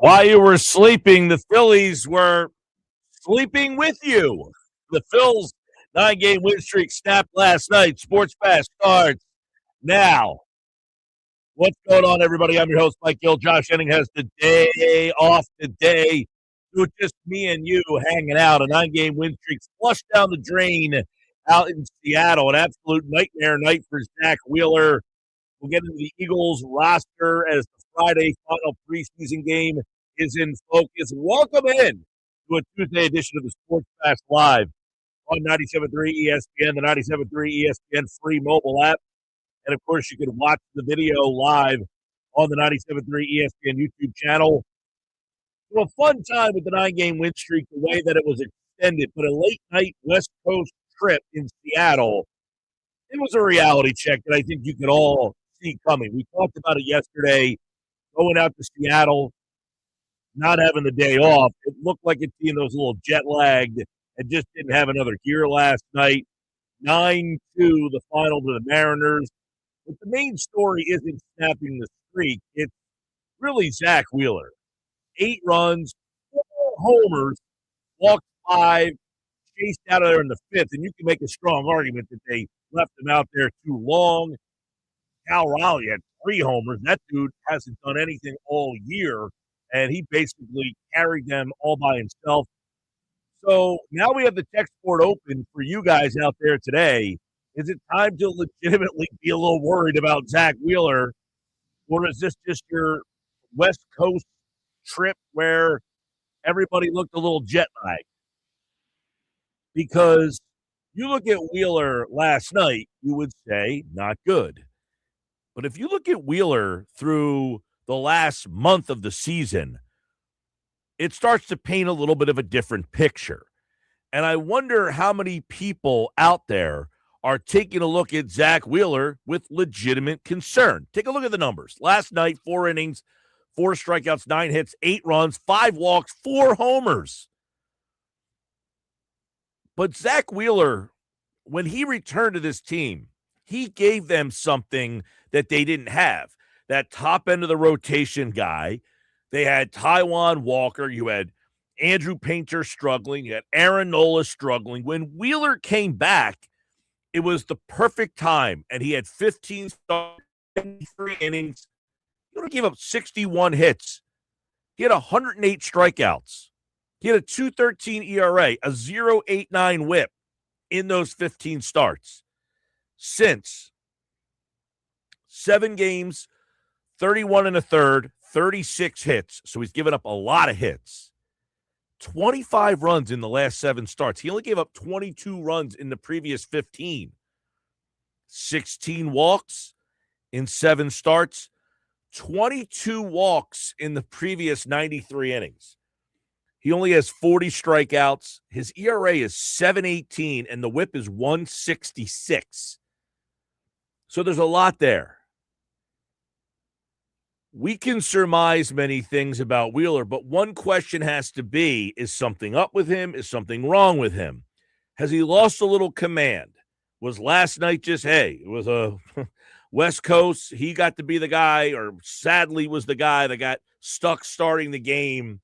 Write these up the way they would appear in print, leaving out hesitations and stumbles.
While you were sleeping, the Phillies were sleeping with you. The Phils' 9-game win streak snapped last night. Sports Fast starts now. What's going on, everybody? I'm your host, Mike Gill. Josh Henning has the day off today. So it's just me and you hanging out. A 9-game win streak flushed down the drain out in Seattle. An absolute nightmare night for Zack Wheeler. We'll get into the Eagles roster as the Friday final preseason game is in focus. Welcome in to a Tuesday edition of the Sports Fast Live on 97.3 ESPN, the 97.3 ESPN free mobile app. And, of course, you can watch the video live on the 97.3 ESPN YouTube channel. So a fun time with the 9-game win streak, the way that it was extended, but a late-night West Coast trip in Seattle, it was a reality check that I think you could all see coming. We talked about it yesterday, going out to Seattle, not having the day off. It looked like it's being those little jet lagged and just didn't have another gear last night. 9-2, the final to the Mariners. But the main story isn't snapping the streak. It's really Zack Wheeler. 8 runs, 4 homers, walked 5, chased out of there in the 5th, and you can make a strong argument that they left him out there too long. Cal Raleigh had 3 homers. That dude hasn't done anything all year, and he basically carried them all by himself. So now we have the text board open for you guys out there today. Is it time to legitimately be a little worried about Zack Wheeler, or is this just your West Coast trip where everybody looked a little jet lagged? Because you look at Wheeler last night, you would say not good. But if you look at Wheeler through the last month of the season, it starts to paint a little bit of a different picture. And I wonder how many people out there are taking a look at Zack Wheeler with legitimate concern. Take a look at the numbers. Last night, 4 innings, 4 strikeouts, 9 hits, 8 runs, 5 walks, 4 homers. But Zack Wheeler, when he returned to this team, he gave them something that they didn't have. That top end of the rotation guy. They had Taijuan Walker. You had Andrew Painter struggling. You had Aaron Nola struggling. When Wheeler came back, it was the perfect time, and he had 15 starts, 3 innings. He only gave up 61 hits. He had 108 strikeouts. He had a 2.13 ERA, a 0.89 whip in those 15 starts. Since 7 games, 31 and a third, 36 hits. So he's given up a lot of hits. 25 runs in the last 7 starts. He only gave up 22 runs in the previous 15. 16 walks in 7 starts. 22 walks in the previous 93 innings. He only has 40 strikeouts. His ERA is 7.18, and the whip is 166. So there's a lot there. We can surmise many things about Wheeler, but one question has to be, is something up with him? Is something wrong with him? Has he lost a little command? Was last night just, hey, it was a West Coast, he got to be the guy, or sadly was the guy that got stuck starting the game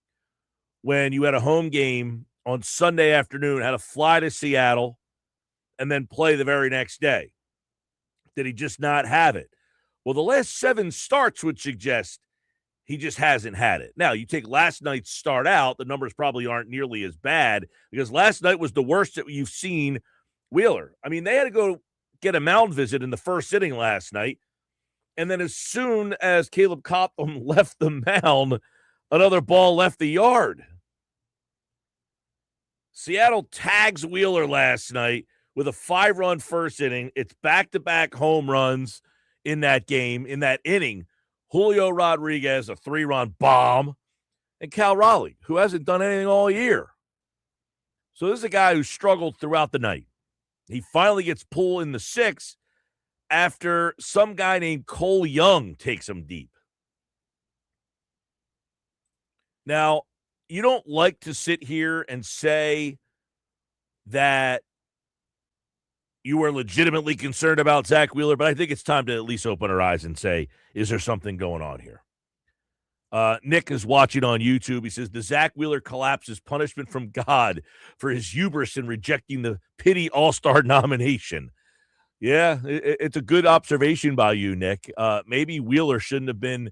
when you had a home game on Sunday afternoon, had to fly to Seattle, and then play the very next day? Did he just not have it? Well, the last 7 starts would suggest he just hasn't had it. Now, you take last night's start out, the numbers probably aren't nearly as bad, because last night was the worst that you've seen Wheeler. I mean, they had to go get a mound visit in the first inning last night, and then as soon as Caleb Cotham left the mound, another ball left the yard. Seattle tags Wheeler last night with a 5-run first inning. It's back-to-back home runs in that game, in that inning. Julio Rodriguez, a 3-run bomb, and Cal Raleigh, who hasn't done anything all year. So this is a guy who struggled throughout the night. He finally gets pulled in the 6th after some guy named Cole Young takes him deep. Now, you don't like to sit here and say that you were legitimately concerned about Zack Wheeler, but I think it's time to at least open our eyes and say, is there something going on here? Nick is watching on YouTube. He says the Zack Wheeler collapse is punishment from God for his hubris in rejecting the pity All-Star nomination. Yeah, it's a good observation by you, Nick. Maybe Wheeler shouldn't have been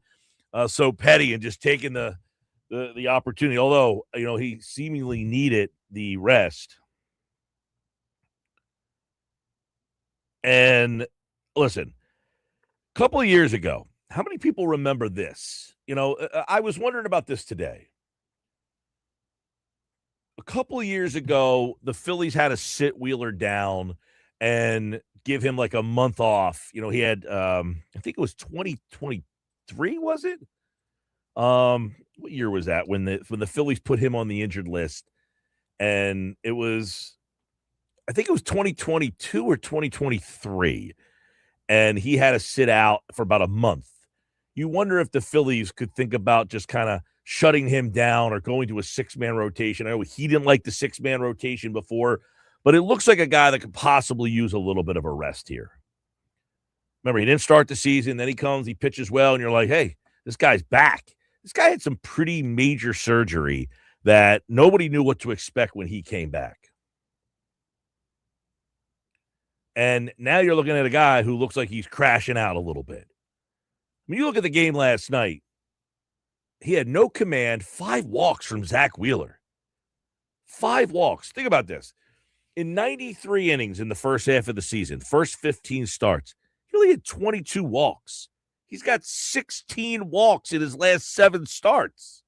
so petty and just taken the opportunity. Although he seemingly needed the rest. And listen, a couple of years ago, how many people remember this? I was wondering about this today. A couple of years ago, the Phillies had to sit Wheeler down and give him like a month off. He had, I think it was 2023, was it? What year was that when the Phillies put him on the injured list? And it was, I think it was 2022 or 2023. And he had to sit out for about a month. You wonder if the Phillies could think about just kind of shutting him down or going to a six-man rotation. I know he didn't like the six-man rotation before, but it looks like a guy that could possibly use a little bit of a rest here. Remember, he didn't start the season. Then he comes, he pitches well, and you're like, hey, this guy's back. This guy had some pretty major surgery that nobody knew what to expect when he came back. And now you're looking at a guy who looks like he's crashing out a little bit. When you look at the game last night, he had no command, 5 walks from Zack Wheeler. 5 walks. Think about this. In 93 innings in the first half of the season, first 15 starts, he only had 22 walks. He's got 16 walks in his last 7 starts.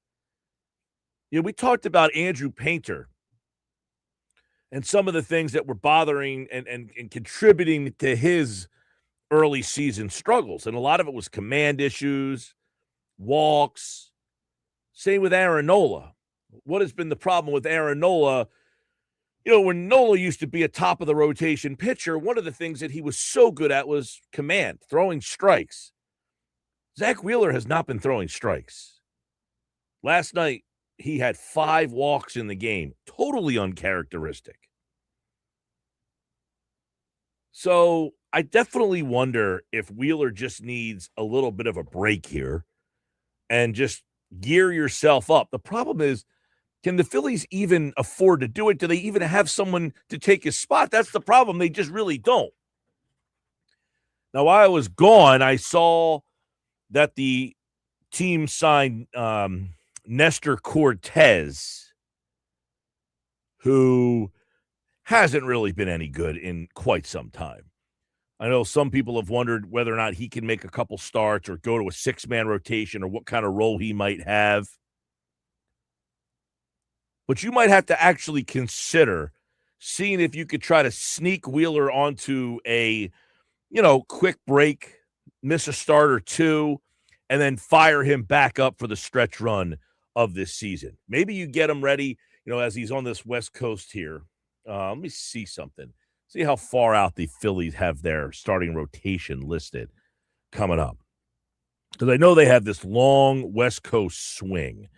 We talked about Andrew Painter and some of the things that were bothering and contributing to his early season struggles. And a lot of it was command issues, walks. Same with Aaron Nola. What has been the problem with Aaron Nola? When Nola used to be a top of the rotation pitcher, one of the things that he was so good at was command, throwing strikes. Zack Wheeler has not been throwing strikes. Last night, he had 5 walks in the game, totally uncharacteristic. So I definitely wonder if Wheeler just needs a little bit of a break here and just gear yourself up. The problem is, can the Phillies even afford to do it? Do they even have someone to take his spot? That's the problem. They just really don't. Now, while I was gone, I saw that the team signed Nestor Cortez, who hasn't really been any good in quite some time. I know some people have wondered whether or not he can make a couple starts or go to a 6-man rotation or what kind of role he might have. But you might have to actually consider seeing if you could try to sneak Wheeler onto a, quick break, miss a start or 2, and then fire him back up for the stretch run of this season. Maybe you get him ready, as he's on this West Coast here. Let me see something. See how far out the Phillies have their starting rotation listed coming up. Because I know they have this long West Coast swing.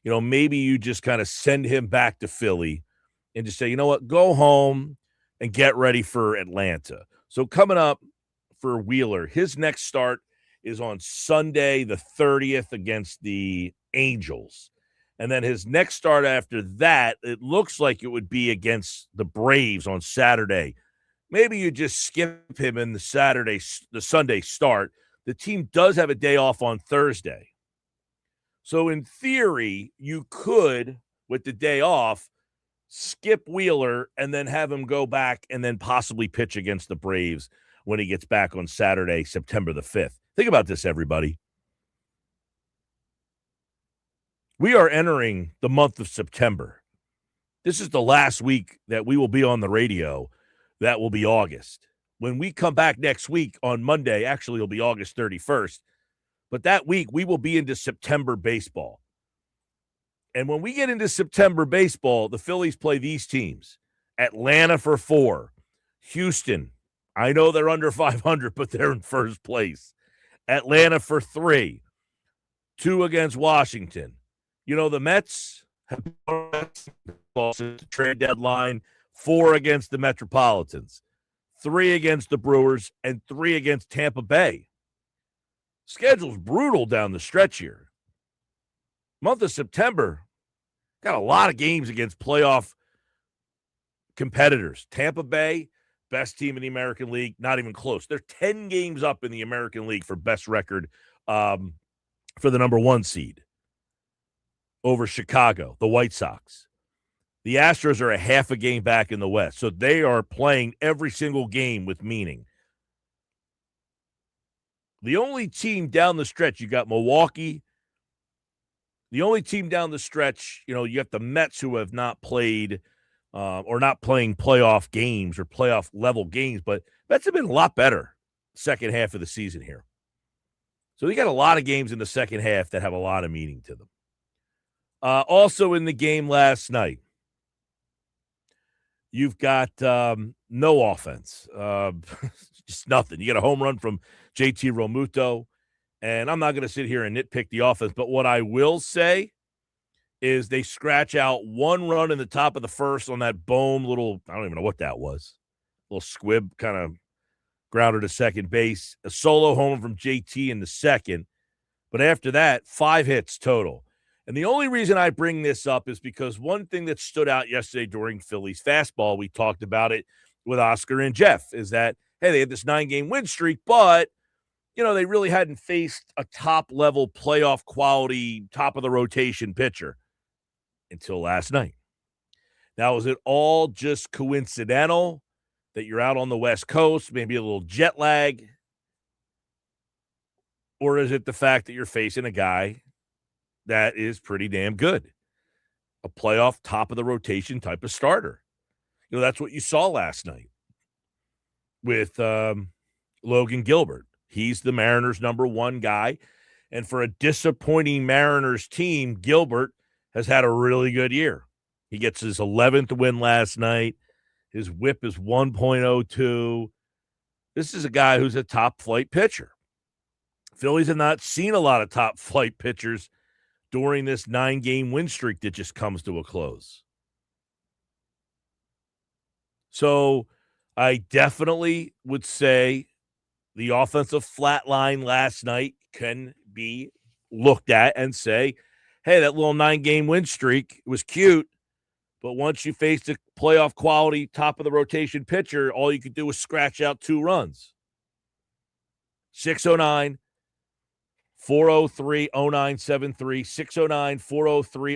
Maybe you just kind of send him back to Philly and just say, you know what, go home and get ready for Atlanta. So coming up for Wheeler, his next start is on Sunday, the 30th against the Angels. And then his next start after that, it looks like it would be against the Braves on Saturday. Maybe you just skip him in the Sunday start. The team does have a day off on Thursday. So in theory, you could, with the day off, skip Wheeler and then have him go back and then possibly pitch against the Braves when he gets back on Saturday, September the 5th. Think about this, everybody. We are entering the month of September. This is the last week that we will be on the radio. That will be August. When we come back next week on Monday, actually it'll be August 31st, but that week we will be into September baseball. And when we get into September baseball, the Phillies play these teams. Atlanta for 4. Houston, I know they're under 500, but they're in first place. Atlanta for 3. 2 against Washington. The Mets have since the trade deadline. 4 against the Metropolitans. 3 against the Brewers, and 3 against Tampa Bay. Schedule's brutal down the stretch here. Month of September, got a lot of games against playoff competitors. Tampa Bay, best team in the American League, not even close. They're 10 games up in the American League for best record for the number 1 seed over Chicago, the White Sox. The Astros are a half a game back in the West, so they are playing every single game with meaning. The only team down the stretch, you got Milwaukee. The only team down the stretch, you have the Mets who have not played or not playing playoff games or playoff level games, but Mets have been a lot better second half of the season here. So you got a lot of games in the second half that have a lot of meaning to them. Also in the game last night, you've got no offense, just nothing. You got a home run from JT Realmuto, and I'm not going to sit here and nitpick the offense, but what I will say is they scratch out one run in the top of the first on that Bohm little, I don't even know what that was, little squib kind of grounder to second base, a solo home from JT in the second, but after that, 5 hits total. And the only reason I bring this up is because one thing that stood out yesterday during Phillies Fastball, we talked about it with Oscar and Jeff, is that, hey, they had this 9-game win streak, but, they really hadn't faced a top-level playoff quality, top-of-the-rotation pitcher until last night. Now, is it all just coincidental that you're out on the West Coast, maybe a little jet lag? Or is it the fact that you're facing a guy that is pretty damn good, a playoff top-of-the-rotation type of starter? That's what you saw last night with Logan Gilbert. He's the Mariners' number 1 guy, and for a disappointing Mariners team, Gilbert has had a really good year. He gets his 11th win last night. His whip is 1.02. This is a guy who's a top-flight pitcher. Phillies have not seen a lot of top-flight pitchers during this 9-game win streak that just comes to a close. So I definitely would say the offensive flat line last night can be looked at and say, hey, that little 9-game win streak was cute, but once you faced a playoff quality top-of-the-rotation pitcher, all you could do was scratch out 2 runs. 609 403-0973,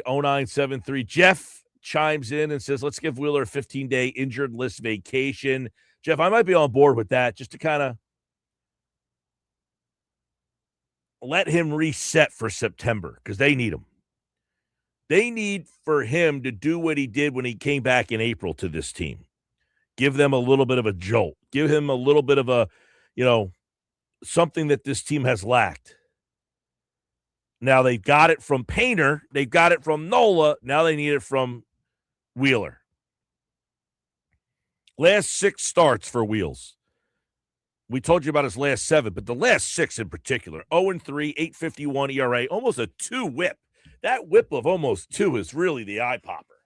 609-403-0973. Jeff chimes in and says, let's give Wheeler a 15-day injured list vacation. Jeff, I might be on board with that just to kind of let him reset for September because they need him. They need for him to do what he did when he came back in April to this team. Give them a little bit of a jolt. Give him a little bit of a, something that this team has lacked. Now they've got it from Painter. They've got it from Nola. Now they need it from Wheeler. Last 6 starts for Wheels. We told you about his last 7, but the last 6 in particular, 0-3, 8.51 ERA, almost a 2 whip. That whip of almost 2 is really the eye popper.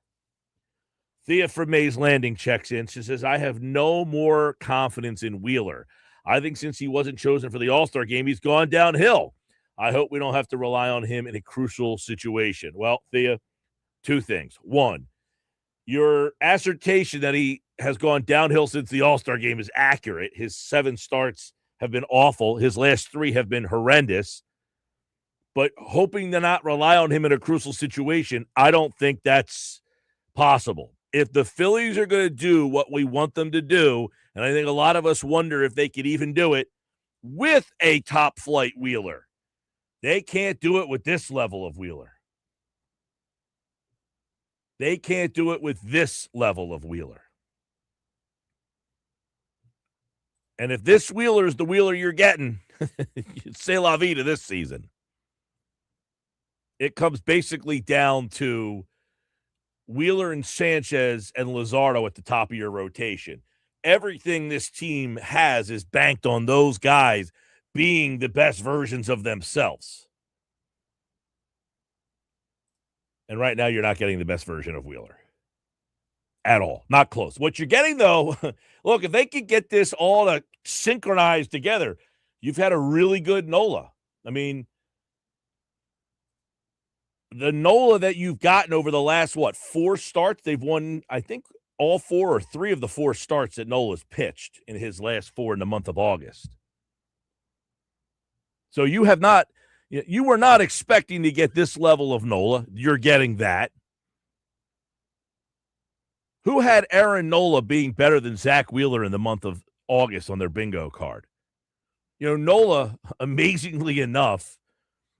Thea from Mays Landing checks in. She says, I have no more confidence in Wheeler. I think since he wasn't chosen for the All-Star game, he's gone downhill. I hope we don't have to rely on him in a crucial situation. Well, Thea, 2 things. 1, your assertion that he has gone downhill since the All-Star game is accurate. His 7 starts have been awful. His last 3 have been horrendous. But hoping to not rely on him in a crucial situation, I don't think that's possible. If the Phillies are going to do what we want them to do, and I think a lot of us wonder if they could even do it with a top-flight Wheeler, they can't do it with this level of Wheeler. They can't do it with this level of Wheeler. And if this Wheeler is the Wheeler you're getting, c'est la vie to this season. It comes basically down to Wheeler and Sanchez and Luzardo at the top of your rotation. Everything this team has is banked on those guys being the best versions of themselves. And right now, you're not getting the best version of Wheeler at all. Not close. What you're getting, though, look, if they could get this all to synchronize together, you've had a really good Nola. I mean, the Nola that you've gotten over the last, 4 starts, they've won, I think, all 4 or 3 of the 4 starts that Nola's pitched in his last 4 in the month of August. So you were not expecting to get this level of Nola. You're getting that. Who had Aaron Nola being better than Zack Wheeler in the month of August on their bingo card? Nola, amazingly enough,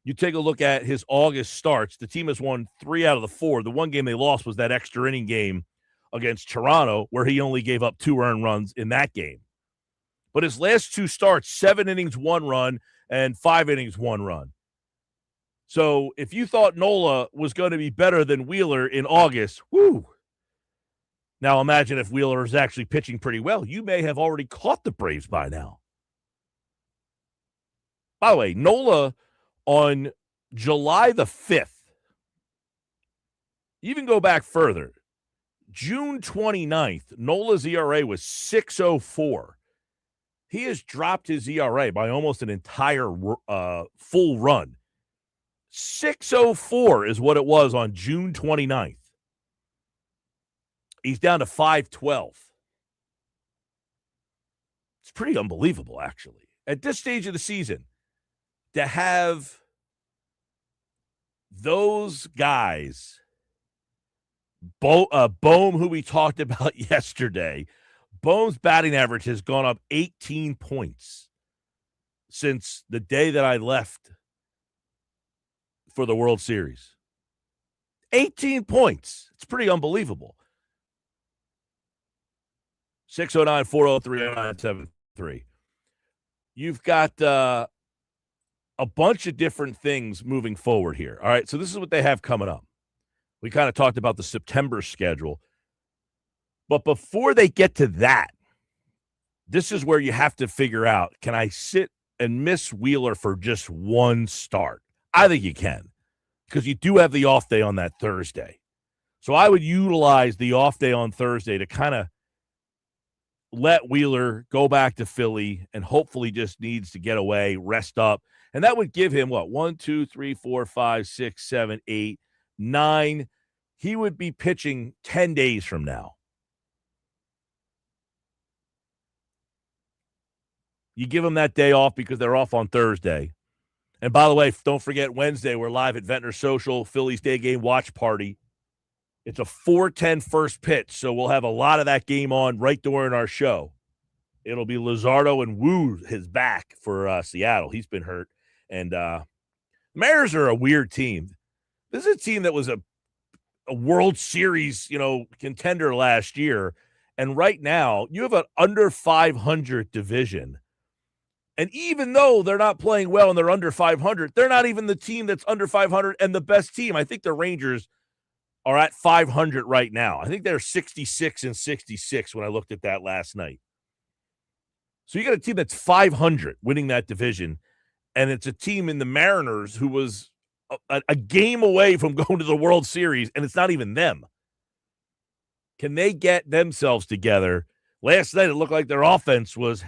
you take a look at his August starts. The team has won 3 out of the 4. The one game they lost was that extra inning game against Toronto, where he only gave up 2 earned runs in that game. But his last 2 starts, 7 innings, 1 run, and 5 innings, 1 run. So if you thought Nola was going to be better than Wheeler in August, whoo. Now imagine if Wheeler is actually pitching pretty well. You may have already caught the Braves by now. By the way, Nola on July the 5th, even go back further, June 29th, Nola's ERA was 6.04. He has dropped his ERA by almost an entire full run. 6.04 is what it was on June 29th. He's down to 5.12. It's pretty unbelievable, actually. At this stage of the season, to have those guys, Bohm, who we talked about yesterday, Bohm's batting average has gone up 18 points since the day that I left for the World Series. 18 points. It's pretty unbelievable. 609-403-0973. You've got a bunch of different things moving forward here. All right, so this is what they have coming up. We kind of talked about the September schedule. But before they get to that, this is where you have to figure out, can I sit and miss Wheeler for just one start? I think you can, because you do have the off day on that Thursday. So I would utilize the off day on Thursday to kind of let Wheeler go back to Philly and hopefully just needs to get away, rest up. And that would give him, 1, 2, 3, 4, 5, 6, 7, 8, 9. He would be pitching 10 days from now. You give them that day off because they're off on Thursday. And by the way, don't forget Wednesday, we're live at Ventnor Social, Phillies Day Game Watch Party. It's a 4:10 first pitch, so we'll have a lot of that game on right during our show. It'll be Luzardo and Wu, his back for Seattle. He's been hurt. And Mariners are a weird team. This is a team that was a World Series, contender last year. And right now, you have an under 500 division. And even though they're not playing well and they're under 500, they're not even the team that's under 500 and the best team. I think the Rangers are at 500 right now. I think they're 66-66 when I looked at that last night. So you got a team that's 500 winning that division, and it's a team in the Mariners who was a game away from going to the World Series, and it's not even them. Can they get themselves together? Last night, it looked like their offense was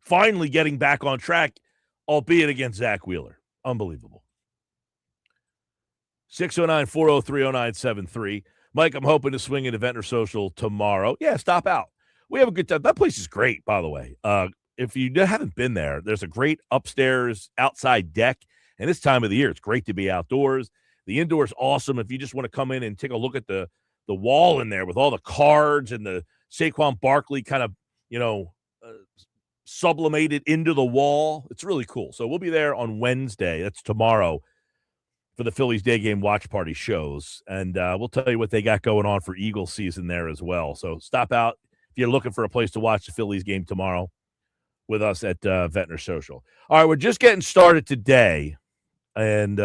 finally getting back on track, albeit against Zack Wheeler. Unbelievable. 609-403-0973. Mike, I'm hoping to swing into Ventnor Social tomorrow. Yeah, stop out. We have a good time. That place is great, by the way. If you haven't been there, there's a great upstairs outside deck. And this time of the year, it's great to be outdoors. The indoor is awesome. If you just want to come in and take a look at the wall in there with all the cards and the Saquon Barkley kind of, sublimated into the wall, it's really cool. So we'll be there on Wednesday. That's tomorrow for the Phillies Day Game Watch Party shows. And we'll tell you what they got going on for Eagle season there as well. So stop out if you're looking for a place to watch the Phillies game tomorrow with us at Ventnor Social. All right, we're just getting started today. And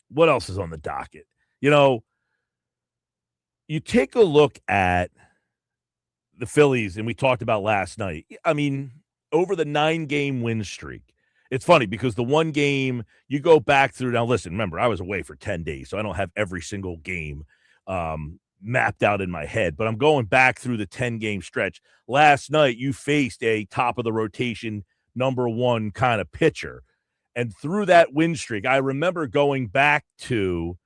what else is on the docket? You take a look at the Phillies, and we talked about last night. I mean, over the 9-game win streak, it's funny because the one game you go back through. Now, listen, remember, I was away for 10 days, so I don't have every single game mapped out in my head, but I'm going back through the 10-game stretch. Last night, you faced a top-of-the-rotation, number one kind of pitcher, And through that win streak, I remember going back to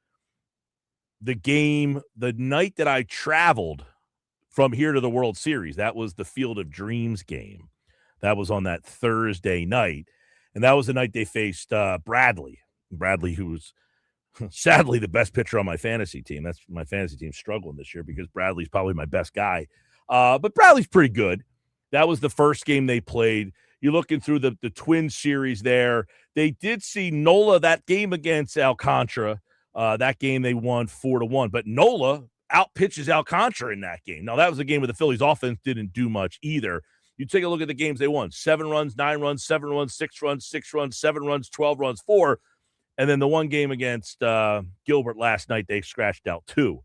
the game the night that I traveled from here to the World Series. That was the Field of Dreams game. That was on that Thursday night, and that was the night they faced Bradley. Bradley, who was sadly the best pitcher on my fantasy team. That's my fantasy team struggling this year because Bradley's probably my best guy. But Bradley's pretty good. That was the first game they played. You're looking through the Twin series there. They did see Nola that game against Alcantara. That game they won 4-1. But Nola outpitches Alcantara in that game. Now, that was a game where the Phillies offense didn't do much either. You take a look at the games they won: 7 runs, 9 runs, 7 runs, 6 runs, 6 runs, 7 runs, 12 runs, 4. And then the one game against Gilbert last night, they scratched out 2.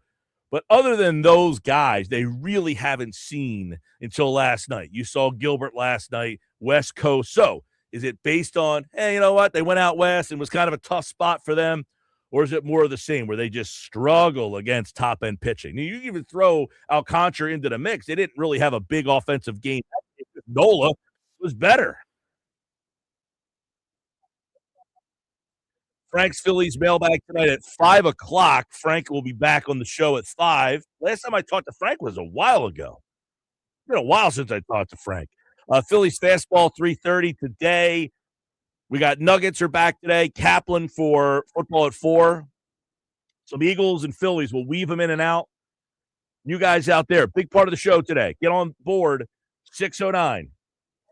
But other than those guys, they really haven't seen until last night. You saw Gilbert last night, West Coast. So is it based on, hey, you know what? They went out west and it was kind of a tough spot for them? Or is it more of the same where they just struggle against top-end pitching? Now, you even throw Alcantara into the mix. They didn't really have a big offensive game. Nola was better. Frank's Phillies mailbag tonight at 5 o'clock. Frank will be back on the show at 5. Last time I talked to Frank was a while ago. It's been a while since I talked to Frank. Phillies fastball 3:30 today. We got Nuggets are back today. Caplan for football at 4. Some Eagles and Phillies will weave them in and out. You guys out there, big part of the show today. Get on board 609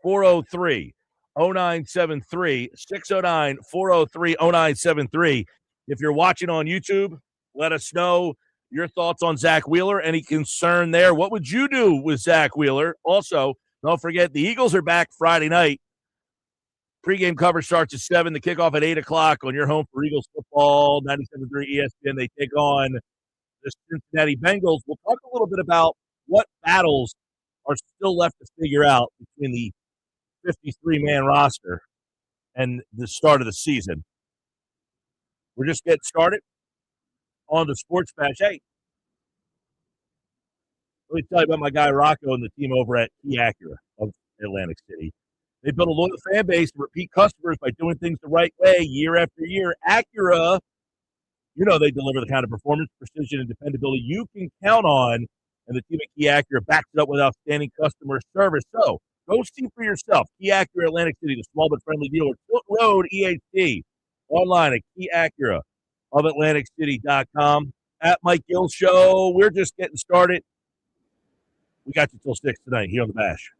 403 0973. 609 403 0973. If you're watching on YouTube, let us know your thoughts on Zack Wheeler. Any concern there? What would you do with Zack Wheeler? Also, don't forget the Eagles are back Friday night. Pre-game coverage starts at 7. The kickoff at 8 o'clock on your home for Eagles football, 97.3 ESPN. They take on the Cincinnati Bengals. We'll talk a little bit about what battles are still left to figure out between the 53-man roster and the start of the season. We're just getting started on the Sports Bash. Hey, let me tell you about my guy Rocco and the team over at Key Acura of Atlantic City. They built a loyal fan base and repeat customers by doing things the right way year after year. Acura, they deliver the kind of performance, precision, and dependability you can count on, and the team at Key Acura backs it up with outstanding customer service. So go see for yourself. Key Acura Atlantic City, the small but friendly dealer. Tilt Road, EHC. Online at Key Acura of AtlanticCity.com. At Mike Gill Show, we're just getting started. We got you till 6 tonight here on the Bash.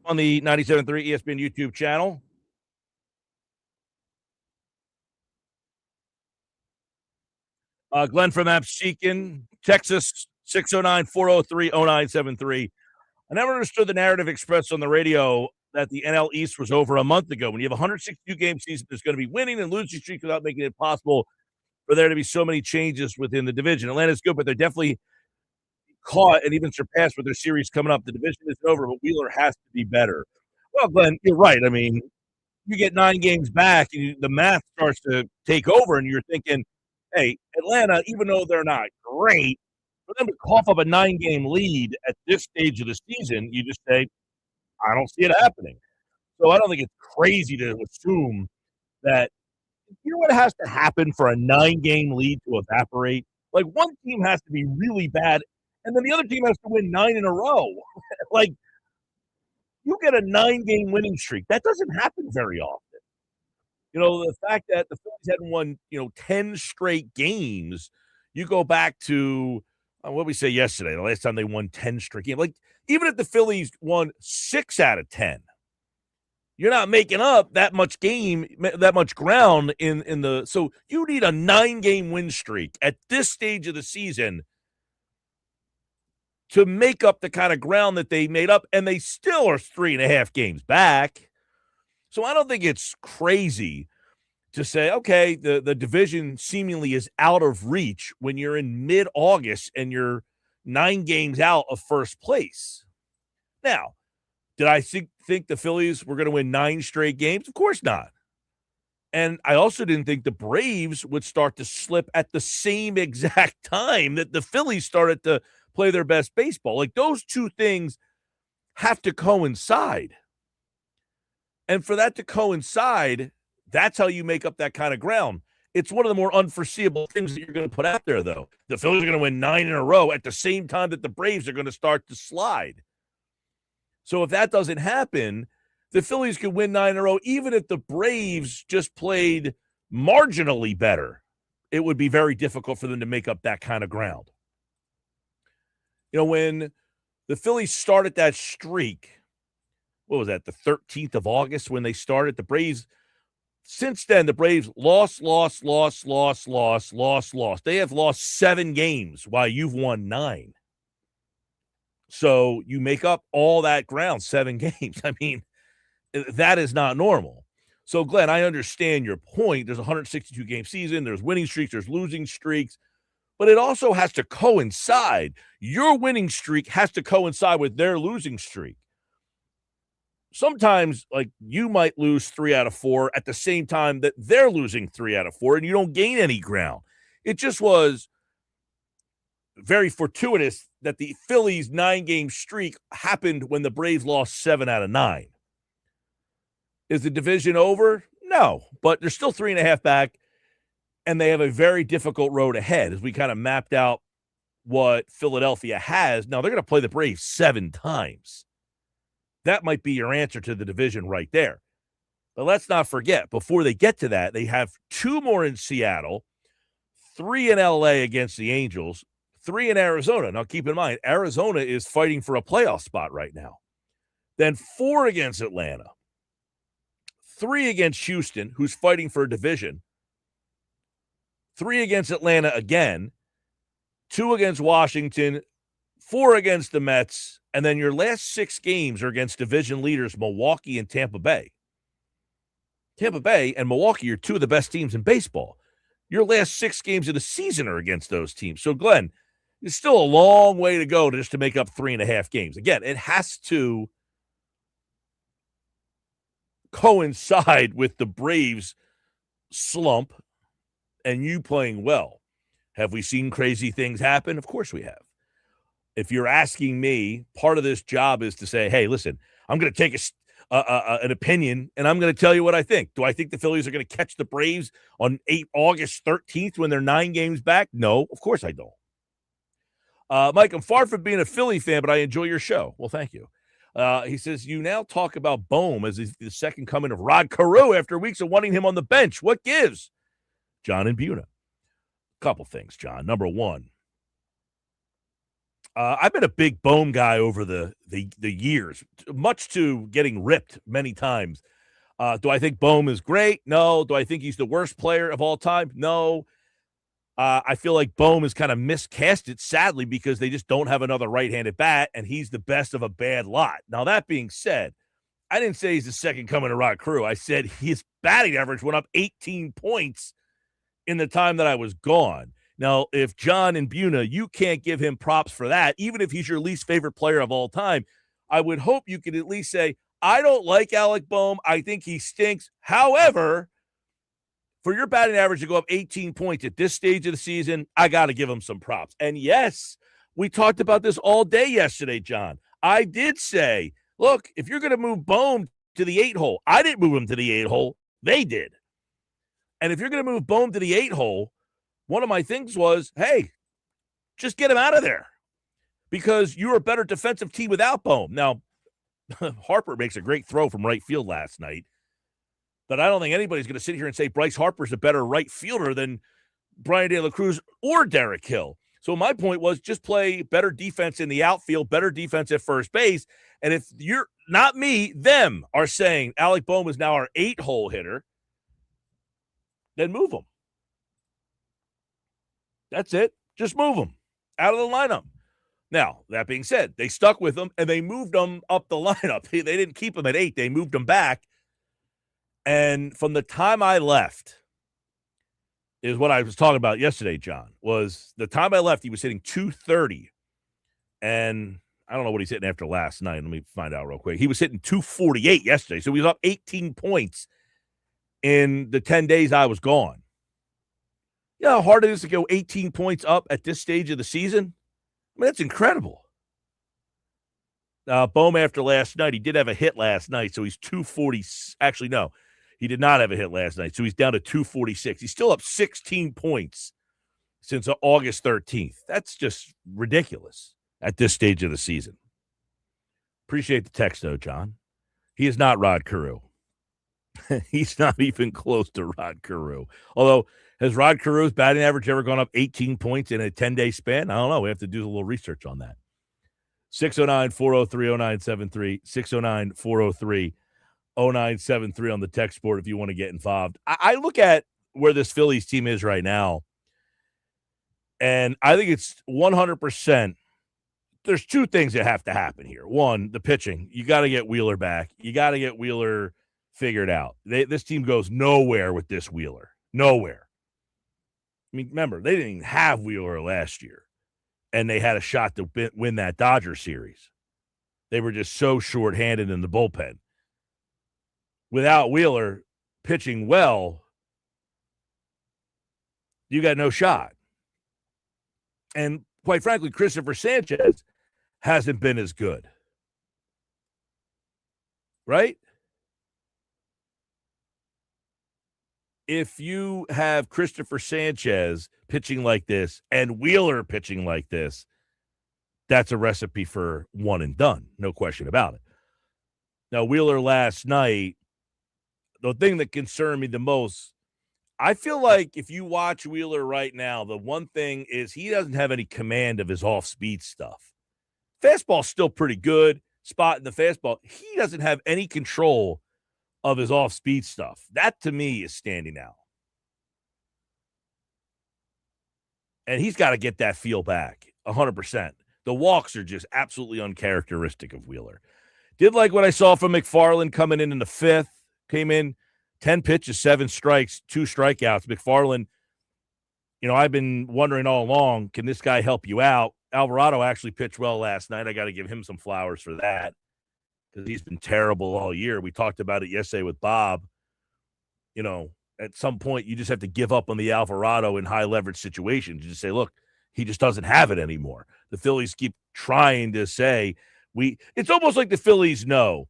On the 97.3 ESPN YouTube channel. Glenn from Absecon, Texas, 609-403-0973. I never understood the narrative expressed on the radio that the NL East was over a month ago. When you have a 162-game season, there's going to be winning and losing streaks without making it possible for there to be so many changes within the division. Atlanta's good, but they're definitely caught and even surpassed with their series coming up. The division isn't over, but Wheeler has to be better. Well, Glenn, you're right. I mean, you get 9 games back, and the math starts to take over, and you're thinking, hey, Atlanta, even though they're not great, for them to cough up a 9-game lead at this stage of the season, you just say, I don't see it happening. So I don't think it's crazy to assume that you know what has to happen for a 9-game lead to evaporate? Like, one team has to be really bad, and then the other team has to win 9 in a row. Like, you get a 9-game winning streak. That doesn't happen very often. You know, the fact that the Phillies hadn't won, 10 straight games, you go back to what we say yesterday, the last time they won 10 straight games. Like, even if the Phillies won 6 out of 10, you're not making up that much ground in the. So you need a 9-game win streak at this stage of the season to make up the kind of ground that they made up, and they still are 3.5 games back. So I don't think it's crazy to say, okay, the division seemingly is out of reach when you're in mid-August and you're 9 games out of first place. Now, did I think the Phillies were going to win 9 straight games? Of course not. And I also didn't think the Braves would start to slip at the same exact time that the Phillies started to play their best baseball. Like, those two things have to coincide. And for that to coincide, that's how you make up that kind of ground. It's one of the more unforeseeable things that you're going to put out there, though. The Phillies are going to win 9 in a row at the same time that the Braves are going to start to slide. So if that doesn't happen, the Phillies could win 9 in a row, even if the Braves just played marginally better. It would be very difficult for them to make up that kind of ground. When the Phillies started that streak, what was that, the 13th of August when they started? The Braves, since then, the Braves lost. They have lost 7 games while you've won 9. So you make up all that ground, 7 games. I mean, that is not normal. So, Glenn, I understand your point. There's a 162-game season. There's winning streaks. There's losing streaks. But it also has to coincide. Your winning streak has to coincide with their losing streak. Sometimes, like, you might lose 3 out of 4 at the same time that they're losing 3 out of 4, and you don't gain any ground. It just was very fortuitous that the Phillies' 9-game streak happened when the Braves lost 7 out of 9. Is the division over? No, but they're still 3.5 back, and they have a very difficult road ahead as we kind of mapped out what Philadelphia has. Now, they're going to play the Braves 7 times. That might be your answer to the division right there. But let's not forget, before they get to that, they have 2 more in Seattle, 3 in L.A. against the Angels, 3 in Arizona. Now, keep in mind, Arizona is fighting for a playoff spot right now. Then 4 against Atlanta, 3 against Houston, who's fighting for a division, 3 against Atlanta again, 2 against Washington, 4 against the Mets, and then your last 6 games are against division leaders Milwaukee and Tampa Bay. Tampa Bay and Milwaukee are 2 of the best teams in baseball. Your last 6 games of the season are against those teams. So, Glenn, it's still a long way to go just to make up 3.5 games. Again, it has to coincide with the Braves' slump and you playing well. Have we seen crazy things happen? Of course we have. If you're asking me, part of this job is to say, hey, listen, I'm going to take an opinion, and I'm going to tell you what I think. Do I think the Phillies are going to catch the Braves on August 13th when they're 9 games back? No, of course I don't. Mike, I'm far from being a Philly fan, but I enjoy your show. Well, thank you. He says, you now talk about Bohm as the second coming of Rod Carew after weeks of wanting him on the bench. What gives? John and Buna. Couple things, John. Number one, I've been a big Bohm guy over the years, much to getting ripped many times. Do I think Bohm is great? No. Do I think he's the worst player of all time? No. I feel like Bohm is kind of miscasted, sadly, because they just don't have another right-handed bat, and he's the best of a bad lot. Now, that being said, I didn't say he's the second coming of Rod Carew. I said his batting average went up 18 points in the time that I was gone. Now, if John and Buna, you can't give him props for that, even if he's your least favorite player of all time, I would hope you could at least say, I don't like Alec Bohm. I think he stinks. However, for your batting average to go up 18 points at this stage of the season, I got to give him some props. And yes, we talked about this all day yesterday, John. I did say, look, if you're going to move Bohm to the 8-hole, I didn't move him to the 8-hole. They did. And if you're going to move Bohm to the 8-hole, one of my things was, hey, just get him out of there because you're a better defensive team without Bohm. Now, Harper makes a great throw from right field last night, but I don't think anybody's going to sit here and say Bryce Harper's a better right fielder than Brian De La Cruz or Derek Hill. So my point was just play better defense in the outfield, better defense at first base. And if you're not me, them are saying Alec Bohm is now our 8-hole hitter, then move him. That's it. Just move him out of the lineup. Now, that being said, they stuck with him, and they moved him up the lineup. They didn't keep him at 8. They moved him back. And from the time I left is what I was talking about yesterday, John, was the time I left, he was hitting 230. And I don't know what he's hitting after last night. Let me find out real quick. He was hitting 248 yesterday, so he was up 18 points in the 10 days I was gone. You know how hard it is to go 18 points up at this stage of the season? I mean, that's incredible. Bohm, after last night, he did have a hit last night, so he's 240. Actually, no, he did not have a hit last night, so he's down to 246. He's still up 16 points since August 13th. That's just ridiculous at this stage of the season. Appreciate the text, though, John. He is not Rod Carew. He's not even close to Rod Carew. Although, has Rod Carew's batting average ever gone up 18 points in a 10-day span? I don't know. We have to do a little research on that. 609-403-0973, 609-403-0973 on the text board if you want to get involved. I look at where this Phillies team is right now, and I think it's 100%. There's two things that have to happen here. One, the pitching. You got to get Wheeler back. You got to get Wheeler figured out. This team goes nowhere with this Wheeler. Nowhere. I mean, remember, they didn't even have Wheeler last year, and they had a shot to win that Dodger series. They were just so shorthanded in the bullpen. Without Wheeler pitching well, you got no shot. And quite frankly, Christopher Sanchez hasn't been as good. Right? If you have Christopher Sanchez pitching like this and Wheeler pitching like this, that's a recipe for one and done. No question about it. Now, Wheeler last night, the thing that concerned me the most, I feel like if you watch Wheeler right now, the one thing is he doesn't have any command of his off-speed stuff. Fastball's still pretty good, spot in the fastball. He doesn't have any control of his off-speed stuff. That, to me, is standing out. And he's got to get that feel back, 100%. The walks are just absolutely uncharacteristic of Wheeler. Did like what I saw from McFarland coming in the fifth. Came in 10 pitches, 7 strikes, 2 strikeouts. McFarland, I've been wondering all along, can this guy help you out? Alvarado actually pitched well last night. I got to give him some flowers for that, because he's been terrible all year. We talked about it yesterday with Bob. At some point, you just have to give up on the Alvarado in high leverage situations. You just say, look, he just doesn't have it anymore. The Phillies keep trying to say, it's almost like the Phillies know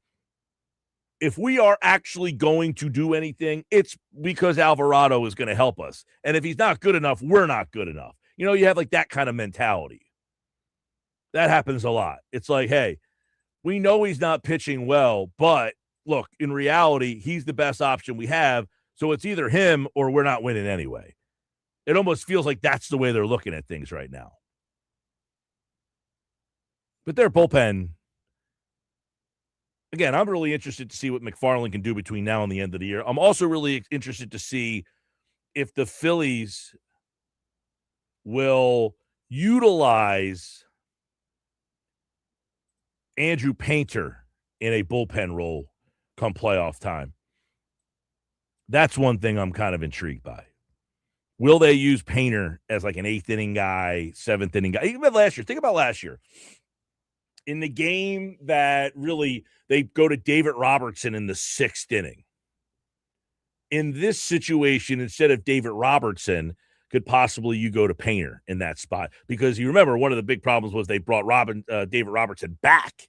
if we are actually going to do anything, it's because Alvarado is going to help us. And if he's not good enough, we're not good enough. You have like that kind of mentality. That happens a lot. It's like, hey, we know he's not pitching well, but look, in reality, he's the best option we have. So it's either him or we're not winning anyway. It almost feels like that's the way they're looking at things right now. But their bullpen, again, I'm really interested to see what McFarland can do between now and the end of the year. I'm also really interested to see if the Phillies will utilize Andrew Painter in a bullpen role come playoff time. That's one thing I'm kind of intrigued by. Will they use Painter as like an 8th inning guy, 7th inning guy? Even last year. Think about last year. In the game that really they go to David Robertson in the 6th inning. In this situation, instead of David Robertson, could possibly you go to Painter in that spot? Because you remember one of the big problems was they brought David Robertson back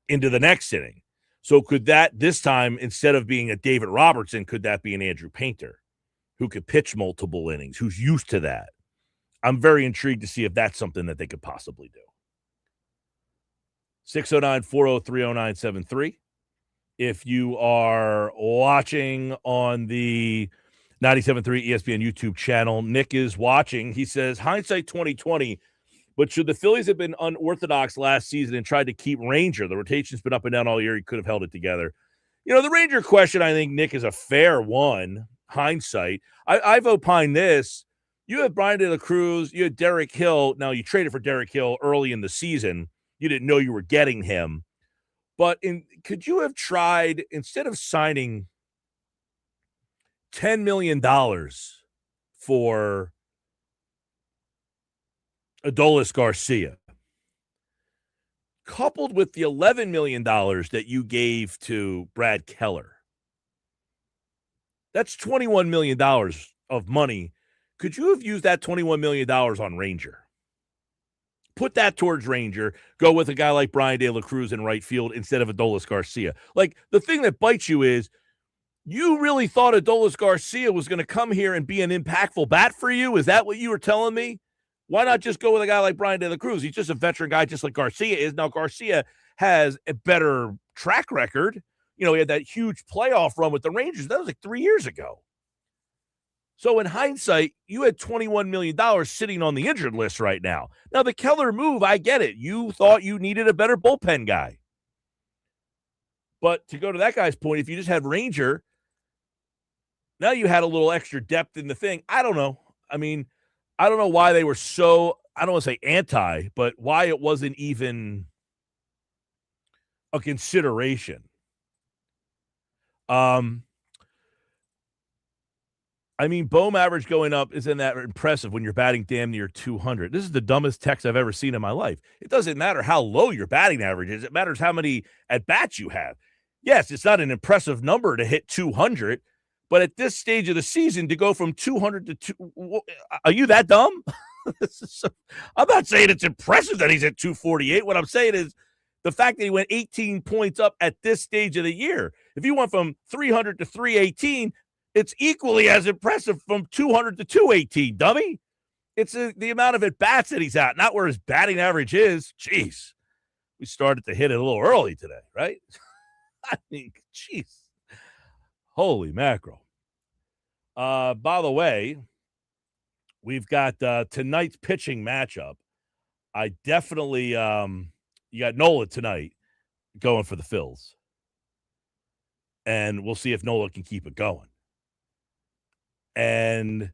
into the next inning. So could that this time, instead of being a David Robertson, could that be an Andrew Painter who could pitch multiple innings, who's used to that? I'm very intrigued to see if that's something that they could possibly do. 609-403-0973. If you are watching on the 97.3 ESPN YouTube channel, Nick is watching. He says, hindsight 2020, but should the Phillies have been unorthodox last season and tried to keep Ranger? The rotation's been up and down all year. He could have held it together. You know, the Ranger question, I think, Nick, is a fair one. Hindsight. I've opined this. You have Brian De La Cruz. You had Derek Hill. Now, you traded for Derek Hill early in the season. You didn't know you were getting him. But could you have tried, instead of signing $10 million for Adolis Garcia, coupled with the $11 million that you gave to Brad Keller, that's $21 million of money. Could you have used that $21 million on Ranger? Put that towards Ranger. Go with a guy like Brian De La Cruz in right field instead of Adolis Garcia. Like, the thing that bites you is you really thought Adolis Garcia was going to come here and be an impactful bat for you? Is that what you were telling me? Why not just go with a guy like Brian De La Cruz? He's just a veteran guy, just like Garcia is. Now, Garcia has a better track record. You know, he had that huge playoff run with the Rangers. That was like 3 years ago. So in hindsight, you had $21 million sitting on the injured list right now. Now, the Keller move, I get it. You thought you needed a better bullpen guy. But to go to that guy's point, if you just had Ranger, now you had a little extra depth in the thing. I don't know. I mean, I don't know why they were so, I don't want to say anti, but why it wasn't even a consideration. I mean, Bohm average going up isn't that impressive when you're batting damn near 200. This is the dumbest text I've ever seen in my life. It doesn't matter how low your batting average is. It matters how many at-bats you have. Yes, it's not an impressive number to hit 200, but at this stage of the season, to go from 200 to 2, are you that dumb? I'm not saying it's impressive that he's at 248. What I'm saying is the fact that he went 18 points up at this stage of the year. If you went from 300 to 318, it's equally as impressive from 200 to 218, dummy. It's the amount of at-bats that he's at, not where his batting average is. Jeez. We started to hit it a little early today, right? I mean, jeez. Holy mackerel. By the way, we've got tonight's pitching matchup. I definitely, you got Nola tonight going for the Phils. And we'll see if Nola can keep it going. And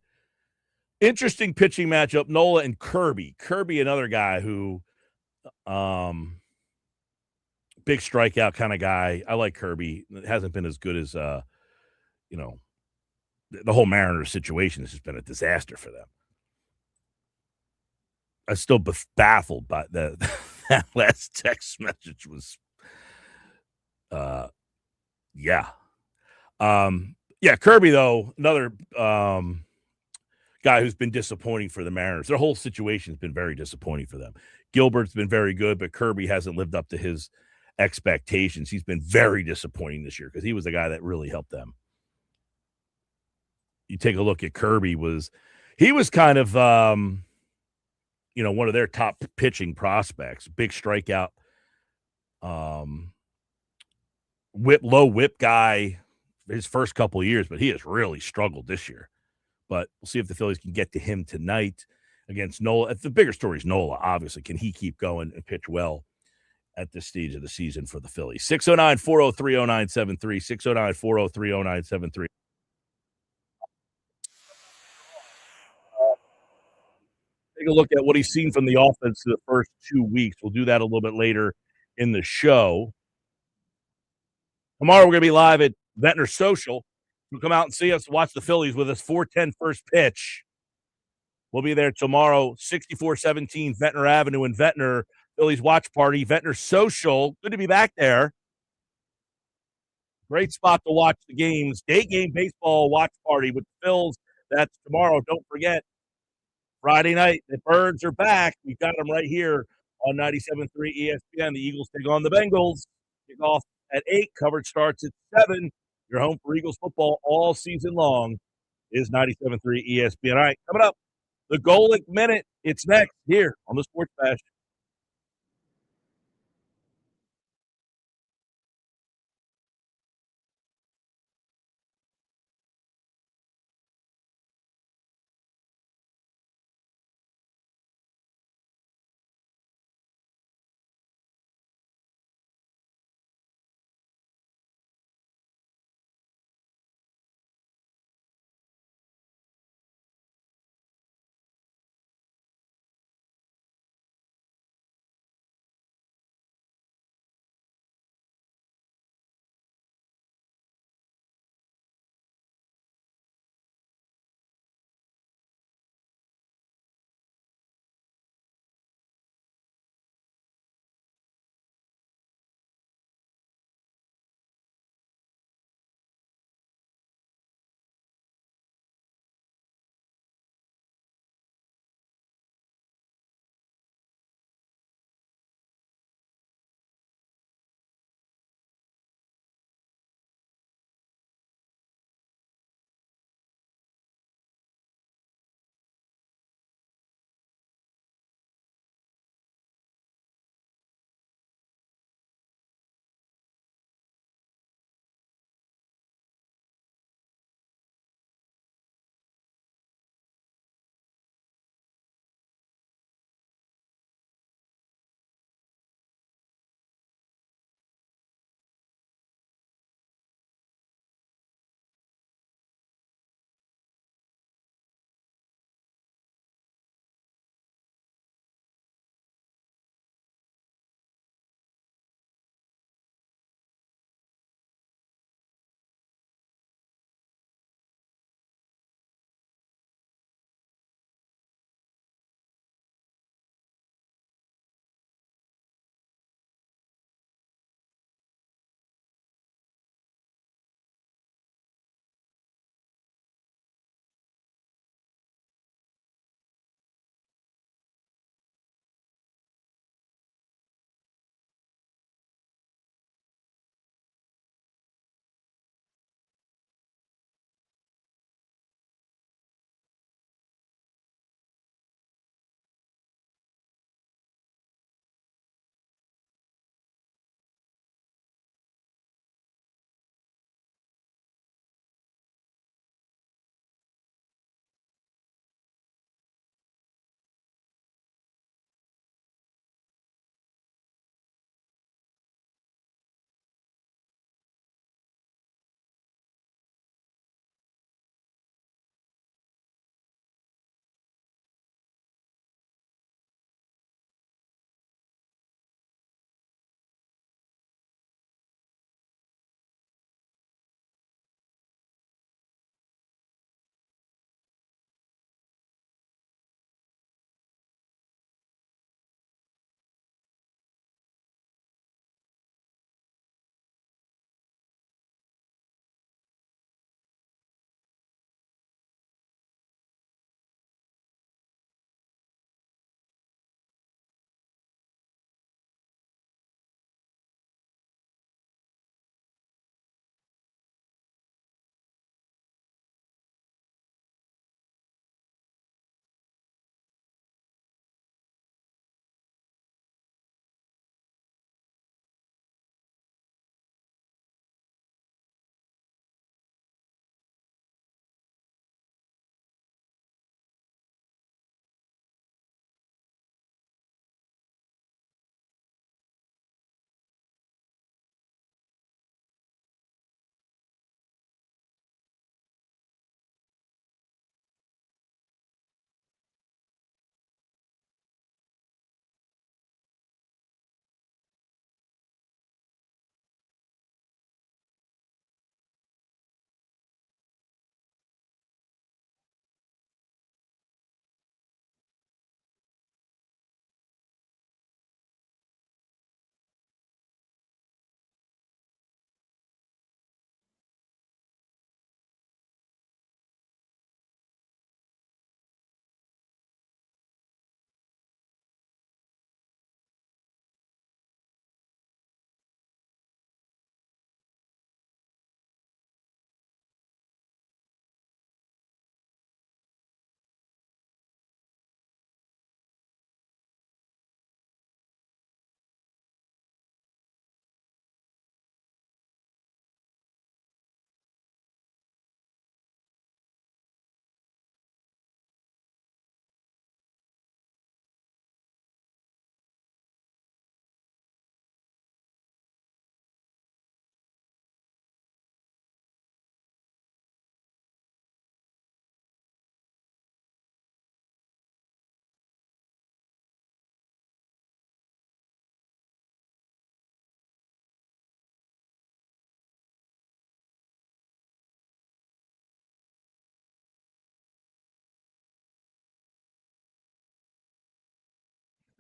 interesting pitching matchup, Nola and Kirby. Kirby, another guy who, big strikeout kind of guy. I like Kirby. It hasn't been as good as, the whole Mariners situation has just been a disaster for them. I'm still baffled by that last text message was, yeah. Yeah, Kirby, though, another guy who's been disappointing for the Mariners. Their whole situation has been very disappointing for them. Gilbert's been very good, but Kirby hasn't lived up to his expectations. He's been very disappointing this year because he was the guy that really helped them. You take a look at Kirby, he was kind of, one of their top pitching prospects, big strikeout, low whip guy his first couple of years, but he has really struggled this year. But we'll see if the Phillies can get to him tonight. against Nola. The bigger story is Nola, obviously. Can he keep going and pitch well at this stage of the season for the Phillies? 609 403 0973. 609 403 0973. Take a look at what he's seen from the offense the first 2 weeks. We'll do that a little bit later in the show. Tomorrow we're going to be live at Ventnor Social. You'll come out and see us, watch the Phillies with us, 4:10 first pitch. We'll be there tomorrow, 6417 Ventnor Avenue in Ventnor. Phillies watch party, Ventnor Social. Good to be back there. Great spot to watch the games. Day game baseball watch party with the Phils. That's tomorrow. Don't forget, Friday night, the Birds are back. We've got them right here on 97.3 ESPN. The Eagles take on the Bengals. Kick off at 8. Coverage starts at 7. Your home for Eagles football all season long is 97.3 ESPN. All right, coming up, the Golic Minute. It's next here on the Sports Bash.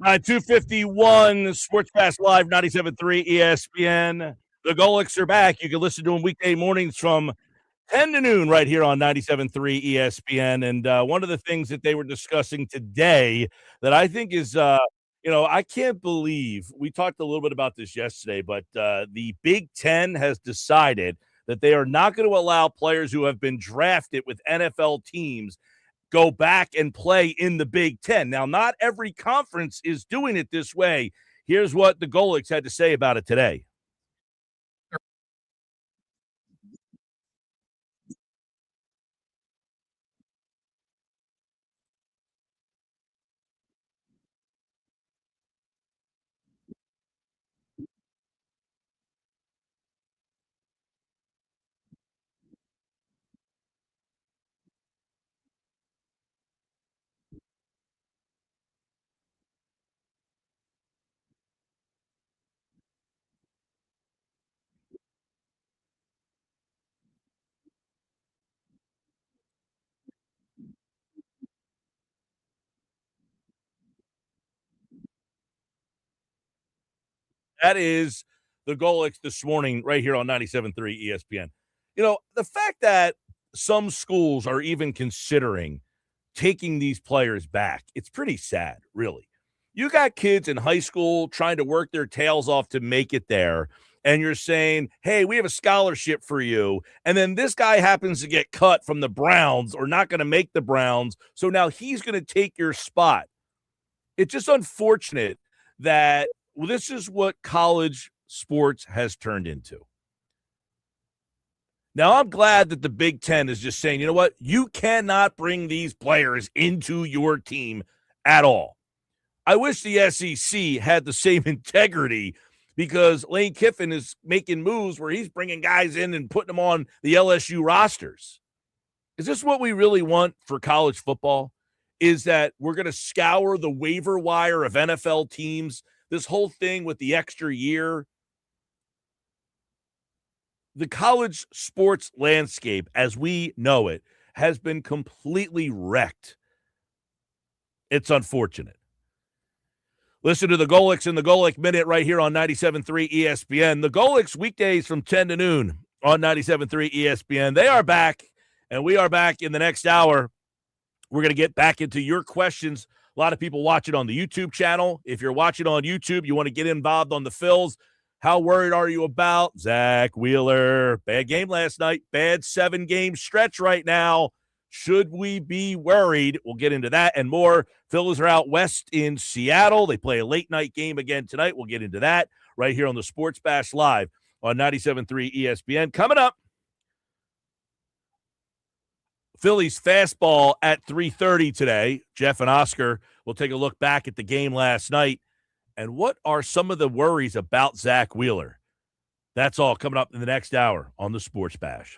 251 Sports Pass Live 97.3 ESPN. The Golics are back. You can listen to them weekday mornings from 10 to noon right here on 97.3 ESPN. And one of the things that they were discussing today that I think is, I can't believe we talked a little bit about this yesterday, but the Big Ten has decided that they are not going to allow players who have been drafted with NFL teams go back and play in the Big Ten. Now, not every conference is doing it this way. Here's what the Golics had to say about it today. That is the Golics this morning right here on 97.3 ESPN. The fact that some schools are even considering taking these players back, it's pretty sad, really. You got kids in high school trying to work their tails off to make it there, and you're saying, hey, we have a scholarship for you. And then this guy happens to get cut from the Browns or not going to make the Browns. So now he's going to take your spot. It's just unfortunate that this is what college sports has turned into. Now, I'm glad that the Big Ten is just saying, you know what? You cannot bring these players into your team at all. I wish the SEC had the same integrity because Lane Kiffin is making moves where he's bringing guys in and putting them on the LSU rosters. Is this what we really want for college football? Is that we're going to scour the waiver wire of NFL teams? This whole thing with the extra year, the college sports landscape as we know it has been completely wrecked. It's unfortunate. Listen to the Golics in the Golic Minute right here on 97.3 ESPN. The Golics weekdays from 10 to noon on 97.3 ESPN. They are back, and we are back in the next hour. We're going to get back into your questions. A lot of people watching on the YouTube channel. If you're watching on YouTube, you want to get involved on the Phils. How worried are you about Zack Wheeler? Bad game last night. Bad 7-game stretch right now. Should we be worried? We'll get into that and more. Phillies are out west in Seattle. They play a late night game again tonight. We'll get into that right here on the Sports Bash Live on 97.3 ESPN. Coming up, Phillies fastball at 3:30 today. Jeff and Oscar will take a look back at the game last night. And what are some of the worries about Zack Wheeler? That's all coming up in the next hour on the Sports Bash.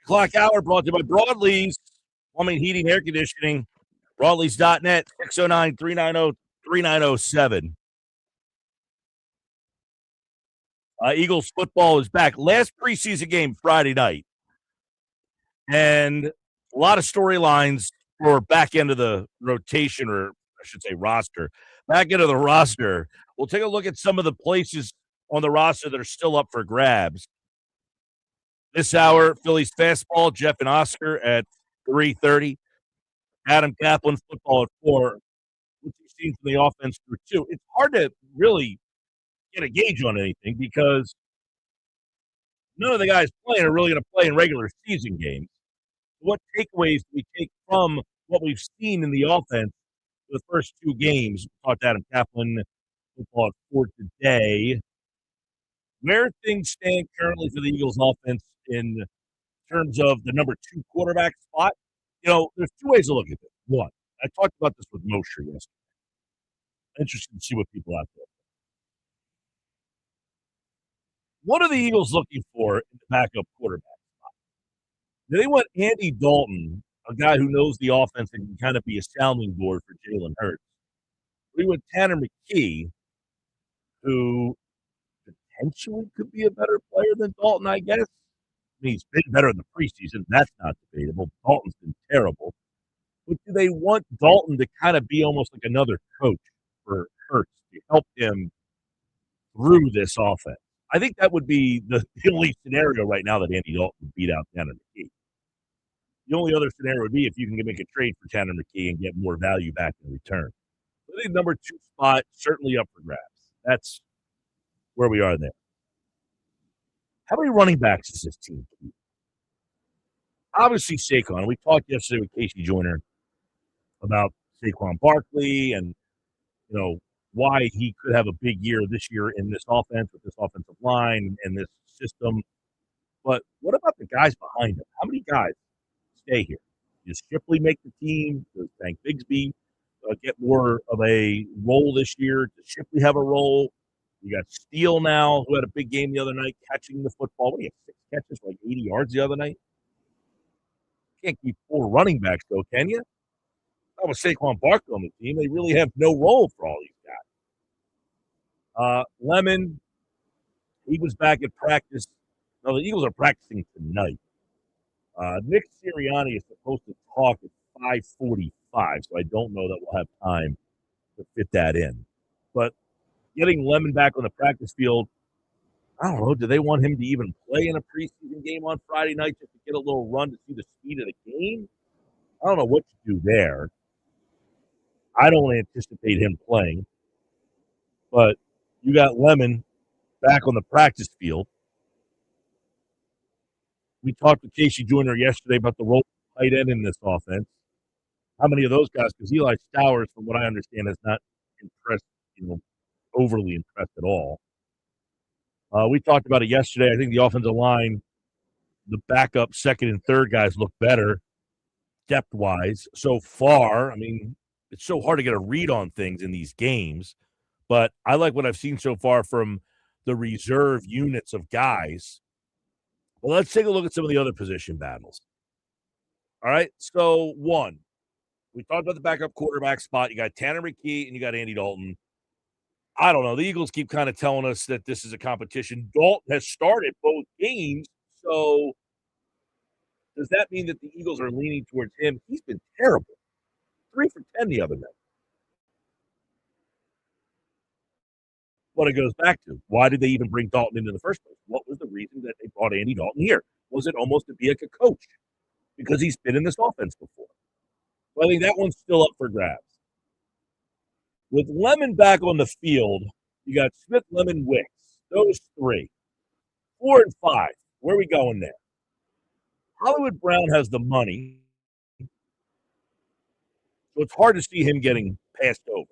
Clock hour brought to you by Broadleys, plumbing, heating, air conditioning. Broadleys.net, 609 390 3907. Eagles football is back. Last preseason game Friday night. And a lot of storylines for back end of the rotation, or I should say roster. Back into the roster. We'll take a look at some of the places on the roster that are still up for grabs. This hour, Phillies Fastball, Jeff and Oscar at 3:30. Adam Caplan football at 4. What you've seen from the offense through 2. It's hard to really get a gauge on anything because none of the guys playing are really going to play in regular season games. What takeaways do we take from what we've seen in the offense for the first 2 games? We talked to Adam Caplan football at 4 today. Where things stand currently for the Eagles offense in terms of the number 2 quarterback spot? There's 2 ways to look at this. One, I talked about this with Mosher yesterday. Interested to see what people out there. What are the Eagles looking for in the backup quarterback spot? Do they want Andy Dalton, a guy who knows the offense and can kind of be a sounding board for Jalen Hurts? We want Tanner McKee, who potentially could be a better player than Dalton, I guess. I mean, he's been better in the preseason. That's not debatable. Dalton's been terrible. But do they want Dalton to kind of be almost like another coach for Hurts to help him through this offense? I think that would be the only scenario right now that Andy Dalton would beat out Tanner McKee. The only other scenario would be if you can make a trade for Tanner McKee and get more value back in return. I think number 2 spot certainly up for grabs. That's where we are there. How many running backs does this team keep? Obviously, Saquon. We talked yesterday with Casey Joyner about Saquon Barkley and, why he could have a big year this year in this offense with this offensive line and this system. But what about the guys behind him? How many guys stay here? Does Shipley make the team? Does Tank Bigsby get more of a role this year? Does Shipley have a role? You got Steele now, who had a big game the other night, catching the football. What do you have, 6 catches for like 80 yards the other night? Can't keep 4 running backs, though, can you? That was Saquon Barkley on the team. They really have no role for all these guys. Lemon, he was back at practice. No, the Eagles are practicing tonight. Nick Sirianni is supposed to talk at 5:45, so I don't know that we'll have time to fit that in. But getting Lemon back on the practice field, I don't know. Do they want him to even play in a preseason game on Friday night just to get a little run to see the speed of the game? I don't know what to do there. I don't anticipate him playing. But you got Lemon back on the practice field. We talked to Casey Joyner yesterday about the role of tight end in this offense. How many of those guys? Because Eli Stowers, from what I understand, has not impressed, overly impressed at all. We talked about it yesterday. I think the offensive line, the backup second and third guys look better depth-wise so far. I mean, it's so hard to get a read on things in these games, but I like what I've seen so far from the reserve units of guys. Well, let's take a look at some of the other position battles. All right, so 1, we talked about the backup quarterback spot. You got Tanner McKee and you got Andy Dalton. I don't know. The Eagles keep kind of telling us that this is a competition. Dalton has started both games, so does that mean that the Eagles are leaning towards him? He's been terrible. 3 for 10 the other night. What it goes back to, why did they even bring Dalton in the first place? What was the reason that they brought Andy Dalton here? Was it almost to be like a coach? Because he's been in this offense before. So I think that one's still up for grabs. With Lemon back on the field, you got Smith, Lemon, Wicks. Those 3. 4 and 5. Where are we going there? Hollywood Brown has the money, so it's hard to see him getting passed over.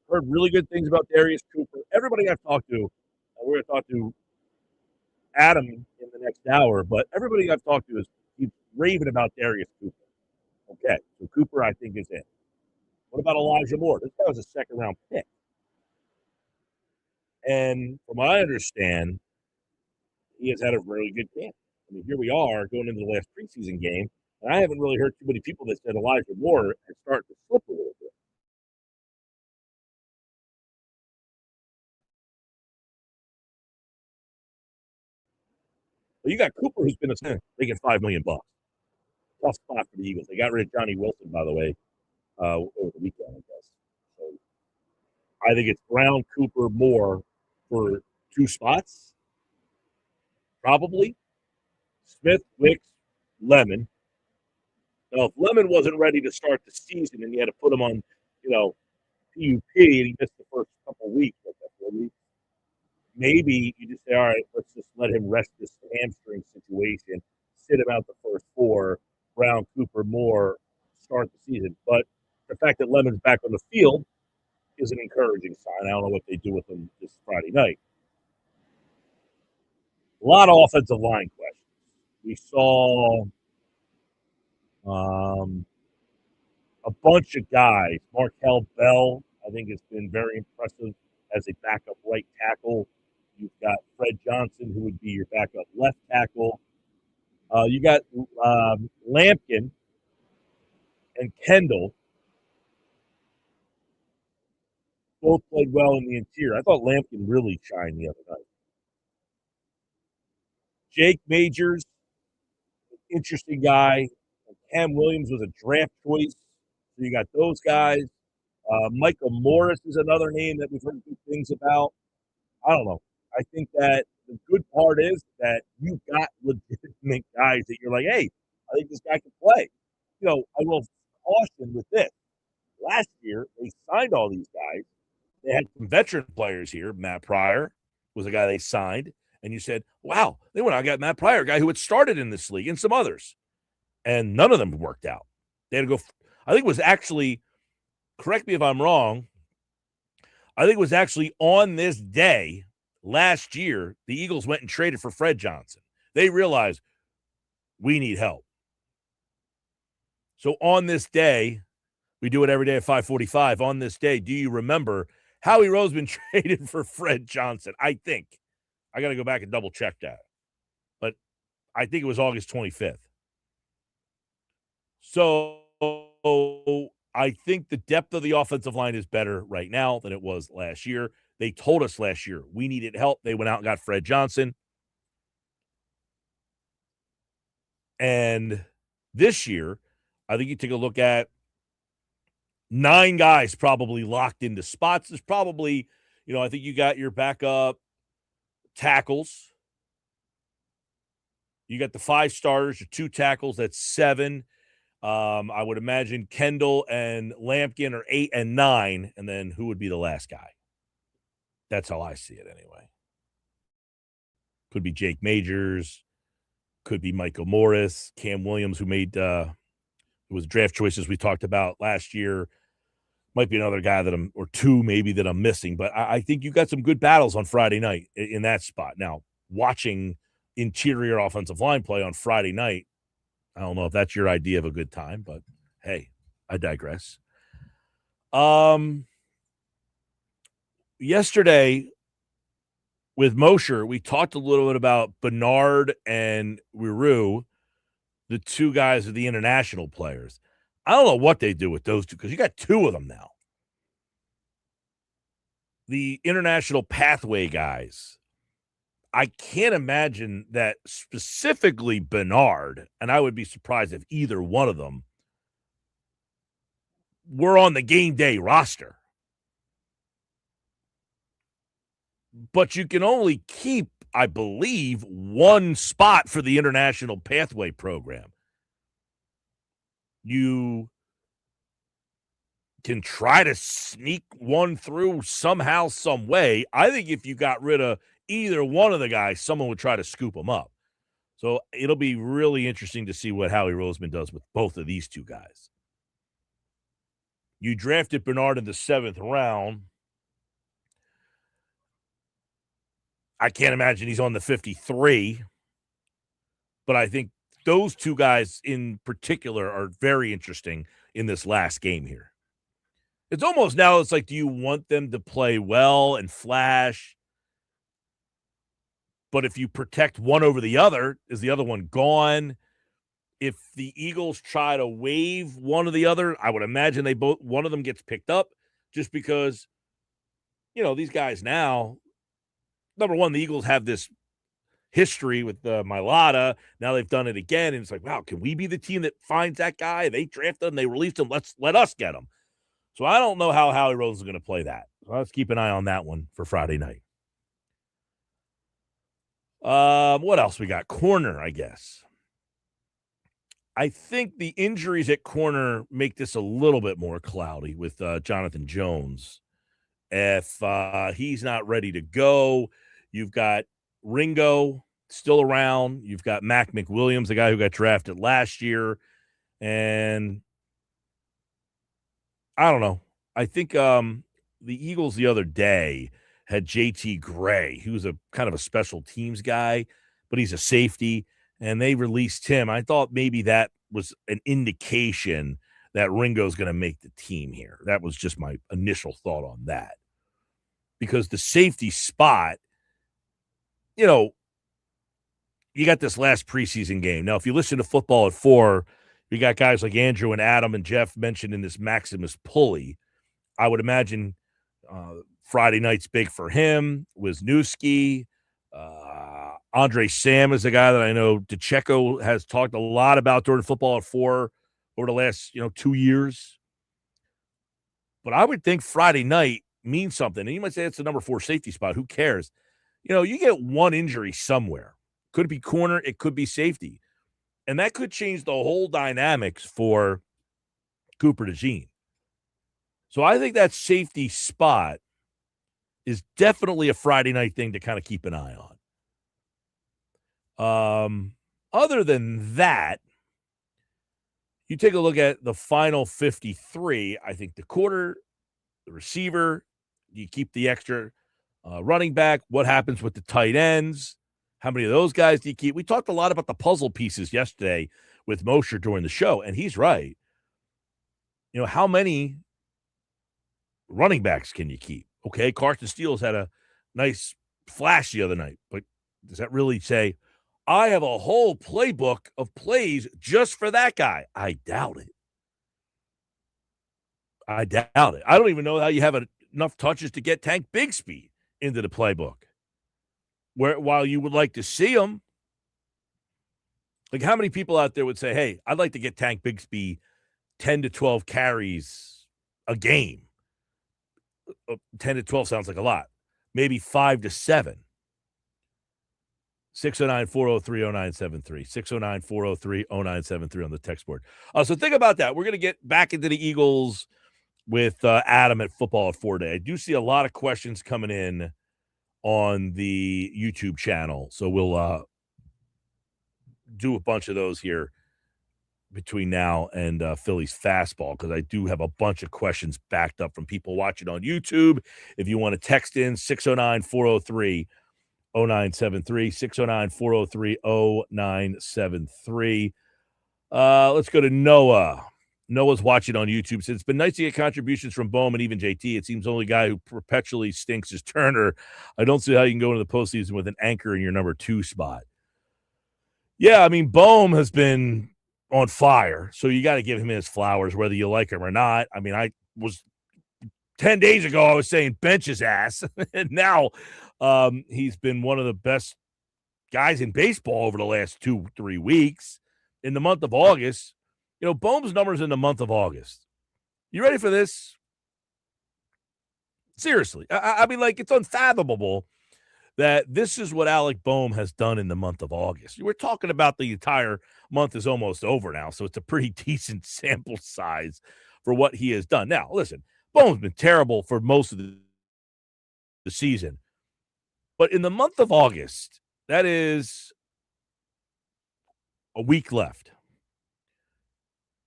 Heard really good things about Darius Cooper. Everybody I've talked to, we're going to talk to Adam in the next hour, but everybody I've talked to is keeps raving about Darius Cooper. Okay, so Cooper I think is in. What about Elijah Moore? This guy was a second-round pick. And from what I understand, he has had a really good camp. I mean, here we are going into the last preseason game, and I haven't really heard too many people that said Elijah Moore is starting to slip a little bit. But you got Cooper, who's been making $5 million. Tough spot for the Eagles. They got rid of Johnny Wilson, by the way, over the weekend, I guess. So I think it's Brown, Cooper, Moore for 2 spots, probably. Smith, Wicks, Lemon. Now, if Lemon wasn't ready to start the season and you had to put him on, PUP and he missed the first couple of weeks, like that 4 weeks, maybe you just say, all right, let's just let him rest this hamstring situation, sit him out the first 4, Brown, Cooper, Moore, start the season. But the fact that Lemon's back on the field is an encouraging sign. I don't know what they do with him this Friday night. A lot of offensive line questions. We saw a bunch of guys. Markel Bell, I think, has been very impressive as a backup right tackle. You've got Fred Johnson, who would be your backup left tackle. You got Lampkin and Kendall. Both played well in the interior. I thought Lampkin really shined the other night. Jake Majors, interesting guy. Cam Williams was a draft choice. So you got those guys. Michael Morris is another name that we've heard good things about. I don't know. I think that the good part is that you got legitimate guys that you're like, hey, I think this guy can play. I will caution with this. Last year, they signed all these guys. They had some veteran players here. Matt Pryor was a guy they signed. And you said, wow, they went out and got Matt Pryor, a guy who had started in this league, and some others. And none of them worked out. They had to go. I think it was actually, correct me if I'm wrong, I think it was actually on this day last year, the Eagles went and traded for Fred Johnson. They realized we need help. So on this day, we do it every day at 5:45. On this day, do you remember Howie Roseman traded for Fred Johnson? I think. I got to go back and double check that. But I think it was August 25th. So I think the depth of the offensive line is better right now than it was last year. They told us last year we needed help. They went out and got Fred Johnson. And this year, I think you take a look at 9 guys probably locked into spots. There's probably, I think you got your backup tackles. You got the 5 starters, your 2 tackles, that's 7. I would imagine Kendall and Lampkin are 8 and 9, and then who would be the last guy? That's how I see it anyway. Could be Jake Majors, could be Michael Morris, Cam Williams, who made was draft choices we talked about last year. Might be another guy that or 2 maybe that I'm missing, but I think you got some good battles on Friday night in that spot. Now, watching interior offensive line play on Friday night, I don't know if that's your idea of a good time, but hey, I digress. Yesterday with Mosher, we talked a little bit about Bernard and Wiru, the 2 guys of the international players. I don't know what they do with those 2 because you got 2 of them now. The international pathway guys. I can't imagine that specifically Bernard, and I would be surprised if either one of them were on the game day roster. But you can only keep, I believe, 1 spot for the international pathway program. You can try to sneak one through somehow, some way. I think if you got rid of either one of the guys, someone would try to scoop them up. So it'll be really interesting to see what Howie Roseman does with both of these 2 guys. You drafted Bernard in the 7th round. I can't imagine he's on the 53, but I think those 2 guys in particular are very interesting in this last game here. It's almost now, it's like, do you want them to play well and flash? But if you protect one over the other, is the other one gone? If the Eagles try to waive one or the other, I would imagine one of them gets picked up just because, these guys now, number one, the Eagles have this history with Mailata. Now they've done it again. And it's like, wow, can we be the team that finds that guy? They drafted him. They released him. Let us get him. So I don't know how Howie Roseman is going to play that. So let's keep an eye on that one for Friday night. What else we got? Corner, I guess. I think the injuries at corner make this a little bit more cloudy with Jonathan Jones. If he's not ready to go, you've got Ringo still around. You've got Mac McWilliams, the guy who got drafted last year. And I don't know. I think the Eagles the other day had JT Gray, who's a kind of a special teams guy, but he's a safety, and they released him. I thought maybe that was an indication that Ringo's going to make the team here. That was just my initial thought on that. Because the safety spot, you got this last preseason game. Now, if you listen to Football at 4, you got guys like Andrew and Adam and Jeff mentioned in this Maximus Pulley. I would imagine Friday night's big for him. Wisniewski, Andre Sam is a guy that I know DeCecco has talked a lot about during Football at 4 over the last 2 years. But I would think Friday night means something. And you might say it's the number 4 safety spot. Who cares? You get one injury somewhere. Could be corner. It could be safety. And that could change the whole dynamics for Cooper DeJean. So I think that safety spot is definitely a Friday night thing to kind of keep an eye on. Other than that, you take a look at the final 53. I think the quarter, the receiver, you keep the extra running back. What happens with the tight ends? How many of those guys do you keep? We talked a lot about the puzzle pieces yesterday with Mosher during the show, and he's right. How many running backs can you keep? Okay, Carson Steele's had a nice flash the other night, but does that really say, I have a whole playbook of plays just for that guy? I doubt it. I don't even know how you have enough touches to get Tank Bigsby into the playbook. While you would like to see him, like how many people out there would say, hey, I'd like to get Tank Bigsby 10 to 12 carries a game. 10 to 12 sounds like a lot. Maybe 5 to 7. 609-403-0973. 609-403-0973 on the text board. So think about that. We're going to get back into the Eagles with Adam at Football at 4 Day. I do see a lot of questions coming in on the YouTube channel. So we'll do a bunch of those here between now and Phillies Fastball, because I do have a bunch of questions backed up from people watching on YouTube. If you want to text in, 609-403-0973, 609-403-0973. Let's go to Noah. Noah's watching on YouTube. Says, it's been nice to get contributions from Bohm and even JT. It seems the only guy who perpetually stinks is Turner. I don't see how you can go into the postseason with an anchor in your number 2 spot. Yeah, I mean, Bohm has been on fire, so you got to give him his flowers, whether you like him or not. I mean, 10 days ago, I was saying bench his ass, and now he's been one of the best guys in baseball over the last 2-3 weeks. In the month of August, Bohm's numbers in the month of August. You ready for this? Seriously. I mean, like, it's unfathomable that this is what Alec Bohm has done in the month of August. We're talking about the entire month is almost over now, so it's a pretty decent sample size for what he has done. Now, listen, Bohm's been terrible for most of the season. But in the month of August, that is a week left.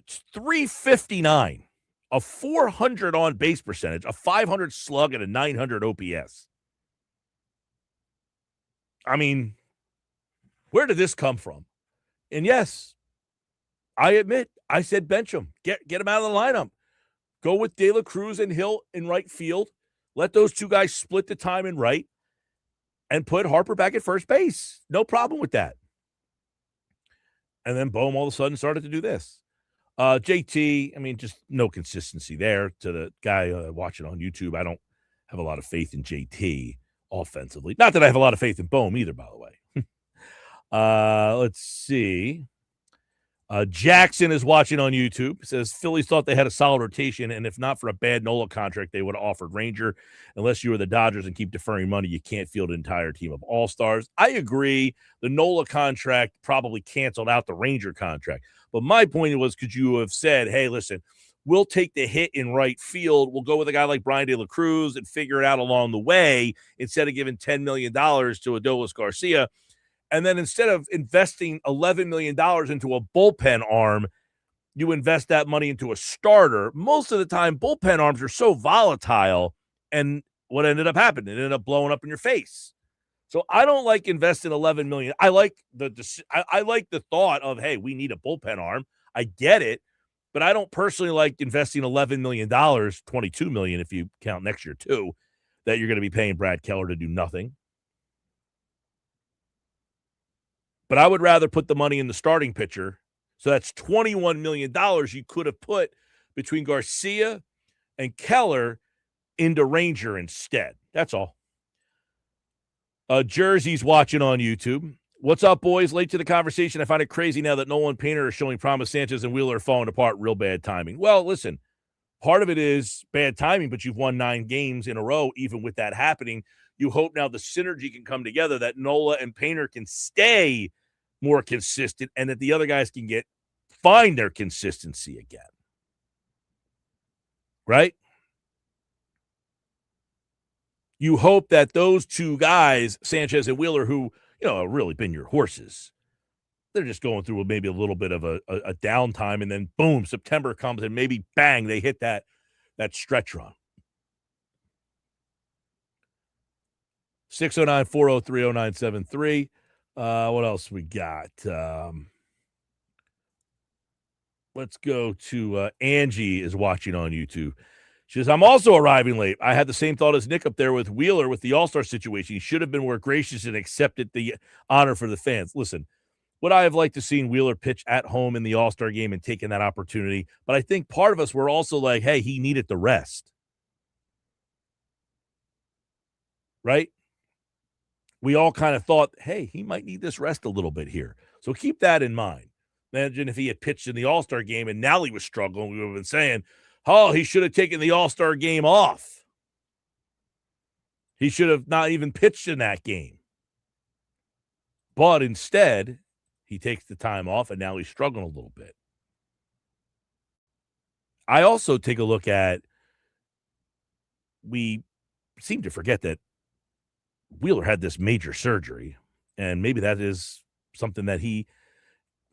It's 359, a 400 on base percentage, a 500 slug, and a 900 OPS. I mean, where did this come from? And yes, I admit, I said bench him. Get him out of the lineup. Go with De La Cruz and Hill in right field. Let those two guys split the time in right. and put Harper back at first base. No problem with that. And then Bohm all of a sudden started to do this. JT, I mean, just no consistency there. To the guy watching on YouTube, I don't have a lot of faith in JT offensively. Not that I have a lot of faith in Bohm either, by the way. Let's see. Jackson is watching on YouTube. Says Phillies thought they had a solid rotation, and if not for a bad Nola contract, they would have offered Ranger. Unless you were the Dodgers and keep deferring money, you can't field an entire team of all-stars. I agree. The Nola contract probably canceled out the Ranger contract. But my point was, could you have said, hey, listen, we'll take the hit in right field. We'll go with a guy like Brian De La Cruz and figure it out along the way instead of giving $10 million to Adolis Garcia. And then instead of investing $11 million into a bullpen arm, you invest that money into a starter. Most of the time, bullpen arms are so volatile. And what ended up happening? It ended up blowing up in your face. So I don't like investing $11 million. I like I like the thought of, hey, we need a bullpen arm. I get it. But I don't personally like investing $11 million, $22 million if you count next year too, that you're going to be paying Brad Keller to do nothing. But I would rather put the money in the starting pitcher. So that's $21 million you could have put between Garcia and Keller into Ranger instead. That's all. Jersey's watching on YouTube. What's up, boys? Late to the conversation. I find it crazy now that Nolan Painter is showing promise. Sanchez and Wheeler are falling apart. Real bad timing. Well, listen, part of it is bad timing, but you've won 9 games in a row. Even with that happening, you hope now the synergy can come together, that Nola and Painter can stay more consistent and that the other guys can find their consistency again. Right? You hope that those two guys, Sanchez and Wheeler, who, have really been your horses, they're just going through maybe a little bit of a downtime, and then boom, September comes and maybe bang, they hit that stretch run. 609-403-0973. What else we got? Let's go to Angie is watching on YouTube. She says, I'm also arriving late. I had the same thought as Nick up there with Wheeler with the All-Star situation. He should have been more gracious and accepted the honor for the fans. Listen, would I have liked to seen Wheeler pitch at home in the All-Star game and taken that opportunity? But I think part of us were also like, hey, he needed the rest. Right? We all kind of thought, hey, he might need this rest a little bit here. So keep that in mind. Imagine if he had pitched in the All-Star game and now he was struggling. We would have been saying, oh, he should have taken the All-Star game off. He should have not even pitched in that game. But instead, he takes the time off, and now he's struggling a little bit. I also take a look at, we seem to forget that Wheeler had this major surgery, and maybe that is something that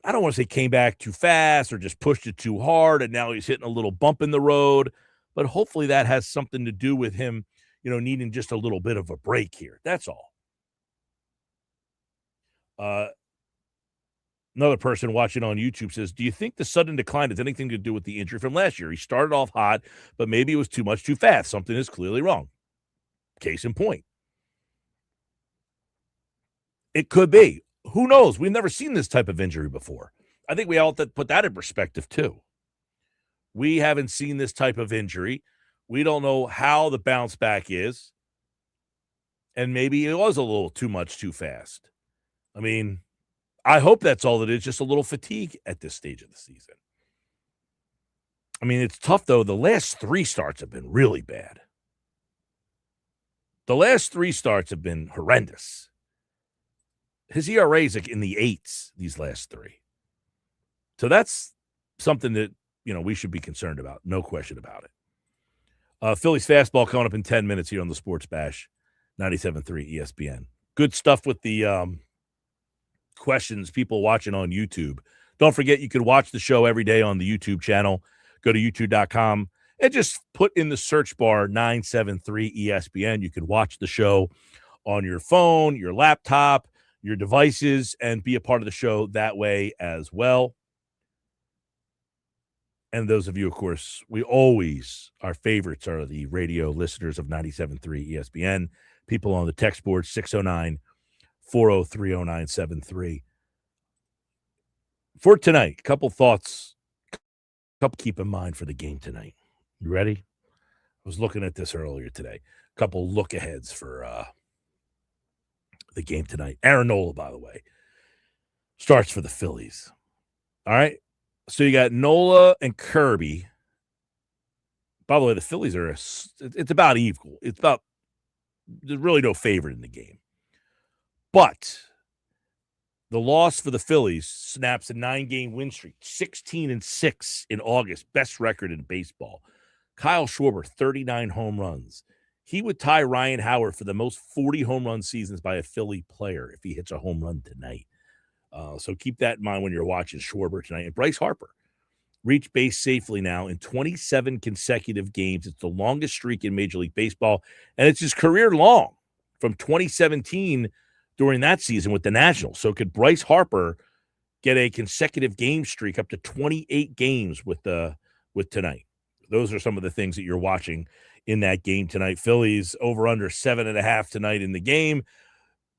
I don't want to say came back too fast or just pushed it too hard, and now he's hitting a little bump in the road. But hopefully that has something to do with him, needing just a little bit of a break here. That's all. Another person watching on YouTube says, do you think the sudden decline has anything to do with the injury from last year? He started off hot, but maybe it was too much too fast. Something is clearly wrong. Case in point. It could be. Who knows? We've never seen this type of injury before. I think we all have to put that in perspective too. We haven't seen this type of injury. We don't know how the bounce back is. And maybe it was a little too much too fast. I mean, I hope that's all it is, just a little fatigue at this stage of the season. I mean, it's tough, though. The last 3 starts have been really bad. The last 3 starts have been horrendous. His ERA is in the 8s these last 3. So that's something that, we should be concerned about. No question about it. Phillies Fastball coming up in 10 minutes here on the Sports Bash, 97.3 ESPN. Good stuff with the questions, people watching on YouTube. Don't forget, you can watch the show every day on the YouTube channel. Go to youtube.com and just put in the search bar 973 ESPN. You can watch the show on your phone, your laptop, your devices, and be a part of the show that way as well. And those of you, of course, our favorites are the radio listeners of 97.3 ESPN. people on the text board, 609 403 0973. For tonight, a couple thoughts, couple keep in mind for the game tonight. You ready? I was looking at this earlier today. A couple look aheads for the game tonight. Aaron Nola, by the way, starts for the Phillies. All right. So you got Nola and Kirby. By the way, the Phillies are it's about equal. It's about there's really no favorite in the game. But the loss for the Phillies snaps a 9-game win streak, 16-6 in August, best record in baseball. Kyle Schwarber, 39 home runs. He would tie Ryan Howard for the most 40 home run seasons by a Philly player if he hits a home run tonight. So keep that in mind when you're watching Schwarber tonight. And Bryce Harper reached base safely now in 27 consecutive games. It's the longest streak in Major League Baseball, and it's his career long from 2017 during that season with the Nationals. So could Bryce Harper get a consecutive game streak up to 28 games with tonight? Those are some of the things that you're watching in that game tonight. Phillies over under 7.5 tonight in the game.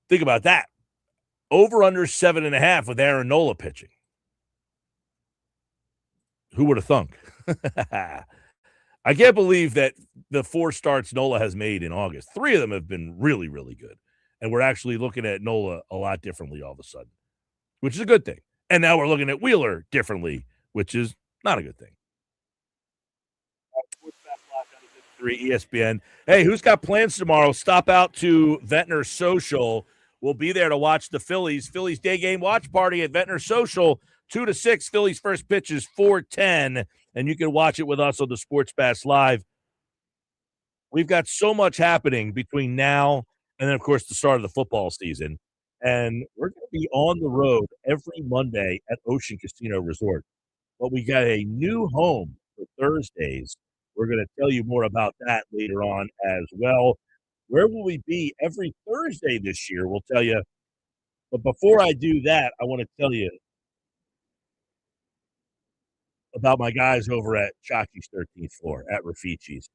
Think about that. Over under 7.5 with Aaron Nola pitching. Who would have thunk? I can't believe that the 4 starts Nola has made in August, 3 of them have been really, really good. And we're actually looking at Nola a lot differently all of a sudden, which is a good thing. And now we're looking at Wheeler differently, which is not a good thing. 3 ESPN. Hey, who's got plans tomorrow? Stop out to Ventnor Social. We'll be there to watch the Phillies day game watch party at Ventnor Social, 2 to 6. Phillies first pitch is 4:10, and you can watch it with us on the Sports Bass Live. We've got so much happening between now and then, of course, the start of the football season. And we're going to be on the road every Monday at Ocean Casino Resort. But we got a new home for Thursdays. We're going to tell you more about that later on as well. Where will we be every Thursday this year? We'll tell you. But before I do that, I want to tell you about my guys over at Chachi's 13th floor at Rafici's.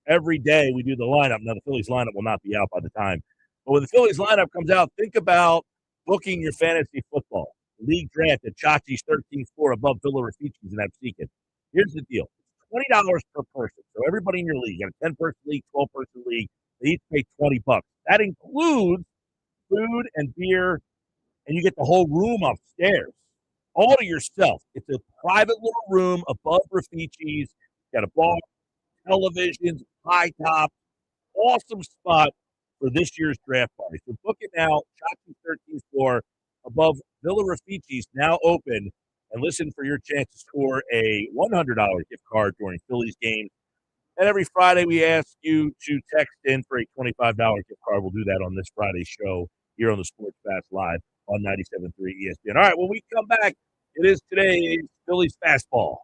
Every day we do the lineup. Now, the Phillies lineup will not be out by the time. But when the Phillies lineup comes out, think about booking your fantasy football league draft at Chachi's 13th floor above Villa Rafici's in Absecon. Here's the deal. $20 per person. So everybody in your league, you got a 10-person league, 12-person league, they each pay $20. That includes food and beer, and you get the whole room upstairs all to yourself. It's a private little room above Rafici's. Got a bar, televisions, high top, awesome spot for this year's draft party. So book it now. Chachi's 13th floor above Villa Rafici's now open. And listen for your chance to score a $100 gift card during Phillies games. And every Friday we ask you to text in for a $25 gift card. We'll do that on this Friday's show here on the Sports Fast Live on 97.3 ESPN. All right, when we come back, it is today's Phillies Fastball.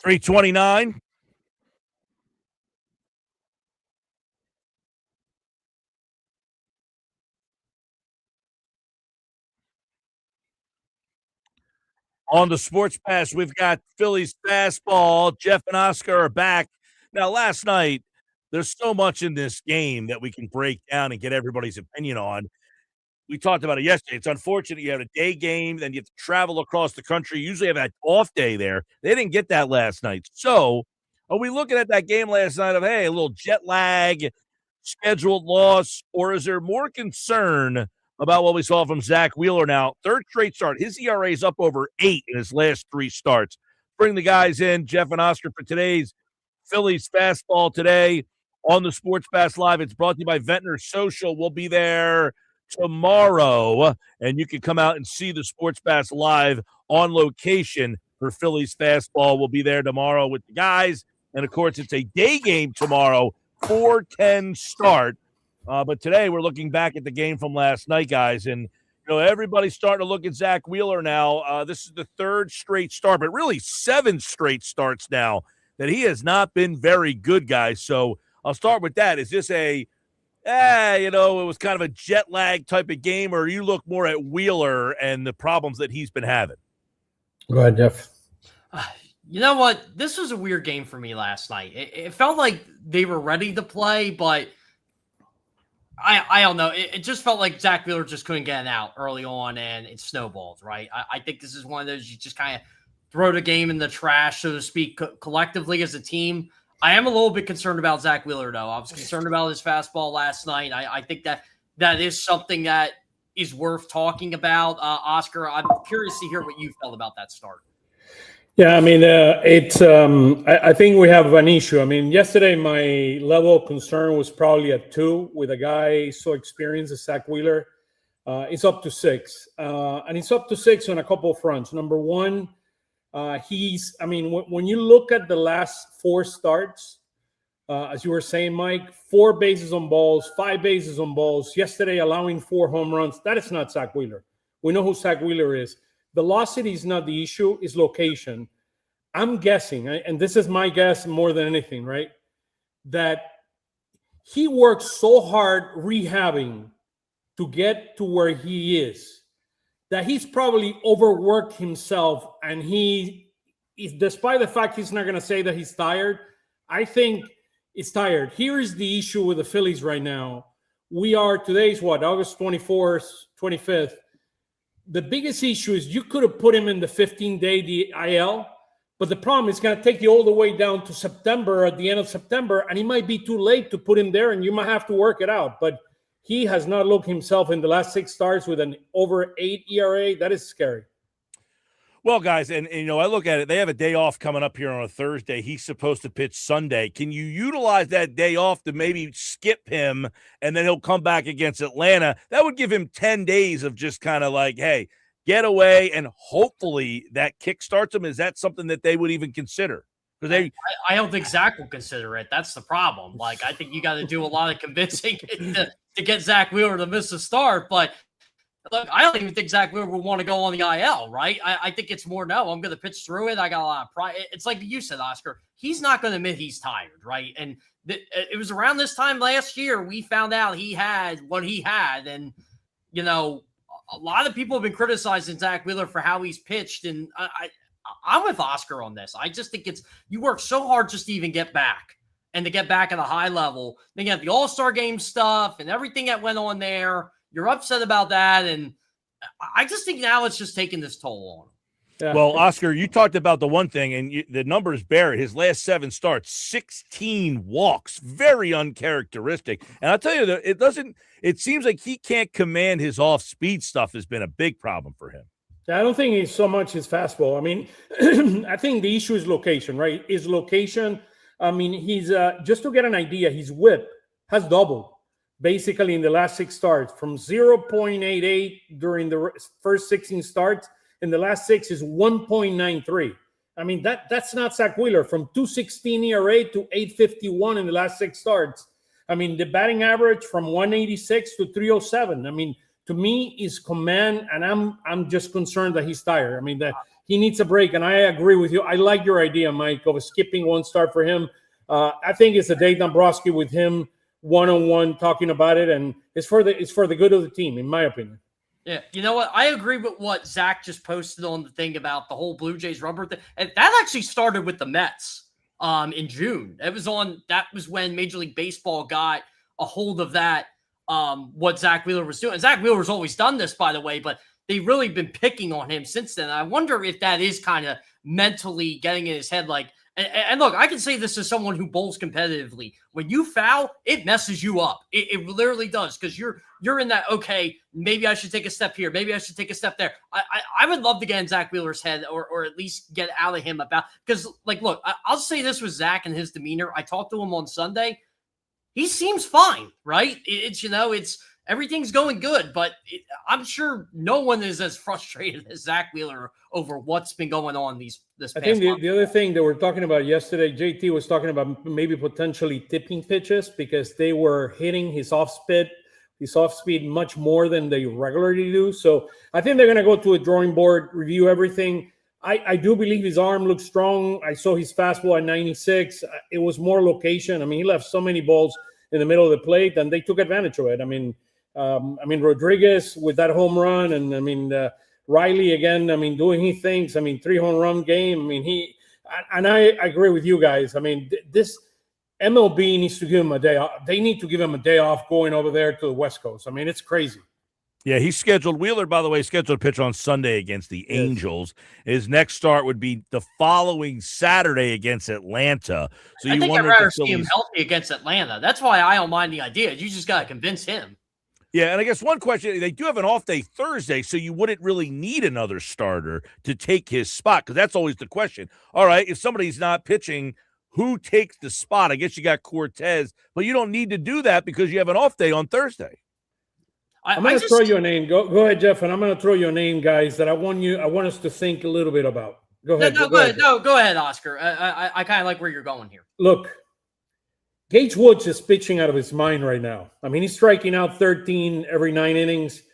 329. On the Sports Pass, we've got Phillies Fastball. Jeff and Oscar are back. Now, last night, there's so much in this game that we can break down and get everybody's opinion on. We talked about it yesterday. It's unfortunate you have a day game, then you have to travel across the country. You usually have that off day there. They didn't get that last night. So, are we looking at that game last night of, hey, a little jet lag, scheduled loss, or is there more concern about what we saw from Zack Wheeler now? Third straight start. His ERA is up over 8 in his last 3 starts. Bring the guys in, Jeff and Oscar, for today's Phillies Fastball today on the Sports Pass Live. It's brought to you by Ventnor Social. We'll be there tomorrow, and you can come out and see the Sports Pass Live on location for Phillies Fastball. We'll be there tomorrow with the guys, and of course, it's a day game tomorrow, 4:10 start. But today we're looking back at the game from last night, guys, and everybody's starting to look at Zack Wheeler now. This is the 3rd straight start, but really 7 straight starts now that he has not been very good, guys. So I'll start with that. Is this it was kind of a jet lag type of game, or you look more at Wheeler and the problems that he's been having? Go ahead, Jeff. You know what? This was a weird game for me last night. It felt like they were ready to play, but I don't know. It just felt like Zack Wheeler just couldn't get it out early on, and it snowballed, right? I think this is one of those you just kind of throw the game in the trash, so to speak, collectively as a team. I am a little bit concerned about Zack Wheeler, though. I was concerned about his fastball last night. I think that is something that is worth talking about. Oscar, I'm curious to hear what you felt about that start. Yeah, I mean, I think we have an issue. I mean, yesterday my level of concern was probably at 2 with a guy so experienced as Zack Wheeler. It's up to 6. And it's up to 6 on a couple of fronts. Number one, when you look at the last 4 starts, as you were saying, Mike, 4 bases on balls, 5 bases on balls, yesterday allowing 4 home runs. That is not Zack Wheeler. We know who Zack Wheeler is. Velocity is not the issue, it's location. I'm guessing, and this is my guess more than anything, right, that he worked so hard rehabbing to get to where he is that he's probably overworked himself, and he is, despite the fact he's not going to say that he's tired, I think it's tired. Here is the issue with the Phillies right now. Today's what, August 24th, 25th. The biggest issue is you could have put him in the 15-day IL, but the problem is going to take you all the way down to September, at the end of September, and it might be too late to put him there, and you might have to work it out. But he has not looked himself in the last 6 starts with an over 8 ERA. That is scary. Well, guys, and I look at it, they have a day off coming up here on a Thursday. He's supposed to pitch Sunday. Can you utilize that day off to maybe skip him, and then he'll come back against Atlanta? That would give him 10 days of just kind of like, hey, get away, and hopefully that kickstarts him. Is that something that they would even consider? I don't think Zack will consider it. That's the problem. Like, I think you got to do a lot of convincing to get Zack Wheeler to miss a start, but look, I don't even think Zack Wheeler would want to go on the IL, right? I think it's more, no, I'm going to pitch through it. I got a lot of pride. It's like you said, Oscar. He's not going to admit he's tired, right? And it was around this time last year we found out he had what he had. And, a lot of people have been criticizing Zack Wheeler for how he's pitched. And I'm with Oscar on this. I just think you work so hard just to even get back and to get back at a high level. Then you have the All-Star game stuff and everything that went on there. You're upset about that, and I just think now it's just taking this toll on him. Yeah. Well, Oscar, you talked about the one thing, and the numbers bear it. His last 7 starts, 16 walks, very uncharacteristic. And I'll tell you, it seems like he can't command his off-speed stuff has been a big problem for him. I don't think it's so much his fastball. I mean, I think the issue is location, right? His location, I mean, he's just to get an idea, his whip has doubled. Basically, in the last 6 starts, from 0.88 during the first 16 starts, in the last 6 is 1.93. I mean, that's not Zack Wheeler. From 2.16 ERA to 8.51 in the last 6 starts. I mean, the batting average from 186 to 307. I mean, to me, is command, and I'm just concerned that he's tired. I mean, that he needs a break. And I agree with you. I like your idea, Mike, of skipping one start for him. I think it's a Dave Dombrowski with him one-on-one talking about it, and it's for the good of the team, in my opinion. Yeah, you know what? I agree with what Zach just posted on the thing about the whole Blue Jays rubber thing. And that actually started with the Mets in June. That was when Major League Baseball got a hold of that, what Zack Wheeler was doing. And Zack Wheeler's always done this, by the way, but they've really been picking on him since then. I wonder if that is kind of mentally getting in his head, like, and look, I can say this as someone who bowls competitively. When you foul, it messes you up. It literally does, because you're in that, okay, maybe I should take a step here. Maybe I should take a step there. I would love to get in Zack Wheeler's head, or at least get out of him about, because, like, look, I'll say this with Zach and his demeanor. I talked to him on Sunday. He seems fine, right? It's everything's going good, but I'm sure no one is as frustrated as Zack Wheeler over what's been going on this past I think month. the other thing that we're talking about yesterday, JT was talking about maybe potentially tipping pitches because they were hitting his off speed much more than they regularly do. So I think they're going to go to a drawing board, review everything. I do believe his arm looks strong. I saw his fastball at 96. It was more location. I mean, he left so many balls in the middle of the plate, and they took advantage of it. I mean, Rodriguez with that home run, and Riley again. Doing his things. 3 home run game. I agree with you guys. This MLB needs to give him a day off. They need to give him a day off going over there to the West Coast. It's crazy. Yeah, he's scheduled. Wheeler, by the way, scheduled to pitch on Sunday against the Angels. His next start would be the following Saturday against Atlanta. So I think I'd rather see him healthy against Atlanta. That's why I don't mind the idea. You just got to convince him. Yeah, and I guess one question, they do have an off day Thursday, so you wouldn't really need another starter to take his spot, because that's always the question. All right, if somebody's not pitching, who takes the spot? I guess you got Cortez, but you don't need to do that because you have an off day on Thursday. I'm going to throw you a name. Go ahead, Jeff, and I'm going to throw you a name, guys, that I want us to think a little bit about. Go ahead. Go ahead. No, go ahead, Oscar. I kind of like where you're going here. Look, Gage Woods is pitching out of his mind right now. He's striking out 13 every 9 innings.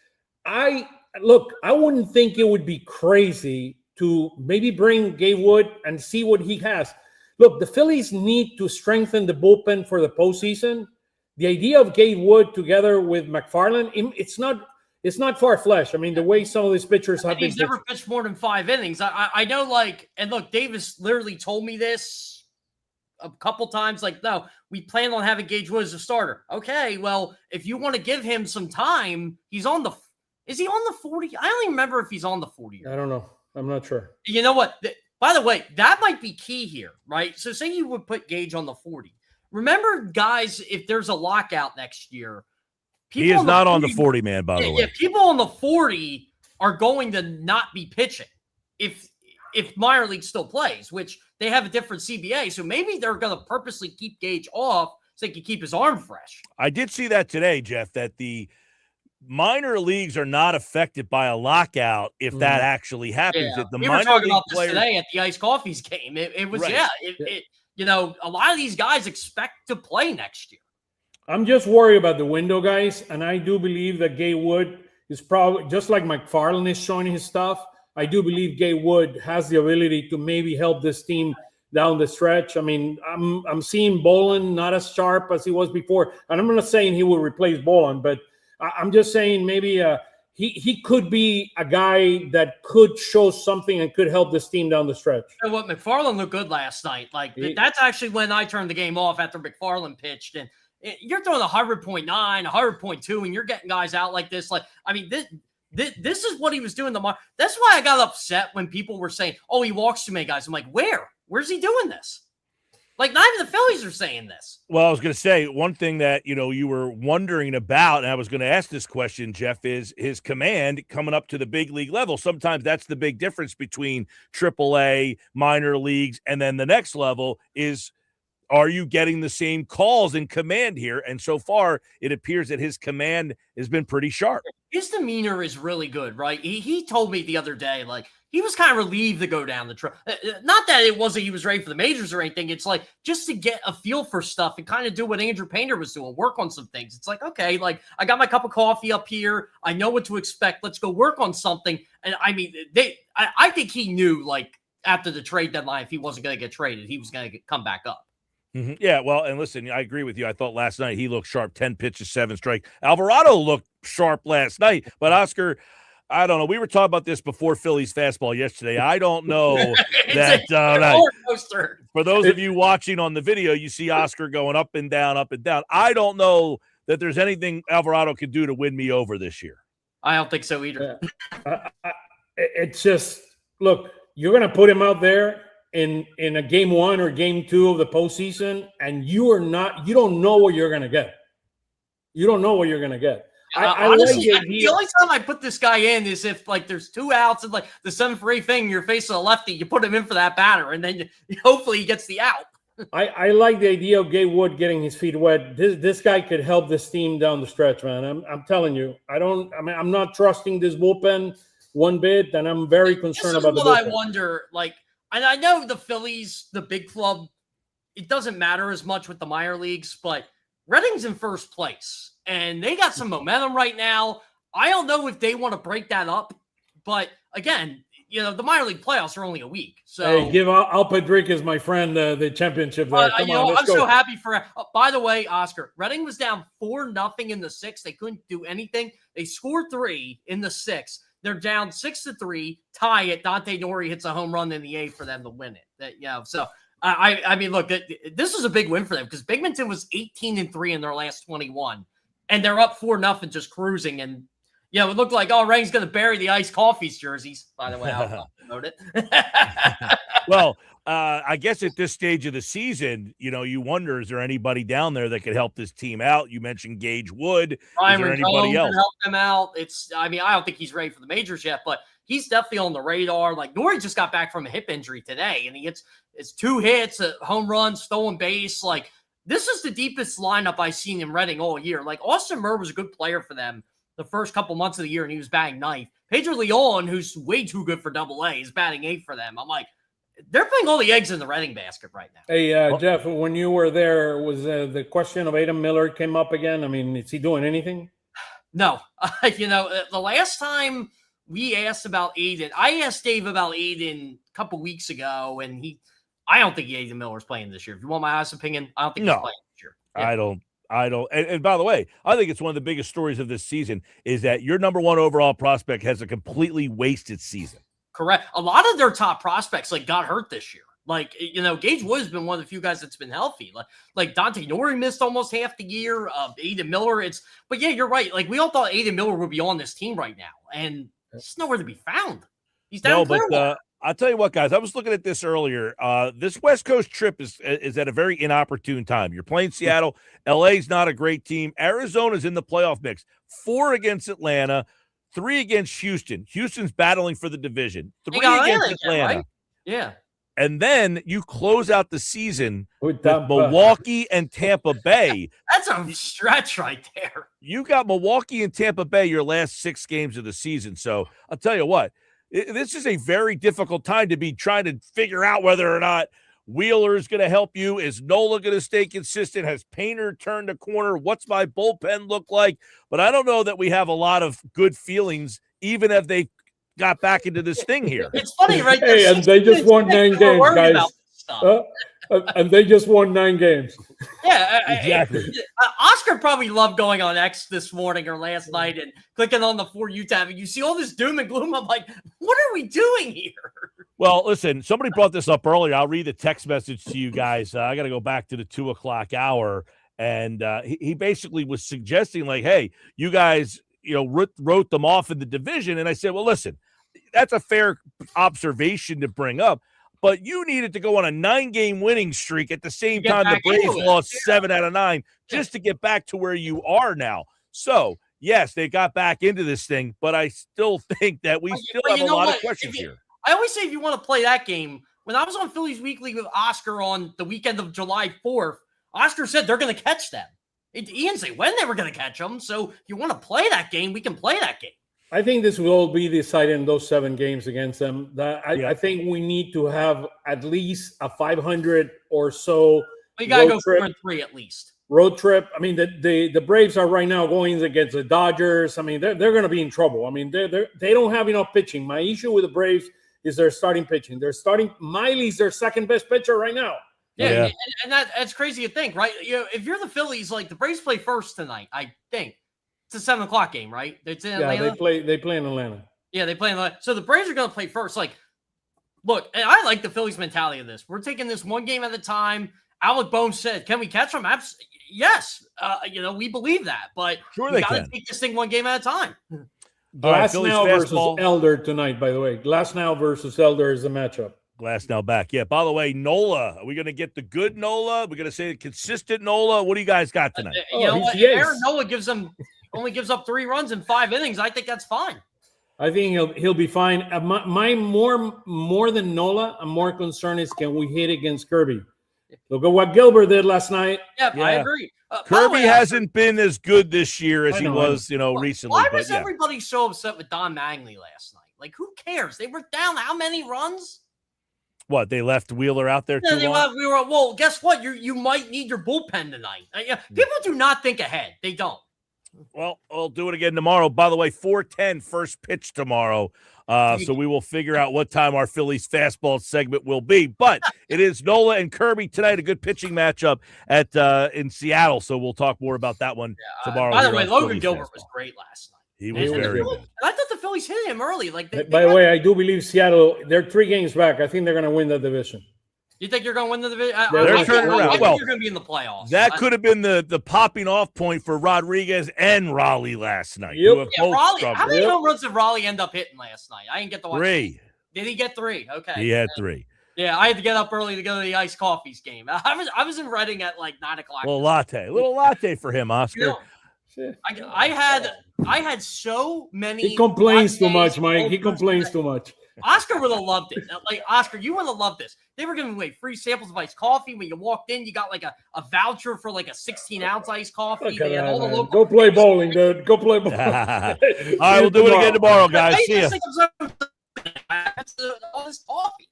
I wouldn't think it would be crazy to maybe bring Gage Wood and see what he has. Look, the Phillies need to strengthen the bullpen for the postseason. The idea of Gage Wood together with McFarland, it's not far-fetched. The way some of these pitchers have been. He's never pitched more than 5 innings. I know, and look, Davis literally told me this a couple times. No, we plan on having Gage Wood as a starter. Okay, well, if you want to give him some time, is he on the 40? I don't even remember if he's on the 40. I don't know. I'm not sure. You know what? By the way, that might be key here, right? So say you would put Gage on the 40. Remember, guys, if there's a lockout next year, he is not on the 40, man, by the way. Yeah, people on the 40 are going to not be pitching if minor league still plays, which they have a different CBA. So maybe they're going to purposely keep Gage off so they can keep his arm fresh. I did see that today, Jeff, that the minor leagues are not affected by a lockout if that actually happens. Yeah. The we minor were talking league about players this today at the Ice Coffees game. It was, right. A lot of these guys expect to play next year. I'm just worried about the window, guys, and I do believe that Gage Wood is probably, just like McFarland is showing his stuff, I do believe Gage Wood has the ability to maybe help this team down the stretch. I'm seeing Boland not as sharp as he was before, and I'm not saying he will replace Boland, but I'm just saying maybe he could be a guy that could show something and could help this team down the stretch. And what McFarland looked good last night. That's actually when I turned the game off after McFarland pitched. And you're throwing 100.9, 100.2, and you're getting guys out like this. This is what he was doing. That's why I got upset when people were saying, "Oh, he walks too many guys." I'm like, where's he doing this? Not even the Phillies are saying this. Well, I was going to say one thing that, you were wondering about, and I was going to ask this question, Jeff, is his command coming up to the big league level. Sometimes that's the big difference between AAA, minor leagues, and then the next level is, are you getting the same calls in command here? And so far, it appears that his command has been pretty sharp. his demeanor is really good, right? He told me the other day, like, he was kind of relieved to go down the trail. Not that it wasn't he was ready for the majors or anything. It's like just to get a feel for stuff and kind of do what Andrew Painter was doing, work on some things. It's like, okay, like I got my cup of coffee up here. I know what to expect. Let's go work on something. And I mean, I think he knew, like, after the trade deadline, if he wasn't going to get traded, he was going to come back up. Mm-hmm. Yeah, well, and listen, I agree with you. I thought last night he looked sharp, 10 pitches, 7 strike. Alvarado looked sharp last night, but Oscar, I don't know. We were talking about this before Phillies Fastball yesterday. I don't know that roller coaster. For those of you watching on the video, you see Oscar going up and down, up and down. I don't know that there's anything Alvarado can do to win me over this year. I don't think so either. It's just, look, you're going to put him out there in a game 1 or game 2 of the postseason, and you don't know what you're going to get. You don't know what you're going to get. Honestly, the only time I put this guy in is if, like, there's 2 outs and, like, the 7 for 8 thing, you're facing a lefty, you put him in for that batter, and then hopefully he gets the out. I like the idea of Gabe Wood getting his feet wet. This guy could help this team down the stretch, man. I'm telling you. I'm not trusting this bullpen one bit, and I'm very concerned about the bullpen. I wonder, like, and I know the Phillies, the big club, it doesn't matter as much with the minor leagues, but Redding's in first place, and they got some momentum right now. I don't know if they want to break that up, but again, the minor league playoffs are only a week. So hey, give Al Pedriquez, my friend, the championship there. Come on, I'm so happy for. By the way, Oscar, Redding was down 4-0 in the 6th. They couldn't do anything. They scored 3 in the 6th. They're down 6-3, tie it. Dante Nori hits a home run in the 8th for them to win it. So I mean, look, this is a big win for them because Bigmanton was 18-3 in their last 21, and they're up 4-0, just cruising. And it looked like Redding's going to bury the iced coffees jerseys. By the way, I'll promote it. Well, I guess at this stage of the season, you wonder, is there anybody down there that could help this team out? You mentioned Gage Wood. Ryan is there anybody else? Help them out. I don't think he's ready for the majors yet, but he's definitely on the radar. Like, Nori just got back from a hip injury today, and it's 2 hits, a home run, stolen base. Like, this is the deepest lineup I've seen in Redding all year. Like, Austin Murr was a good player for them the first couple months of the year, and he was batting 9th. Pedro Leon, who's way too good for AA, is batting 8th for them. I'm like, they're putting all the eggs in the Redding basket right now. Hey, Jeff, when you were there, was the question of Adam Miller came up again? I mean, is he doing anything? No. The last time we asked about Aiden, I asked Dave about Aiden a couple weeks ago, and I don't think Aiden Miller's playing this year. If you want my honest opinion, I don't think he's playing this year. Yeah. I don't. And by the way, I think it's one of the biggest stories of this season is that your number 1 overall prospect has a completely wasted season. Correct. A lot of their top prospects got hurt this year. Like, Gage Wood has been one of the few guys that's been healthy. Like Dante Nori missed almost half the year. Aiden Miller, but yeah, you're right. Like, we all thought Aiden Miller would be on this team right now, and he's nowhere to be found. He's down. No, but I'll tell you what, guys. I was looking at this earlier. This West Coast trip is at a very inopportune time. You're playing Seattle. LA's not a great team. Arizona's in the playoff mix. 4 against Atlanta. 3 against Houston. Houston's battling for the division. 3 against Atlanta. Right? Yeah. And then you close out the season with Milwaukee and Tampa Bay. That's a stretch right there. You got Milwaukee and Tampa Bay your last 6 games of the season. So I'll tell you what, this is a very difficult time to be trying to figure out whether or not Wheeler is going to help you. Is Nola going to stay consistent? Has Painter turned a corner? What's my bullpen look like? But I don't know that we have a lot of good feelings, even if they got back into this thing here. It's funny, right? Hey, and they just won 9 games, guys. And they just won 9 games. Yeah, exactly. Oscar probably loved going on X this morning or last night and clicking on the For You tab, and you see all this doom and gloom. I'm like, what are we doing here? Well, listen, somebody brought this up earlier. I'll read the text message to you guys. I got to go back to the 2:00 hour, and he basically was suggesting, like, hey, you guys, wrote them off in the division. And I said, well, listen, that's a fair observation to bring up. But you needed to go on a 9-game winning streak at the same time the Braves lost 7 out of 9 just to get back to where you are now. So, yes, they got back into this thing, but I still think that we still have a lot of questions here. I always say if you want to play that game, when I was on Phillies Weekly with Oscar on the weekend of July 4th, Oscar said they're going to catch them. He didn't say when they were going to catch them. So if you want to play that game, we can play that game. I think this will all be decided in those 7 games against them. I think we need to have at least a 500 or so. We got to go 4-3 at least. Road trip. I mean, the Braves are right now going against the Dodgers. I mean, they're going to be in trouble. I mean, they don't have enough pitching. My issue with the Braves is their starting pitching. Miley's their second best pitcher right now. Yeah. And that's crazy to think, right? If you're the Phillies, like the Braves play first tonight, I think it's a 7:00 game, right? It's in Atlanta. They play in Atlanta. Yeah, they play in Atlanta. So the Braves are going to play first. Like, look, and I like the Phillies mentality of this. We're taking this one game at a time. Alec Boehm said, "Can we catch them?" Yes. We believe that, but sure we got to take this thing one game at a time. Glasnow versus Elder tonight, by the way. Glasnow versus Elder is the matchup. Glasnow back. Yeah, by the way, Nola. Are we going to get the good Nola? We're going to say the consistent Nola? What do you guys got tonight? Aaron Nola only gives up 3 runs in 5 innings. I think that's fine. I think he'll be fine. My more than Nola, I'm more concerned is can we hit against Kirby? Look at what Gilbert did last night. Yeah, I agree. Kirby hasn't been as good this year as he was, recently. Why was everybody so upset with Don Mattingly last night? Like, who cares? They were down how many runs? What, they left Wheeler out there too long? Well, guess what? You might need your bullpen tonight. People do not think ahead. They don't. Well, I'll do it again tomorrow. By the way, 4:10 first pitch tomorrow. So we will figure out what time our Phillies fastball segment will be. But it is Nola and Kirby tonight, a good pitching matchup in Seattle. So we'll talk more about that one tomorrow. By the way, Logan Gilbert was great last night. He was very good. I thought the Phillies hit him early. By the way, I do believe Seattle, they're 3 games back. I think they're going to win the division. You think you're going to win the division? They're turning around. I think you're going to be in the playoffs. That could have been the popping off point for Rodriguez and Raleigh last night. Yep. Raleigh. How many home runs did Raleigh end up hitting last night? I didn't get to watch 3. Did he get 3? Okay. He had 3. Yeah, I had to get up early to go to the iced coffees game. I was in Reading at like 9 o'clock. A little latte for him, Oscar. I had so many. He complains too much, Mike. He complains too much. Oscar would have loved it. Like, Oscar, you would have loved this. They were giving away free samples of iced coffee. When you walked in, you got like a voucher for like a 16-ounce iced coffee. They had all the local. Go play bowling, dude. Go play bowling. All right, we'll do it again tomorrow, guys. See ya. All this coffee.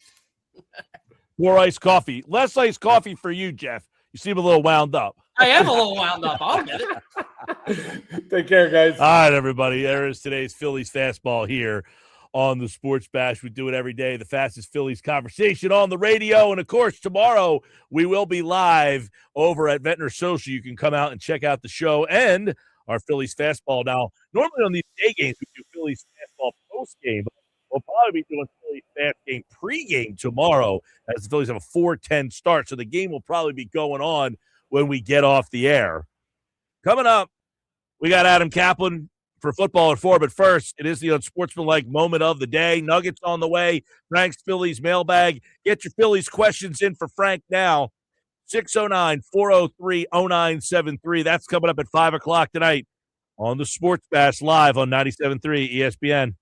More iced coffee. Less iced coffee for you, Jeff. You seem a little wound up. I am a little wound up. I'll get it. Take care, guys. All right, everybody. There is today's Phillies fastball here on the Sports Bash. We do it every day. The fastest Phillies conversation on the radio. And, of course, tomorrow we will be live over at Ventnor Social. You can come out and check out the show and our Phillies fastball. Now, normally on these day games, we do Phillies fastball post-game. We'll probably be doing Phillies fast game pregame tomorrow as the Phillies have a 4:10 start. So the game will probably be going on when we get off the air. Coming up, we got Adam Caplan for football at 4. But first, it is the Unsportsmanlike moment of the day. Nuggets on the way. Frank's Phillies mailbag. Get your Phillies questions in for Frank now. 609-403-0973. That's coming up at 5 o'clock tonight on the Sports Bash live on 97.3 ESPN.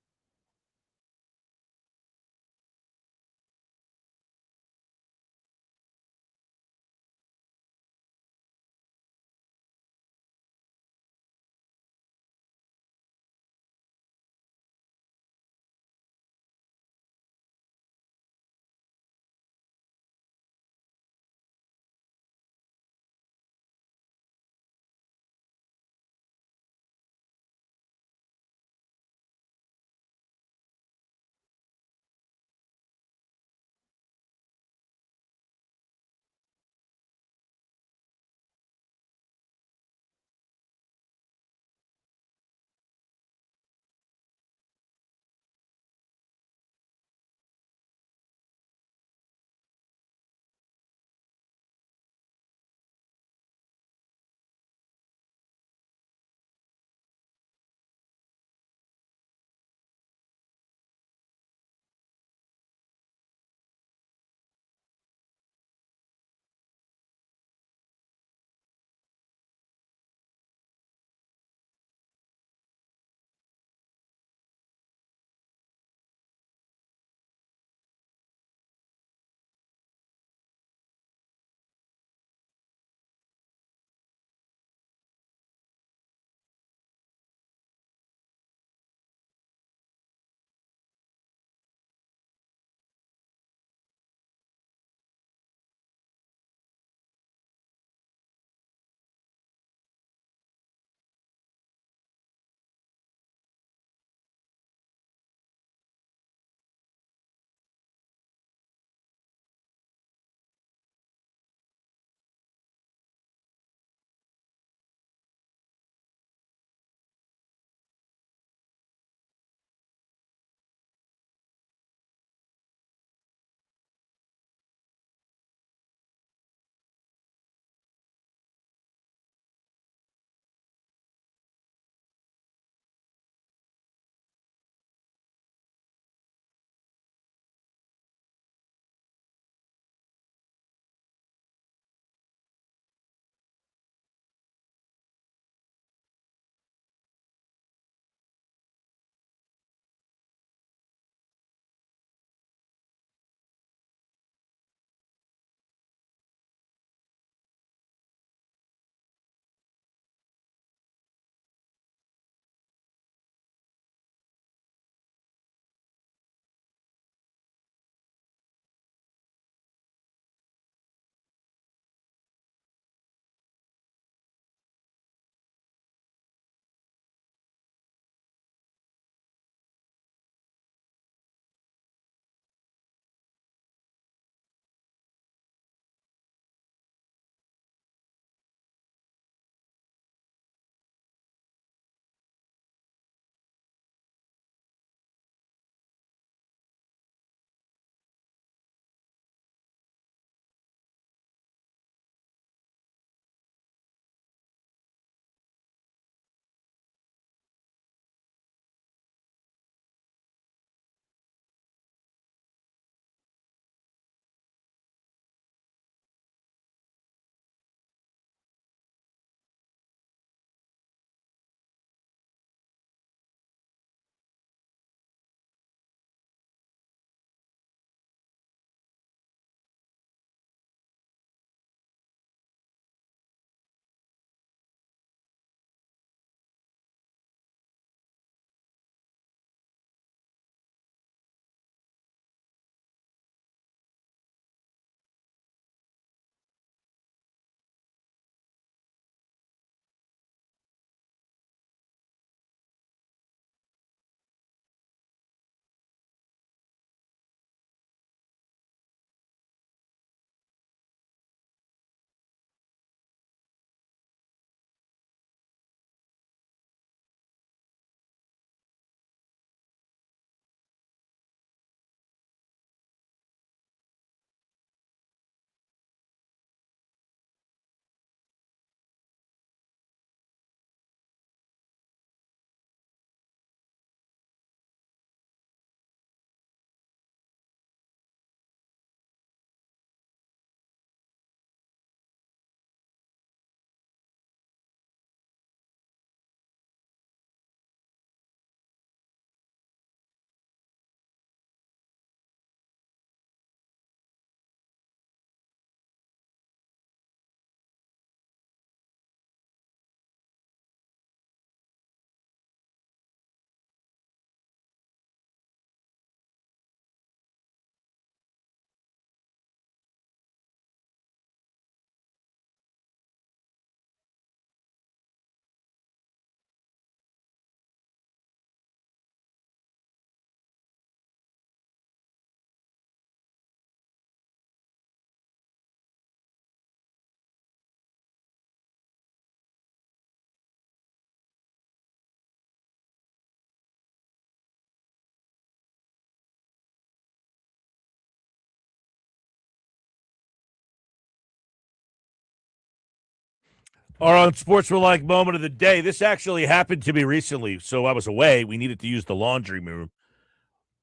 Our unsportsmanlike moment of the day. This actually happened to me recently. So I was away. We needed to use the laundry room.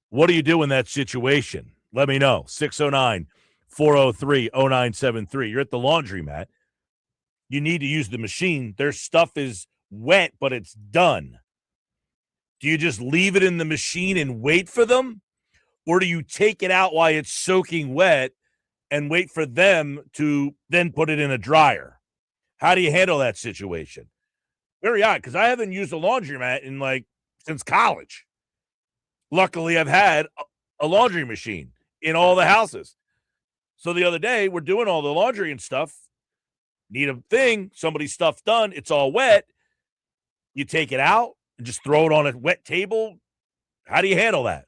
What do you do in that situation? Let me know. 609 403 0973. You're at the laundromat. You need to use the machine. Their stuff is wet, but it's done. Do you just leave it in the machine and wait for them? Or do you take it out while it's soaking wet and wait for them to then put it in a dryer? How do you handle that situation? Very odd, because I haven't used a laundromat in since college. Luckily, I've had a laundry machine in all the houses. So the other day, we're doing all the laundry and stuff. Need a thing, somebody's stuff done, it's all wet. You take it out and just throw it on a wet table. How do you handle that?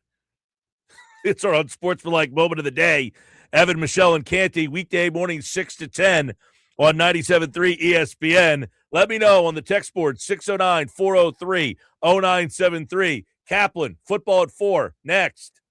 It's our unsportsmanlike moment of the day. Evan, Michelle, and Canty, weekday morning 6 to 10 on 97.3 ESPN. Let me know on the text board, 609 403 0973. Caplan, football at 4. Next.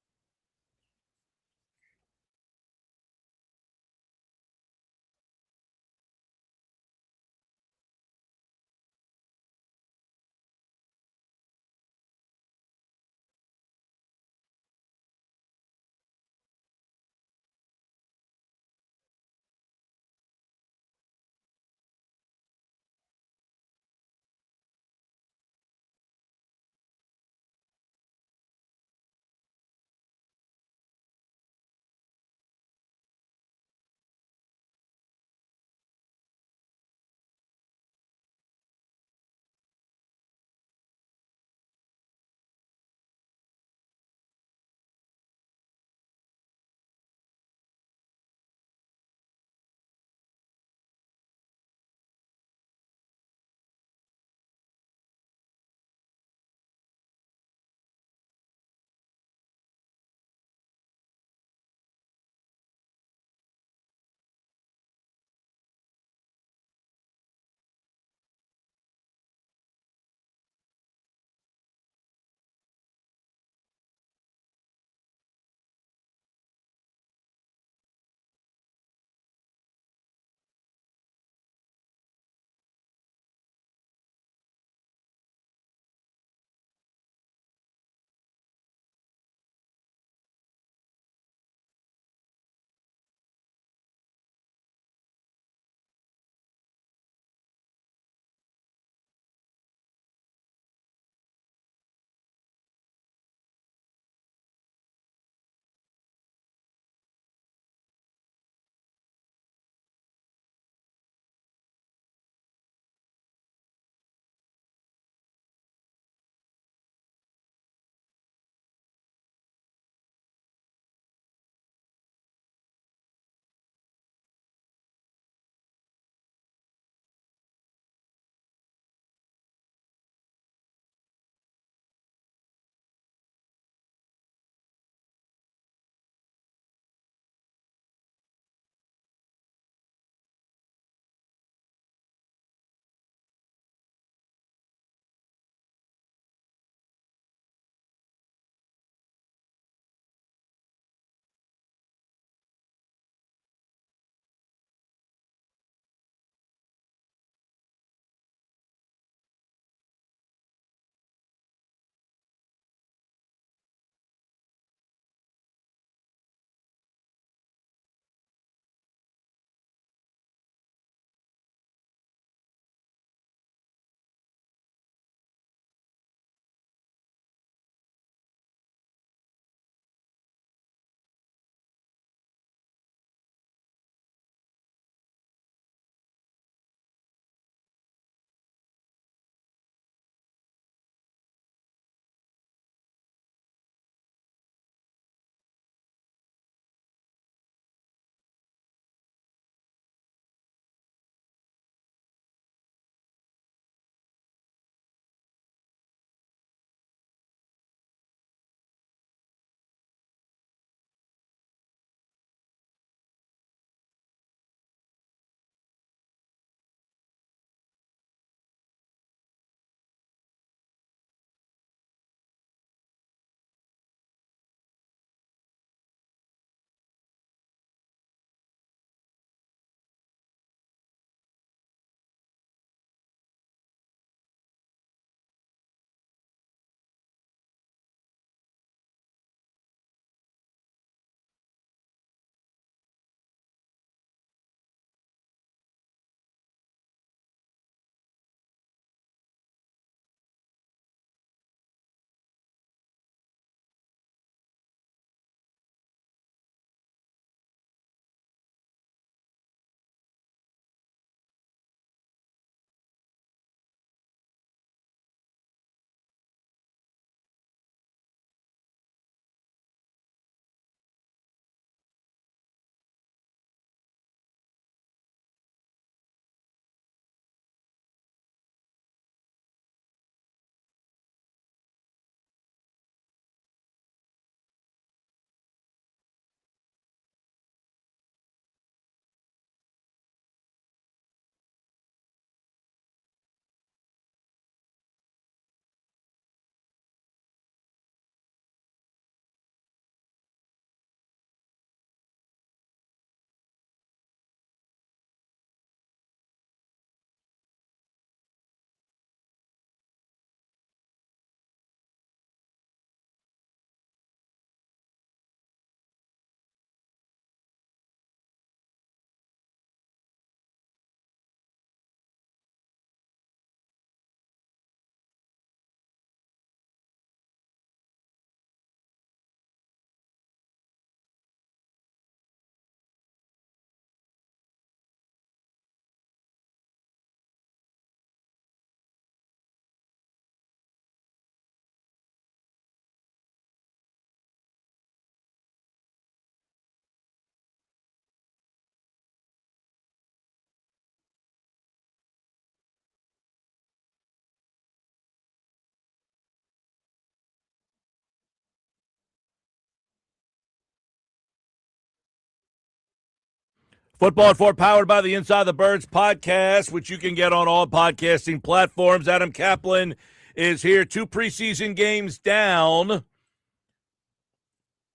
Football at 4 powered by the Inside the Birds podcast, which you can get on all podcasting platforms. Adam Caplan is here. 2 preseason games down.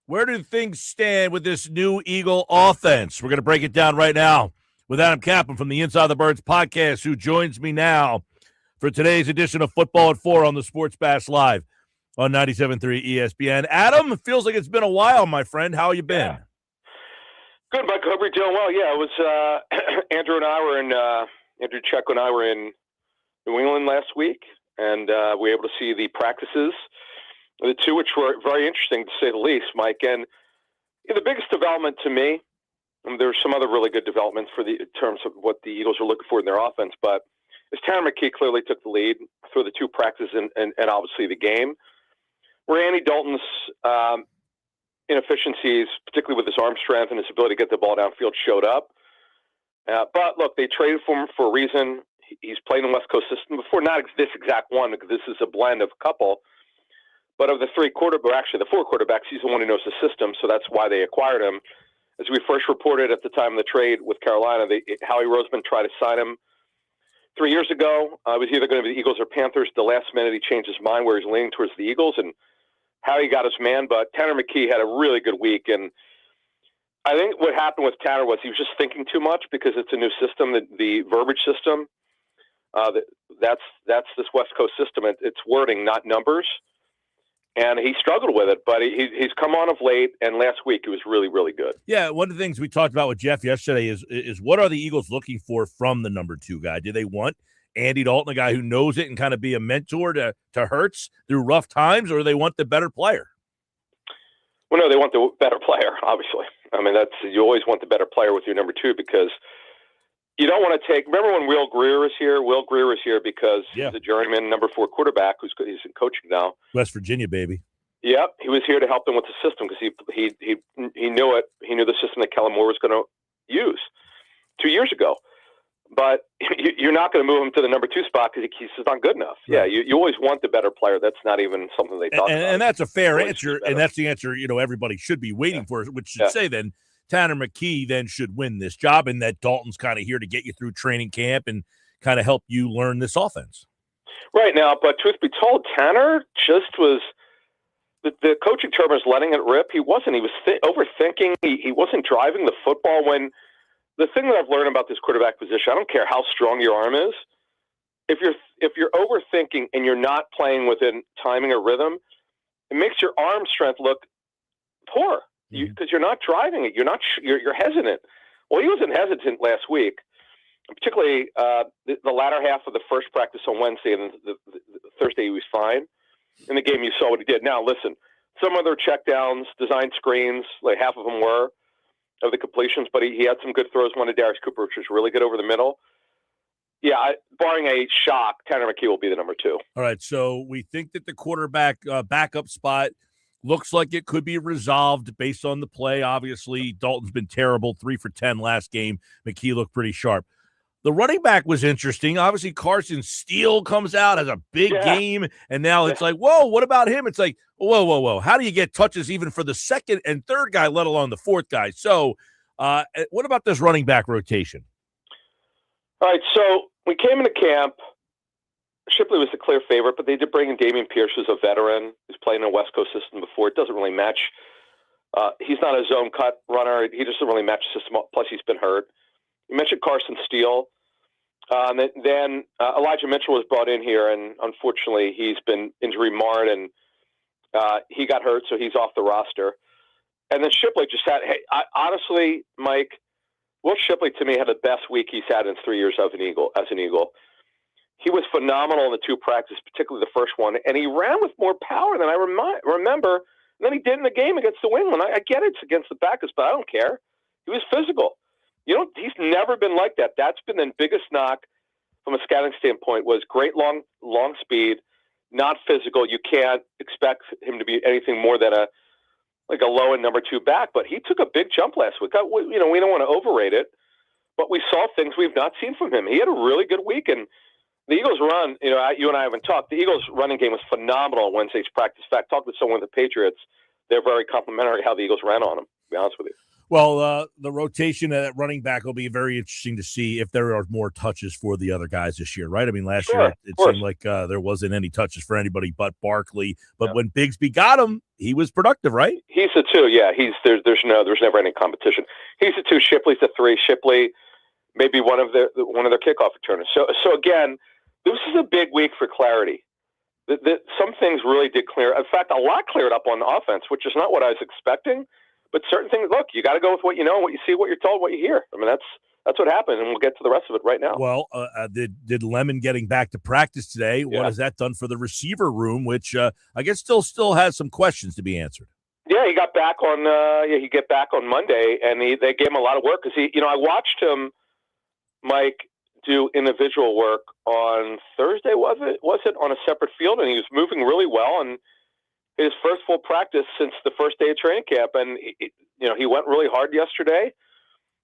Where do things stand with this new Eagle offense? We're going to break it down right now with Adam Caplan from the Inside the Birds podcast, who joins me now for today's edition of Football at 4 on the Sports Bash Live on 97.3 ESPN. Adam, it feels like it's been a while, my friend. How you been? Yeah. Good, Mike. Hope you're doing well. Yeah, it was Andrew Check and I were in New England last week, and we were able to see the practices, the 2, which were very interesting to say the least, Mike. And the biggest development to me, and there's some other really good developments in terms of what the Eagles are looking for in their offense, but is Tanner McKee clearly took the lead through the 2 practices and obviously the game. Where Andy Dalton's inefficiencies, particularly with his arm strength and his ability to get the ball downfield, showed up. But look, they traded for him for a reason. He's played in the West Coast system before, not this exact one, because this is a blend of a couple. But of the 4 quarterbacks, he's the one who knows the system, so that's why they acquired him. As we first reported at the time of the trade with Carolina, Howie Roseman tried to sign him 3 years ago. It was either going to be the Eagles or Panthers. The last minute, he changed his mind where he's leaning towards the Eagles, and Howie got his man. But Tanner McKee had a really good week, and I think what happened with Tanner was he was just thinking too much because it's a new system, the verbiage system. That's this West Coast system. It's wording, not numbers. And he struggled with it, but he's come on of late, and last week he was really, really good. Yeah, one of the things we talked about with Jeff yesterday is what are the Eagles looking for from the number 2 guy? Do they want Andy Dalton, a guy who knows it and kind of be a mentor to Hurts through rough times, or do they want the better player? Well, no, they want the better player, obviously. I mean, you always want the better player with your number 2 because you don't want to take – remember when Will Greer is here? Will Greer is here because he's a journeyman number 4 quarterback he's in coaching now. West Virginia, baby. Yep, he was here to help them with the system because he knew it. He knew the system that Kellen Moore was going to use 2 years ago. But you're not going to move him to the number 2 spot because he's just not good enough. Right. Yeah, you always want the better player. That's not even something they talk about. And that's a fair answer, and that's the answer everybody should be waiting for, which should say then Tanner McKee then should win this job, and that Dalton's kind of here to get you through training camp and kind of help you learn this offense. Right now, but truth be told, Tanner just was the coaching term is letting it rip. He wasn't. He was overthinking. He wasn't driving the football when. The thing that I've learned about this quarterback position, I don't care how strong your arm is, if you're overthinking and you're not playing within timing or rhythm, it makes your arm strength look poor because you're not driving it. You're hesitant. Well, he wasn't hesitant last week, particularly the latter half of the first practice on Wednesday, and the Thursday he was fine. In the game, you saw what he did. Now, listen, some other checkdowns, design screens, like half of them were. Of the completions, but he had some good throws. One to Darius Cooper, which was really good over the middle. Yeah, barring a shock, Tanner McKee will be the number 2. All right, so we think that the quarterback backup spot looks like it could be resolved based on the play. Obviously, Dalton's been terrible, 3 for 10 last game. McKee looked pretty sharp. The running back was interesting. Obviously, Carson Steele comes out, has a big game, and now it's like, whoa, what about him? It's like, whoa. How do you get touches even for the second and third guy, let alone the 4th guy? So what about this running back rotation? All right, so we came into camp. Shipley was the clear favorite, but they did bring in Dameon Pierce, who's a veteran. He's played in a West Coast system before. It doesn't really match. He's not a zone cut runner. He doesn't really match the system, plus he's been hurt. You mentioned Carson Steele. Then Elijah Mitchell was brought in here, and unfortunately he's been injury marred, and he got hurt, so he's off the roster. And then Shipley just had, honestly, Mike, Will Shipley to me had the best week he's had in his 3 years as an Eagle. He was phenomenal in the 2 practices, particularly the first one, and he ran with more power than I remember than he did in the game against the New England. I get it's against the Packers, but I don't care. He was physical. He's never been like that. That's been the biggest knock from a scouting standpoint was great long speed, not physical. You can't expect him to be anything more than a low end number 2 back, but he took a big jump last week. We don't want to overrate it, but we saw things we've not seen from him. He had a really good week, and the Eagles run, you and I haven't talked. The Eagles running game was phenomenal on Wednesday's practice. In fact, talked with someone with the Patriots. They're very complimentary how the Eagles ran on him, to be honest with you. Well, the rotation at running back will be very interesting to see if there are more touches for the other guys this year, right? I mean, last year it seemed like there wasn't any touches for anybody but Barkley. But when Bigsby got him, he was productive, right? He's the 2, yeah. There's never any competition. He's the 2. Shipley's the 3. Shipley, maybe one of their kickoff returners. So again, this is a big week for clarity. Some things really did clear. In fact, a lot cleared up on offense, which is not what I was expecting. But certain things, look, you got to go with what you know, what you see, what you're told, what you hear. I mean, that's what happened, and we'll get to the rest of it right now. Well, did Lemon getting back to practice today? Yeah. What has that done for the receiver room, which I guess still has some questions to be answered? Yeah, he got back on. He get back on Monday, and they gave him a lot of work because I watched him, Mike, do individual work on Thursday. Was it on a separate field, and he was moving really well and. His first full practice since the first day of training camp, and he went really hard yesterday.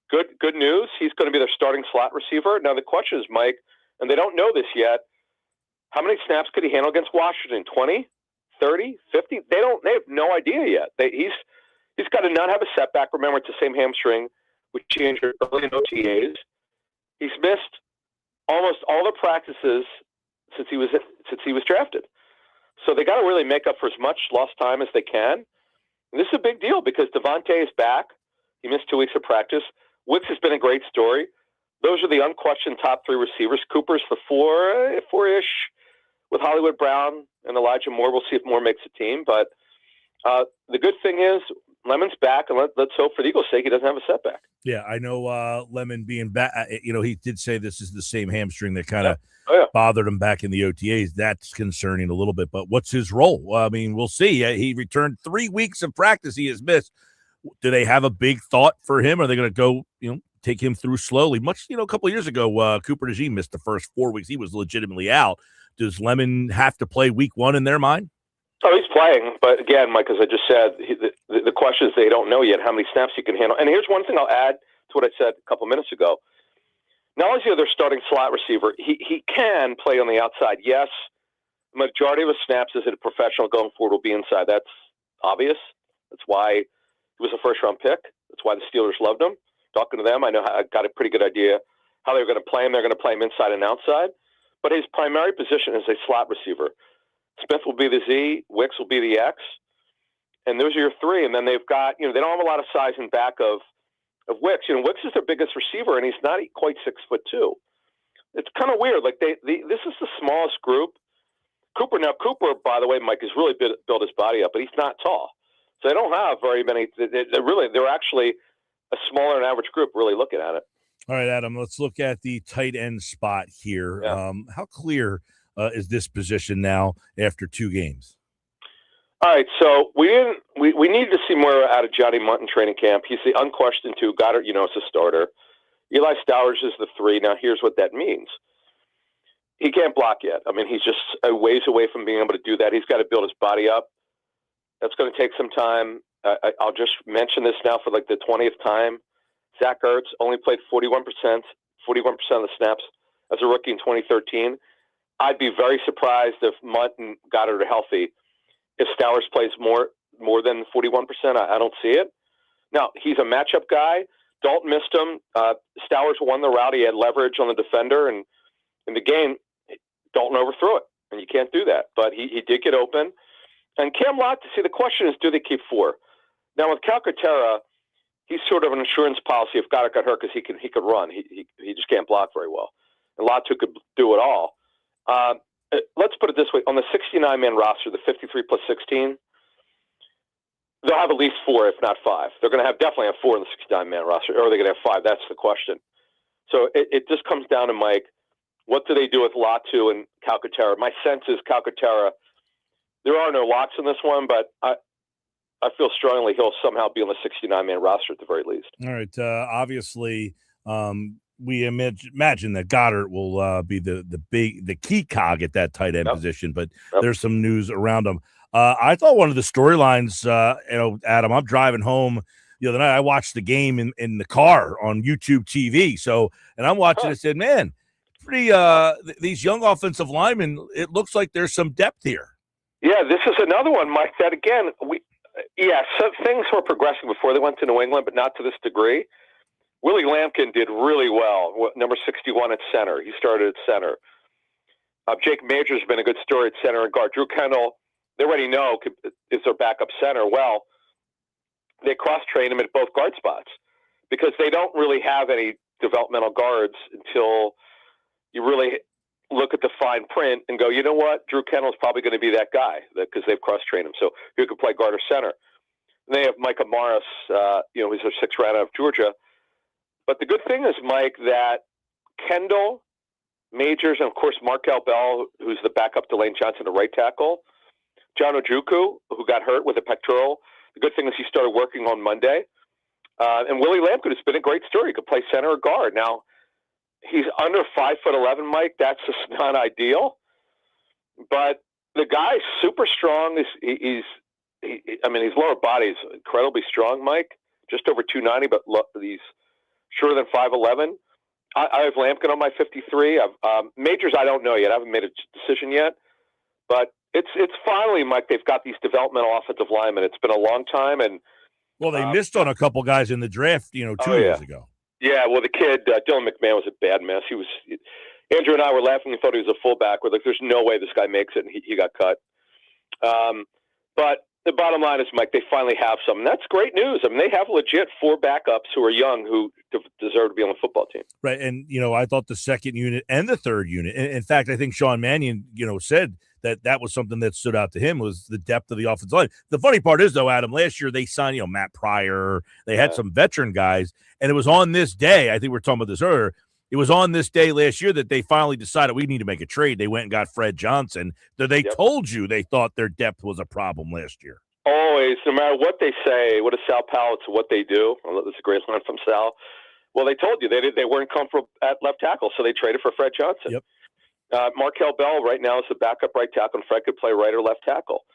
Good news. He's going to be their starting slot receiver. Now the question is, Mike, and they don't know this yet. How many snaps could he handle against Washington? 20, 30, 50? They have no idea yet. He's got to not have a setback. Remember, it's the same hamstring, which he injured early in OTAs. He's missed almost all the practices since he was drafted. So they got to really make up for as much lost time as they can. And this is a big deal because Devontae is back. He missed 2 weeks of practice. Wicks has been a great story. Those are the unquestioned top 3 receivers. Cooper's the 4-ish with Hollywood Brown and Elijah Moore. We'll see if Moore makes a team. But the good thing is Lemon's back, and let's hope for the Eagles' sake he doesn't have a setback. Yeah, I know Lemon being back. He did say this is the same hamstring that kind of bothered him back in the OTAs. That's concerning a little bit. But what's his role? Well, I mean, we'll see. He returned 3 weeks of practice he has missed. Do they have a big thought for him? Are they going to go, take him through slowly? Much, a couple of years ago, Cooper DeJean missed the first 4 weeks. He was legitimately out. Does Lemon have to play week 1 in their mind? Oh, he's playing. But again, Mike, as I just said, the question is they don't know yet how many snaps he can handle. And here's one thing I'll add to what I said a couple minutes ago. Not only is he their starting slot receiver, he can play on the outside. Yes, the majority of his snaps as a professional going forward will be inside. That's obvious. That's why he was a first-round pick. That's why the Steelers loved him. Talking to them, I got a pretty good idea how they're going to play him. They're going to play him inside and outside. But his primary position is a slot receiver. Smith will be the Z. Wicks will be the X. And those are your 3. And then they've got, they don't have a lot of size in back of Wicks. Wicks is their biggest receiver, and he's not quite 6'2". It's kind of weird. Like this is the smallest group. Cooper, by the way, Mike, has really built his body up, but he's not tall. So they don't have very many. They're actually a smaller than average group really looking at it. All right, Adam, let's look at the tight end spot here. Yeah. How clear is this position now after 2 games? All right, so we needed to see more out of Johnny Munt in training camp. He's the unquestioned 2. Goddard, is a starter. Eli Stowers is the 3. Now, here's what that means. He can't block yet. I mean, he's just a ways away from being able to do that. He's got to build his body up. That's going to take some time. I'll just mention this now for like the 20th time. Zach Ertz only played 41% of the snaps as a rookie in 2013. I'd be very surprised if Munt and Goddard are healthy. If Stowers plays more than 41%, I don't see it. Now, he's a matchup guy. Dalton missed him. Stowers won the route. He had leverage on the defender, and in the game, Dalton overthrew it, and you can't do that. But he did get open. And Cam Lott, the question is, do they keep 4? Now, with Calcaterra, he's sort of an insurance policy if Goddard got hurt because he could run. He just can't block very well. And Lott could do it all. Let's put it this way. On the 69-man roster, the 53 plus 16, they'll have at least 4, if not 5. They're going to definitely have 4 in the 69-man roster, or are they going to have 5? That's the question. So it just comes down to, Mike, what do they do with Latu and Calcaterra? My sense is Calcaterra, there are no locks in this one, but I feel strongly he'll somehow be on the 69-man roster at the very least. All right. Obviously, we imagine that Goddard will be the key cog at that tight end position, but there's some news around him. I thought one of the storylines, Adam, I'm driving home the other night. I watched the game in the car on YouTube TV. And I'm watching. I said, man, pretty. These young offensive linemen. It looks like there's some depth here. Yeah, this is another one, Mike. That again, Yeah, so things were progressing before they went to New England, but not to this degree. Willie Lampkin did really well, number 61 at center. He started at center. Jake Majors has been a good story at center and guard. Drew Kendall, they already know is their backup center. Well, they cross-train him at both guard spots because they don't really have any developmental guards until you really look at the fine print and go, you know what, Drew Kendall's probably going to be that guy because they've cross-trained him. So he could play guard or center. And they have Micah Morris, he's their sixth round out of Georgia. But the good thing is, Mike, that Kendall, Majors, and of course Markel Bell, who's the backup to Lane Johnson, the right tackle, John Ojukwu, who got hurt with a pectoral. The good thing is he started working on Monday. And Willie Lampkin has been a great story. He could play center or guard. Now, he's under 5'11", Mike. That's just not ideal. But the guy's super strong. His lower body is incredibly strong, Mike. Just over 290, but he's shorter than 5'11". I have Lampkin on my 53. Majors, I don't know yet. I haven't made a decision yet. But it's finally, Mike, they've got these developmental offensive linemen. It's been a long time. And well, they missed on a couple guys in the draft, 2 years ago. Yeah, well, the kid, Dylan McMahon, was a bad mess. Andrew and I were laughing and thought he was a fullback. We're like, there's no way this guy makes it, and he got cut. But the bottom line is, Mike, they finally have some. And that's great news. I mean, they have legit 4 backups who are young who deserve to be on the football team. Right, and, I thought the second unit and the third unit, in fact, I think Sean Mannion, said that was something that stood out to him was the depth of the offensive line. The funny part is, though, Adam, last year they signed, Matt Pryor. They had some veteran guys, and it was on this day, I think we were talking about this earlier, it was on this day last year that they finally decided we need to make a trade. They went and got Fred Johnson. They told you they thought their depth was a problem last year. Always, no matter what they say, what is Sal Powell to what they do. This is a great line from Sal. Well, they told you they weren't comfortable at left tackle, so they traded for Fred Johnson. Yep. Markel Bell right now is the backup right tackle, and Fred could play right or left tackle.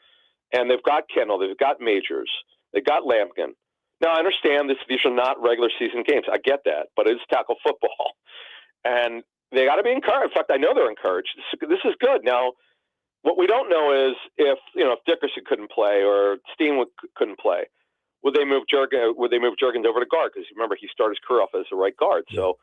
And they've got Kendall, they've got Majors, they've got Lampkin. Now, I understand these are not regular season games. I get that, but it is tackle football. And they got to be encouraged. In fact, I know they're encouraged. This is good. Now, what we don't know is if Dickerson couldn't play or Steen couldn't play, would they move Juergens over to guard? Because remember, he started his career off as a right guard. So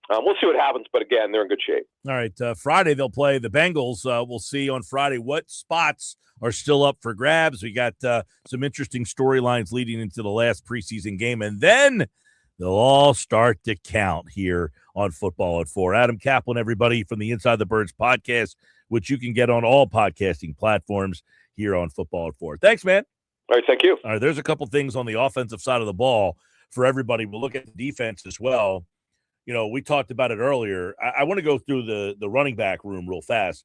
we'll see what happens. But again, they're in good shape. All right, Friday they'll play the Bengals. We'll see on Friday what spots are still up for grabs. We got some interesting storylines leading into the last preseason game, and then they'll all start to count here on Football at 4. Adam Caplan, everybody, from the Inside the Birds podcast, which you can get on all podcasting platforms here on Football at 4. Thanks, man. All right, thank you. All right, there's a couple things on the offensive side of the ball for everybody. We'll look at the defense as well. We talked about it earlier. I want to go through the running back room real fast.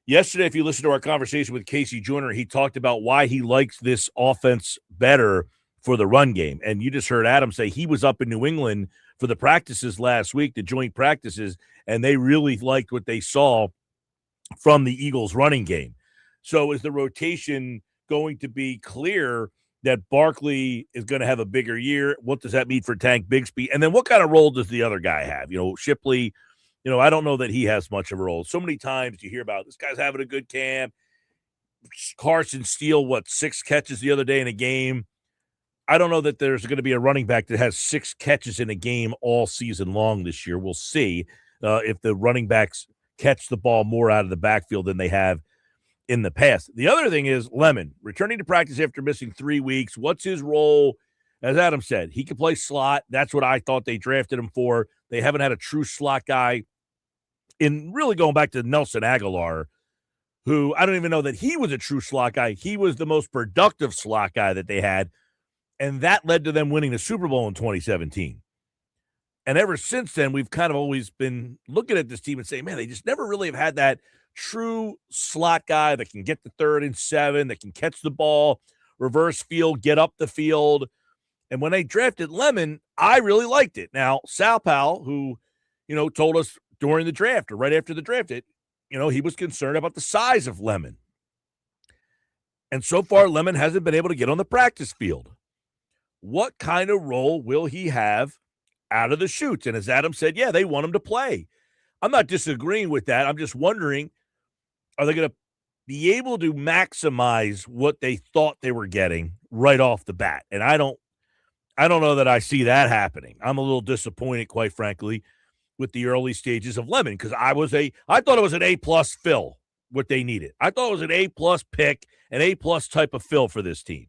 Yesterday, if you listen to our conversation with Casey Joyner, he talked about why he likes this offense better for the run game. And you just heard Adam say he was up in New England for the practices last week, the joint practices, and they really liked what they saw from the Eagles running game. So is the rotation going to be clear that Barkley is going to have a bigger year? What does that mean for Tank Bigsby? And then what kind of role does the other guy have? Shipley, I don't know that he has much of a role. So many times you hear about this guy's having a good camp. Carson Steele, 6 catches the other day in a game. I don't know that there's going to be a running back that has 6 catches in a game all season long this year. We'll see if the running backs catch the ball more out of the backfield than they have in the past. The other thing is Lemon, returning to practice after missing 3 weeks. What's his role? As Adam said, he can play slot. That's what I thought they drafted him for. They haven't had a true slot guy in really going back to Nelson Aguilar, who I don't even know that he was a true slot guy. He was the most productive slot guy that they had. And that led to them winning the Super Bowl in 2017. And ever since then, we've kind of always been looking at this team and saying, man, they just never really have had that true slot guy that can get the 3rd and 7, that can catch the ball, reverse field, get up the field. And when they drafted Lemon, I really liked it. Now, Sal Powell, who, told us during the draft or right after the draft, he was concerned about the size of Lemon. And so far, Lemon hasn't been able to get on the practice field. What kind of role will he have out of the chutes? And as Adam said, yeah, they want him to play. I'm not disagreeing with that. I'm just wondering, are they going to be able to maximize what they thought they were getting right off the bat. And I don't know that I see that happening. I'm a little disappointed, quite frankly, with the early stages of Lemon, because I thought it was an A-plus fill, what they needed. I thought it was an A-plus pick, an A-plus type of fill for this team,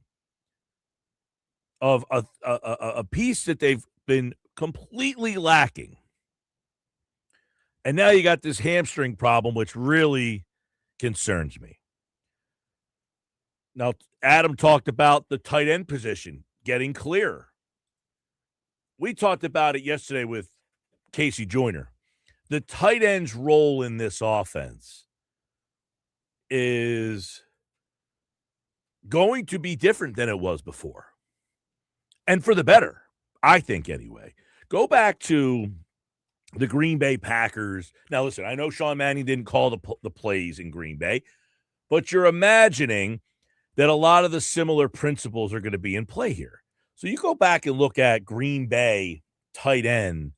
of a piece that they've been completely lacking. And now you got this hamstring problem, which really concerns me. Now, Adam talked about the tight end position getting clearer. We talked about it yesterday with Casey Joyner. The tight end's role in this offense is going to be different than it was before. And for the better, I think, anyway. Go back to the Green Bay Packers. Now, listen, I know Sean Mannion didn't call the plays in Green Bay, but you're imagining that a lot of the similar principles are going to be in play here. So you go back and look at Green Bay tight end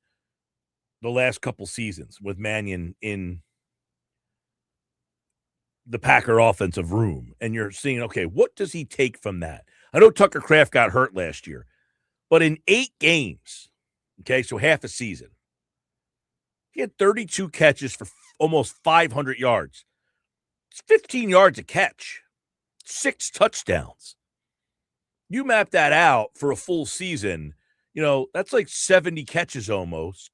the last couple seasons with Mannion in the Packer offensive room, and you're seeing, okay, what does he take from that? I know Tucker Kraft got hurt last year, but in 8 games, okay, so half a season, he had 32 catches for almost 500 yards. It's 15 yards a catch, 6 touchdowns. You map that out for a full season, that's like 70 catches almost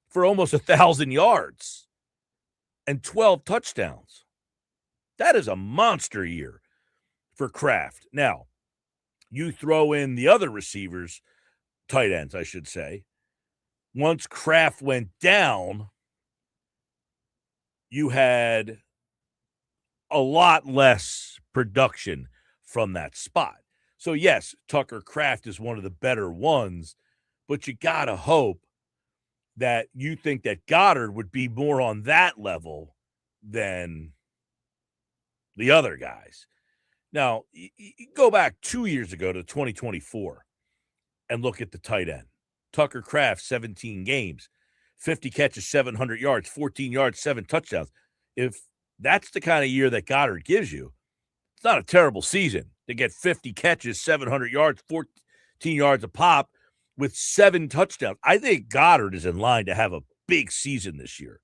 for almost 1,000 yards and 12 touchdowns. That is a monster year for Kraft. Now, you throw in the other receivers, tight ends, I should say. Once Kraft went down, you had a lot less production from that spot. So, yes, Tucker Kraft is one of the better ones, but you got to hope that you think that Goddard would be more on that level than the other guys. Now, you go back 2 years ago to 2024 and look at the tight end. Tucker Kraft, 17 games, 50 catches, 700 yards, 14 yards, 7 touchdowns. If that's the kind of year that Goddard gives you, it's not a terrible season to get 50 catches, 700 yards, 14 yards a pop with 7 touchdowns. I think Goddard is in line to have a big season this year.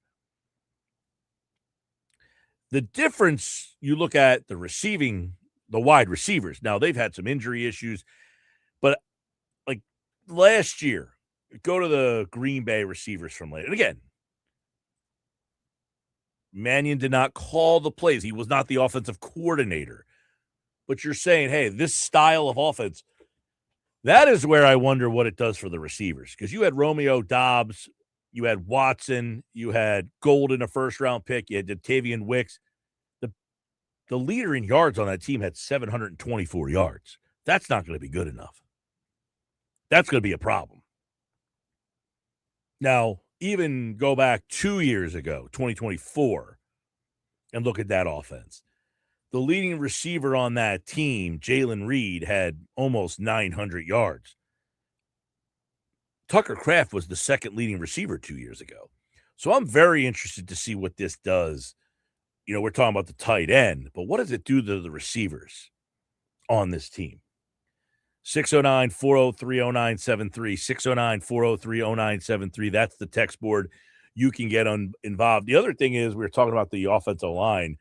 The difference, you look at the wide receivers. Now, they've had some injury issues, but like last year, go to the Green Bay receivers from late. And again, Mannion did not call the plays. He was not the offensive coordinator. But you're saying, hey, this style of offense, that is where I wonder what it does for the receivers. Because you had Romeo Doubs, you had Watson, you had Golden, a first-round pick, you had Dattavian Wicks. The leader in yards on that team had 724 yards. That's not going to be good enough. That's going to be a problem. Now, even go back 2 years ago, 2024, and look at that offense. The leading receiver on that team, Jalen Reed, had almost 900 yards. Tucker Kraft was the second leading receiver 2 years ago. So I'm very interested to see what this does. We're talking about the tight end, but what does it do to the receivers on this team? 609-403-0973, 609-403-0973. That's the text board. You can get involved. The other thing is, we were talking about the offensive line.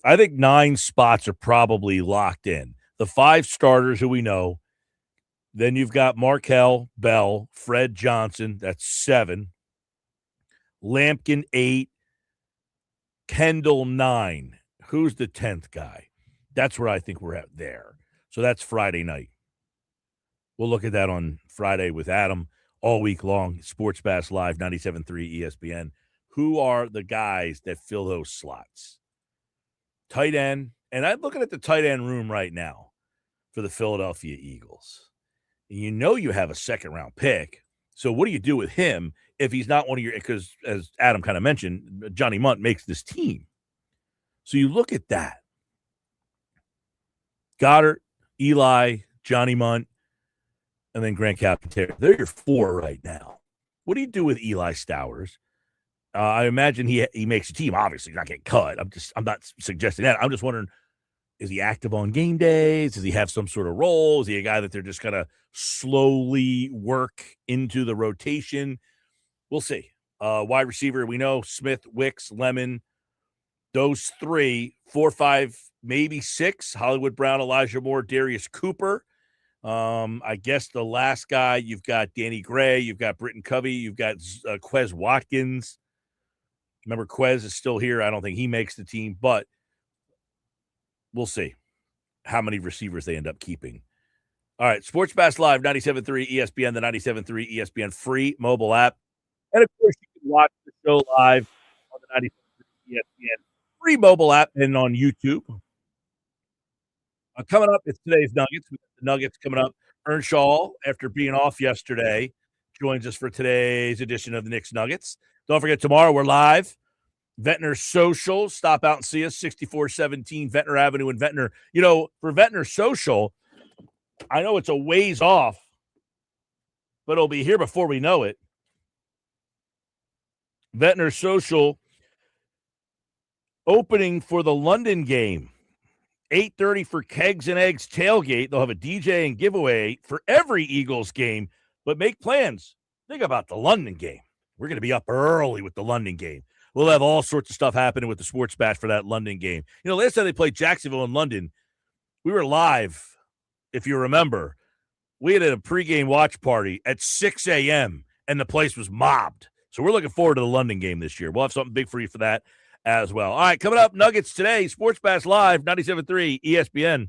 I think 9 spots are probably locked in. The 5 starters who we know. Then you've got Markell, Bell, Fred Johnson. That's 7. Lampkin, 8. Kendall, 9. Who's the 10th guy? That's where I think we're at there. So that's Friday night. We'll look at that on Friday with Adam all week long. Sports Bass Live, 97.3 ESPN. Who are the guys that fill those slots? Tight end. And I'm looking at the tight end room right now for the Philadelphia Eagles. And you have a second-round pick. So what do you do with him if he's not one of your – because as Adam kind of mentioned, Johnny Munt makes this team. So you look at that. Goddard, Eli, Johnny Munt, and then Grant Calcaterra. They're your 4 right now. What do you do with Eli Stowers? I imagine he makes a team. Obviously, he's not getting cut. I'm not suggesting that. I'm just wondering, is he active on game days? Does he have some sort of role? Is he a guy that they're just going to slowly work into the rotation? We'll see. Wide receiver, we know Smith, Wicks, Lemon, those 3, 4, 5, maybe 6. Hollywood Brown, Elijah Moore, Darius Cooper. I guess the last guy, you've got Danny Gray, you've got Britton Covey, you've got Quez Watkins. Remember, Quez is still here. I don't think he makes the team, but we'll see how many receivers they end up keeping. All right, Sports Pass Live, 97.3 ESPN, the 97.3 ESPN free mobile app. And, of course, you can watch the show live on the 97.3 ESPN free mobile app and on YouTube. Coming up, it's today's Nuggets. We got the Nuggets coming up. Earnshaw, after being off yesterday, joins us for today's edition of the Knicks Nuggets. Don't forget, tomorrow we're live. Ventnor Social. Stop out and see us, 6417 Ventnor Avenue in Ventnor. You know, for Ventnor Social, I know it's a ways off, but it'll be here before we know it. Ventnor Social opening for the London game. 8:30 for Kegs and Eggs tailgate. They'll have a DJ and giveaway for every Eagles game, but make plans. Think about the London game. We're going to be up early with the London game. We'll have all sorts of stuff happening with the Sports Bash for that London game. You know, last time they played Jacksonville in London, we were live, if you remember. We had a pregame watch party at 6 a.m., and the place was mobbed. So we're looking forward to the London game this year. We'll have something big for you for that as well. All right, coming up, Nuggets today, Sports Pass Live, 97.3 ESPN.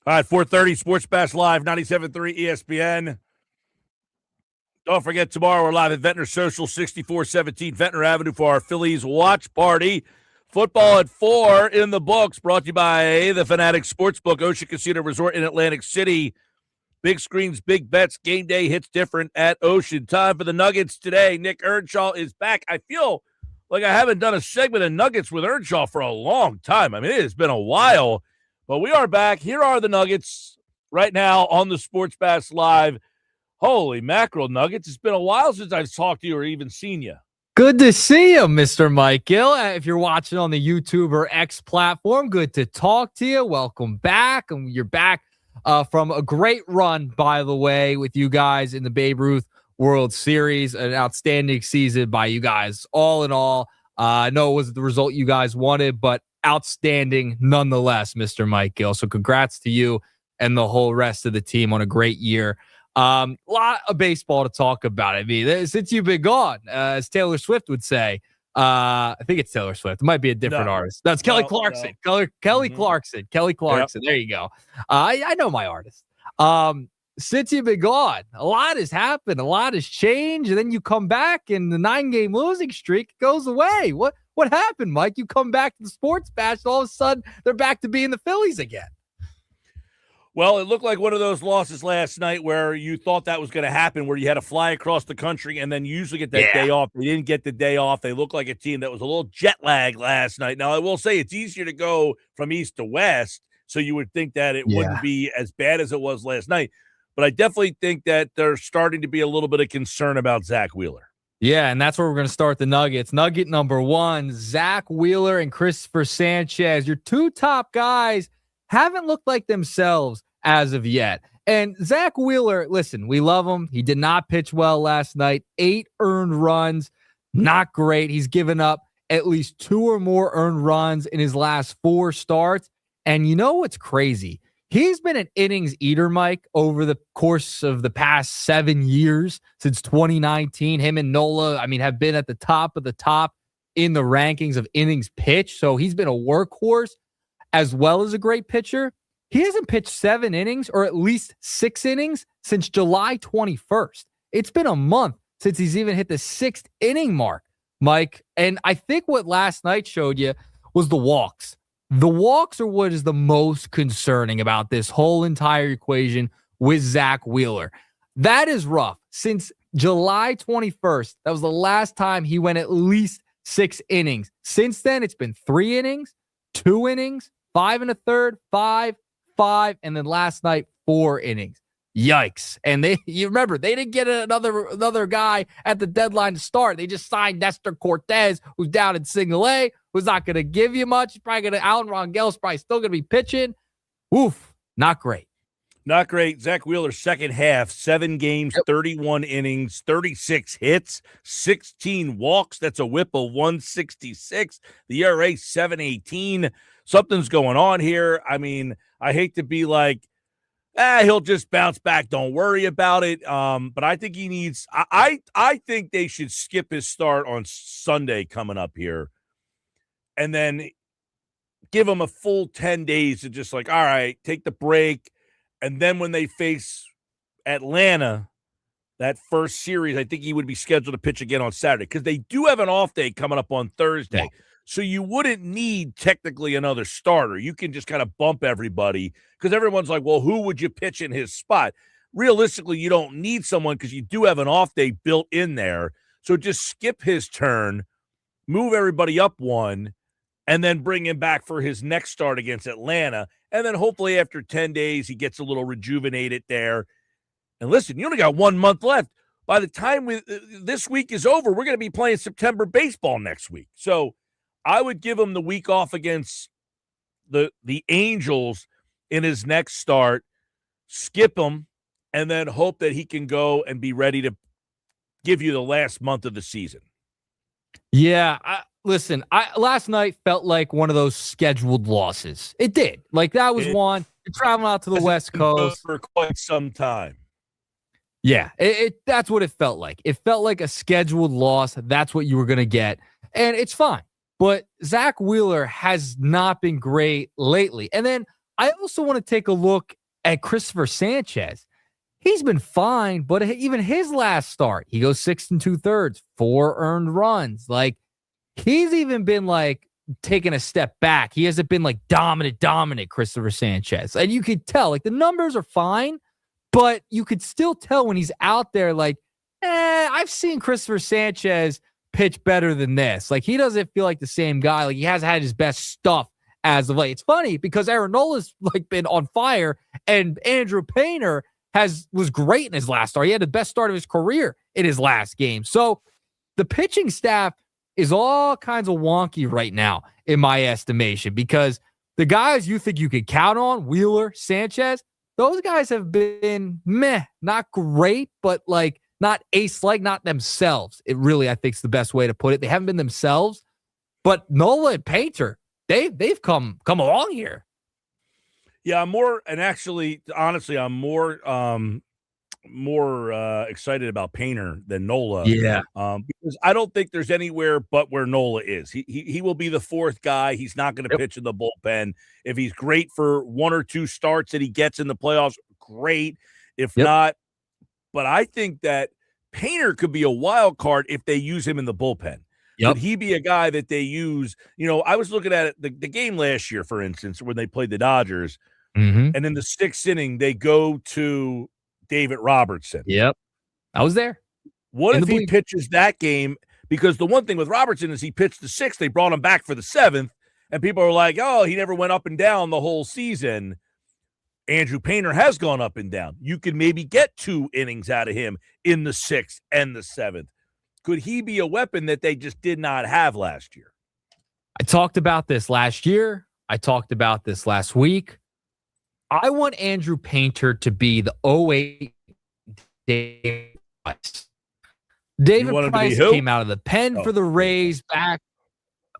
All right, 4:30 Sports Bash Live, 97.3 ESPN. Don't forget, tomorrow we're live at Ventnor Social, 6417 Ventnor Avenue for our Phillies watch party. Football at 4 in the books, brought to you by the Fanatic Sportsbook, Ocean Casino Resort in Atlantic City. Big screens, big bets, game day hits different at Ocean. Time for the Nuggets today. Nick Earnshaw is back. I feel like I haven't done a segment of Nuggets with Earnshaw for a long time. I mean, it has been a while, but we are back. Here are the Nuggets right now on the Sports Bash Live. Holy mackerel, Nuggets. It's been a while since I've talked to you or even seen you. Good to see you, Mr. Mike Gill. If you're watching on the YouTube or X platform, good to talk to you. Welcome back. And you're back from a great run, by the way, with you guys in the Babe Ruth World Series. An outstanding season by you guys. All in all, I know it wasn't the result you guys wanted, but outstanding nonetheless, Mr. Mike Gill. So congrats to you and the whole rest of the team on a great year. A lot of baseball to talk about. I mean, since you've been gone, as Taylor Swift would say, I think it's Taylor Swift. It might be a different artist. That's Kelly Clarkson. Kelly Clarkson. Kelly Clarkson. Yep. There you go. I know my artist. Since you've been gone, a lot has happened. A lot has changed. And then you come back and the 9-game losing streak goes away. What happened, Mike? You come back to the Sports Bash, and all of a sudden they're back to being the Phillies again. Well, it looked like one of those losses last night where you thought that was going to happen, where you had to fly across the country and then you usually get that day off. They didn't get the day off. They looked like a team that was a little jet lag last night. Now, I will say it's easier to go from east to west, so you would think that it wouldn't be as bad as it was last night. But I definitely think that there's starting to be a little bit of concern about Zack Wheeler. Yeah, and that's where we're going to start the Nuggets. Nugget number 1, Zack Wheeler and Christopher Sanchez. Your two top guys haven't looked like themselves as of yet. And Zack Wheeler, listen, we love him. He did not pitch well last night. 8 earned runs, not great. He's given up at least 2 or more earned runs in his last 4 starts. And you know what's crazy? He's been an innings eater, Mike, over the course of the past 7 years since 2019. Him and Nola, have been at the top of the top in the rankings of innings pitched. So he's been a workhorse as well as a great pitcher. He hasn't pitched 7 innings or at least 6 innings since July 21st. It's been a month since he's even hit the 6th inning mark, Mike. And I think what last night showed you was the walks. The walks are what is the most concerning about this whole entire equation with Zack Wheeler. That is rough. Since July 21st, that was the last time he went at least 6 innings. Since then, it's been 3 innings, 2 innings, 5 1/3, 5, and then last night 4 innings. Yikes. And you remember, they didn't get another guy at the deadline to start. They just signed Nestor Cortez, who's down in single A, who's not going to give you much. He's probably going to, Alan Rongel's probably still going to be pitching. Oof, not great. Not great. Zack Wheeler, second half, 7 games, 31 innings, 36 hits, 16 walks. That's a whip of 166. The ERA 7.18. Something's going on here. I hate to be like, he'll just bounce back. Don't worry about it. But I think he needs. I think they should skip his start on Sunday coming up here, and then give him a full 10 days to just all right, take the break, and then when they face Atlanta, that first series, I think he would be scheduled to pitch again on Saturday because they do have an off day coming up on Thursday. Yeah. So you wouldn't need technically another starter. You can just kind of bump everybody because everyone's like, well, who would you pitch in his spot? Realistically, you don't need someone because you do have an off day built in there. So just skip his turn, move everybody up 1, and then bring him back for his next start against Atlanta. And then hopefully after 10 days, he gets a little rejuvenated there. And listen, you only got 1 month left. By the time this week is over, we're going to be playing September baseball next week. So I would give him the week off against the Angels in his next start, skip him, and then hope that he can go and be ready to give you the last month of the season. Yeah, listen, last night felt like one of those scheduled losses. It did. That was one. You're traveling out to the West Coast for quite some time. Yeah, that's what it felt like. It felt like a scheduled loss. That's what you were going to get, and it's fine. But Zack Wheeler has not been great lately. And then I also want to take a look at Christopher Sanchez. He's been fine, but even his last start, he goes 6 2/3, 4 earned runs. Like, he's even been like taking a step back. He hasn't been like dominant Christopher Sanchez. And you could tell, like, the numbers are fine, but you could still tell when he's out there, like, I've seen Christopher Sanchez pitch better than this. Like, he doesn't feel like the same guy. Like, he hasn't had his best stuff as of late. It's funny because Aaron Nola's like been on fire, and Andrew Painter was great in his last start. He had the best start of his career in his last game. So the pitching staff is all kinds of wonky right now, in my estimation, because the guys you think you could count on, Wheeler, Sanchez, those guys have been not great, but like not ace-like, not themselves. It really, I think, is the best way to put it. They haven't been themselves, but Nola and Painter, they've come along here. Yeah, I'm more, and actually, honestly, I'm more excited about Painter than Nola. Yeah. Because I don't think there's anywhere but where Nola is. He will be the fourth guy. He's not going to pitch in the bullpen. If he's great for 1 or 2 starts that he gets in the playoffs, great. If not, but I think that Painter could be a wild card if they use him in the bullpen. Could he be a guy that they use? You know, I was looking at it, the game last year, for instance, when they played the Dodgers, and in the 6th inning, they go to David Robertson. Yep. I was there. What if he pitches that game? Because the one thing with Robertson is he pitched the 6th. They brought him back for the 7th, and people are like, oh, he never went up and down the whole season. Andrew Painter has gone up and down. You could maybe get 2 innings out of him in the 6th and the 7th. Could he be a weapon that they just did not have last year? I talked about this last year. I talked about this last week. I want Andrew Painter to be the 08 David Price. David Price came out of the pen for the Rays back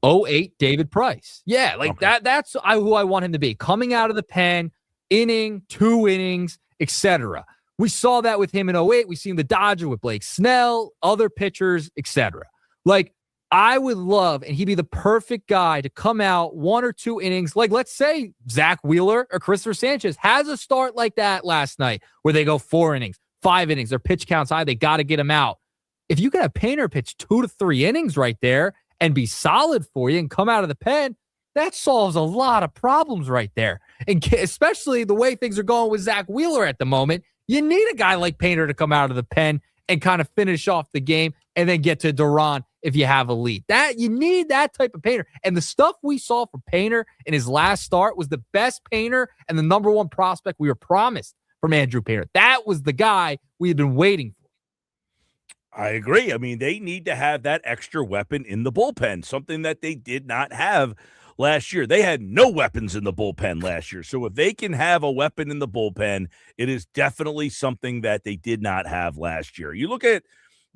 08 David Price. Yeah, like that's who I want him to be. Coming out of the pen, inning, 2 innings, etc. We saw that with him in 08. We've seen the Dodger with Blake Snell, other pitchers, etc. Like, I would love, and he'd be the perfect guy to come out 1 or 2 innings. Like, let's say Zack Wheeler or Christopher Sanchez has a start like that last night where they go 4 innings, 5 innings, their pitch count's high. They got to get him out. If you can have Painter pitch 2 to 3 innings right there and be solid for you and come out of the pen, that solves a lot of problems right there. And especially the way things are going with Zack Wheeler at the moment, you need a guy like Painter to come out of the pen and kind of finish off the game and then get to Duran if you have a lead. That you need that type of Painter. And the stuff we saw from Painter in his last start was the best Painter and the number 1 prospect we were promised from Andrew Painter. That was the guy we had been waiting for. I agree. I mean, they need to have that extra weapon in the bullpen, something that they did not have last year. They had no weapons in the bullpen last year. So if they can have a weapon in the bullpen, it is definitely something that they did not have last year. You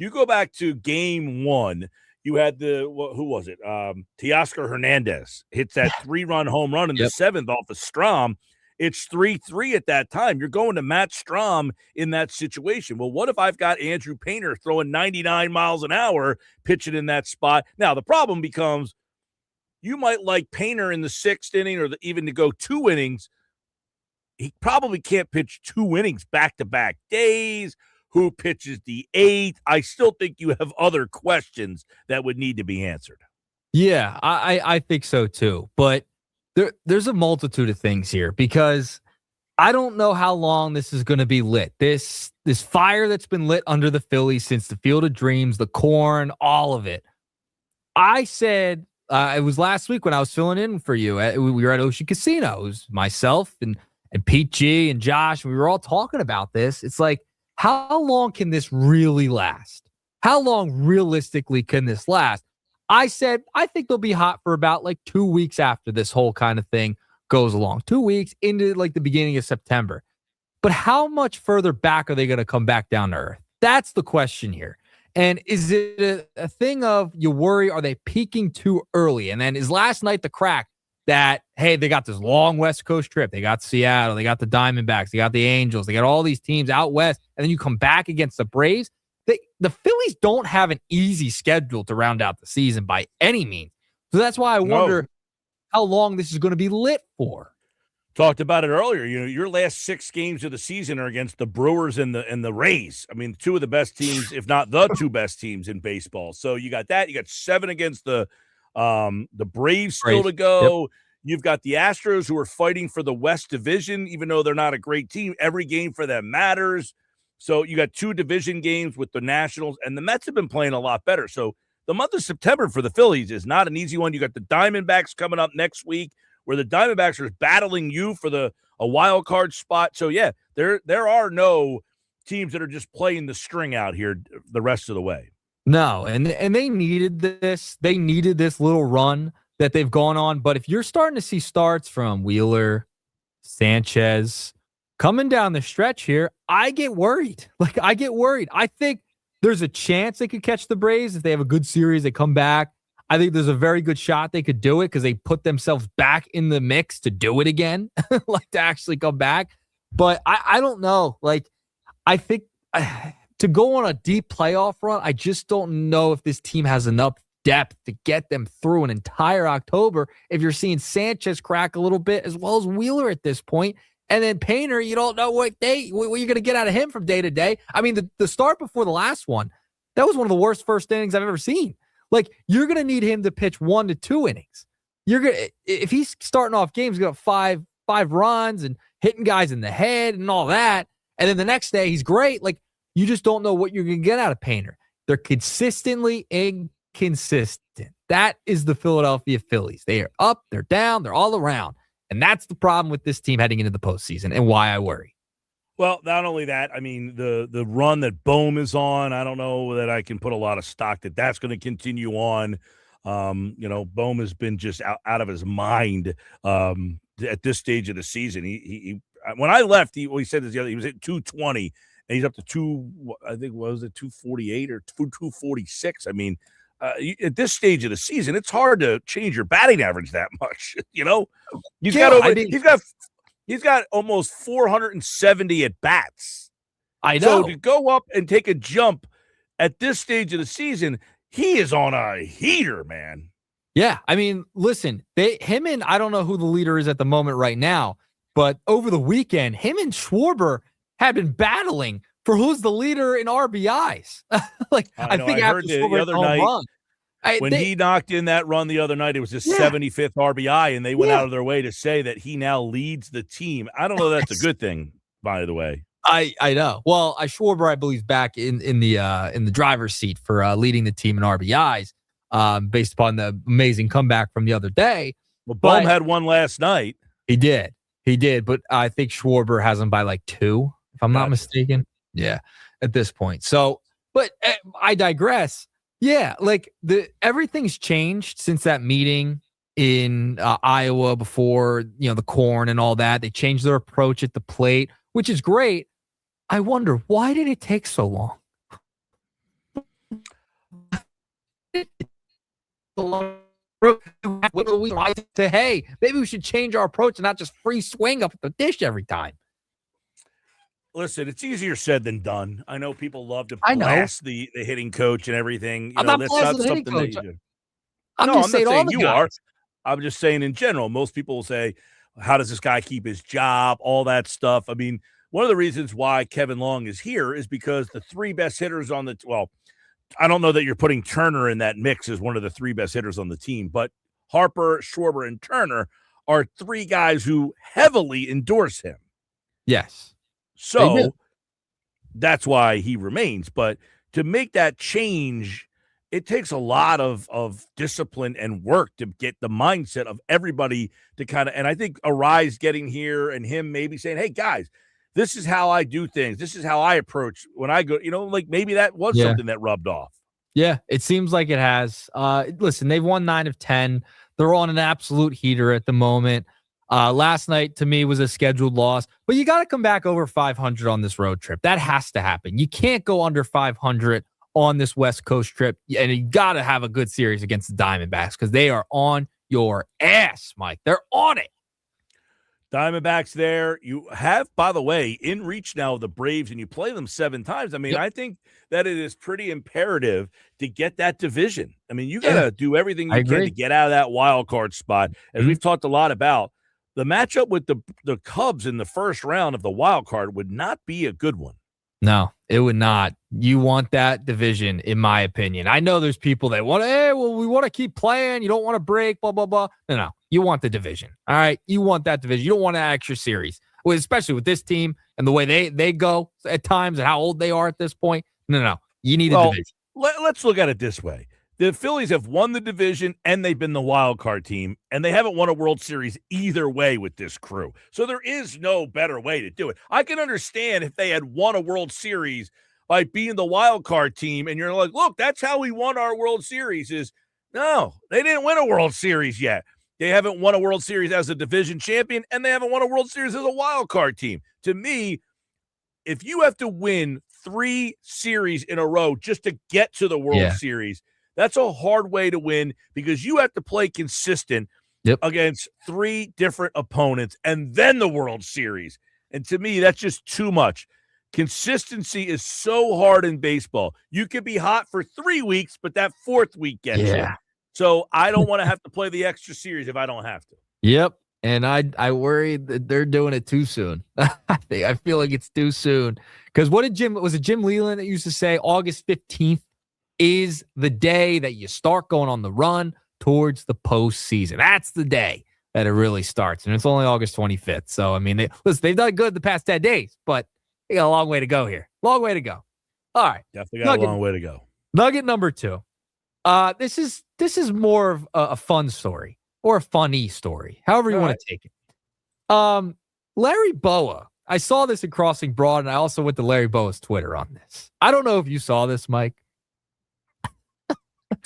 go back to game 1, you had who was it? Teoscar Hernandez hits that 3-run home run in the 7th off of Strahm. It's 3-3 at that time. You're going to Matt Strahm in that situation. Well, what if I've got Andrew Painter throwing 99 miles an hour pitching in that spot? Now, the problem becomes you might like Painter in the 6th inning or even to go 2 innings. He probably can't pitch 2 innings back-to-back days. Who pitches the 8th? I still think you have other questions that would need to be answered. Yeah, I think so too. But there's a multitude of things here because I don't know how long this is going to be lit. This fire that's been lit under the Phillies since the Field of Dreams, the corn, all of it. I said it was last week when I was filling in for you. We were at Ocean Casino. It was myself and Pete G and Josh. And we were all talking about this. It's like, how long can this really last? How long realistically can this last? I said, I think they'll be hot for about like 2 weeks after this whole kind of thing goes along. 2 weeks into like the beginning of September. But how much further back are they going to come back down to earth? That's the question here. And is it a thing of you worry, are they peaking too early? And then is last night the crack that, hey, they got this long West Coast trip. They got Seattle. They got the Diamondbacks. They got the Angels. They got all these teams out west. And then you come back against the Braves. The Phillies don't have an easy schedule to round out the season by any means. So that's why I wonder how long this is going to be lit for. Talked about it earlier. Your last 6 games of the season are against the Brewers and the Rays. I mean, 2 of the best teams, if not the 2 best teams in baseball. So you got that. You got 7 against the Braves still to go. Yep. You've got the Astros who are fighting for the West Division, even though they're not a great team. Every game for them matters. So you got 2 division games with the Nationals, and the Mets have been playing a lot better. So the month of September for the Phillies is not an easy one. You got the Diamondbacks coming up next week, where the Diamondbacks are battling you for a wild card spot. So yeah, there are no teams that are just playing the string out here the rest of the way. No, and they needed this. They needed this little run that they've gone on. But if you're starting to see starts from Wheeler, Sanchez coming down the stretch here, I get worried. I get worried. I think there's a chance they could catch the Braves if they have a good series. They come back. I think there's a very good shot they could do it because they put themselves back in the mix to do it again, to actually come back. But I don't know. I think to go on a deep playoff run, I just don't know if this team has enough depth to get them through an entire October. If you're seeing Sanchez crack a little bit as well as Wheeler at this point, and then Painter, you don't know what you're going to get out of him from day to day. I mean, the start before the last one, that was one of the worst first innings I've ever seen. You're going to need him to pitch 1 to 2 innings. If he's starting off games, he's got five runs and hitting guys in the head and all that. And then the next day he's great. You just don't know what you're going to get out of Painter. They're consistently inconsistent. That is the Philadelphia Phillies. They are up, they're down, they're all around. And that's the problem with this team heading into the postseason and why I worry. Well, not only that, I mean, the run that Bohm is on, I don't know that I can put a lot of stock that that's going to continue on. Bohm has been just out of his mind at this stage of the season. He when I left, he said this the other, he was at 220, and he's up to 248 or 246. I mean, at this stage of the season, it's hard to change your batting average that much. He's got almost 470 at bats. I know. So to go up and take a jump at this stage of the season, he is on a heater, man. Yeah, I mean, listen, him and I don't know who the leader is at the moment right now, but over the weekend, him and Schwarber had been battling for who's the leader in RBIs. I heard the other night when he knocked in that run the other night, it was his 75th RBI, and they went out of their way to say that he now leads the team. I don't know that's a good thing, by the way. I know. Well, Schwarber, I believe, is back in the driver's seat for leading the team in RBIs, based upon the amazing comeback from the other day. Well, Bohm had one last night. He did, but I think Schwarber has him by 2, if I'm not mistaken. Yeah, at this point. So, but I digress. Yeah, everything's changed since that meeting in Iowa before, the corn and all that. They changed their approach at the plate, which is great. I wonder, why did it take so long? Say, hey, maybe we should change our approach and not just free swing up the dish every time. Listen, it's easier said than done. I know people love to blast the hitting coach and everything. I'm not blasting the hitting coach. I'm not saying you are. I'm just saying in general, most people will say, how does this guy keep his job? All that stuff. I mean, one of the reasons why Kevin Long is here is because the 3 best hitters on I don't know that you're putting Turner in that mix as one of the 3 best hitters on the team, but Harper, Schwarber, and Turner are 3 guys who heavily endorse him. Yes. So that's why he remains. But to make that change, it takes a lot of discipline and work to get the mindset of everybody to and I think Arise getting here and him maybe saying, hey, guys, this is how I do things. This is how I approach when I go, maybe that was something that rubbed off. Yeah, it seems like it has. Listen, they've won 9 of 10. They're on an absolute heater at the moment. Last night, to me, was a scheduled loss. But you got to come back over 500 on this road trip. That has to happen. You can't go under 500 on this West Coast trip. And you got to have a good series against the Diamondbacks because they are on your ass, Mike. They're on it. Diamondbacks there. You have, by the way, in reach now the Braves, and you play them 7 times. I mean, I think that it is pretty imperative to get that division. I mean, you got to do everything you can to get out of that wild card spot. As we've talked a lot about, the matchup with the Cubs in the first round of the wild card would not be a good one. No, it would not. You want that division, in my opinion. I know there's people that want to, hey, well, we want to keep playing. You don't want to break, blah, blah, blah. No. You want the division. All right. You want that division. You don't want an extra series, well, especially with this team and the way they go at times and how old they are at this point. No. You need a division. Let's look at it this way. The Phillies have won the division and they've been the wild card team, and they haven't won a World Series either way with this crew. So there is no better way to do it. I can understand if they had won a World Series by being the wild card team, and you're like, look, that's how we won our World Series. Is no, they didn't win a World Series yet. They haven't won a World Series as a division champion, and they haven't won a World Series as a wild card team. To me, if you have to win 3 series in a row just to get to the World Series, that's a hard way to win because you have to play consistent against 3 different opponents and then the World Series. And to me, that's just too much. Consistency is so hard in baseball. You could be hot for 3 weeks, but that 4th week gets you. So I don't want to have to play the extra series if I don't have to. Yep. And I worry that they're doing it too soon. I feel like it's too soon. Because what did Jim Leland that used to say August 15th is the day that you start going on the run towards the postseason. That's the day that it really starts. And it's only August 25th. So, I mean, they've done good the past 10 days, but they got a long way to go here. Long way to go. All right. Definitely got a long way to go. Nugget number 2. This is more of a fun story or a funny story, however you want to take it. Larry Boa. I saw this in Crossing Broad, and I also went to Larry Boa's Twitter on this. I don't know if you saw this, Mike.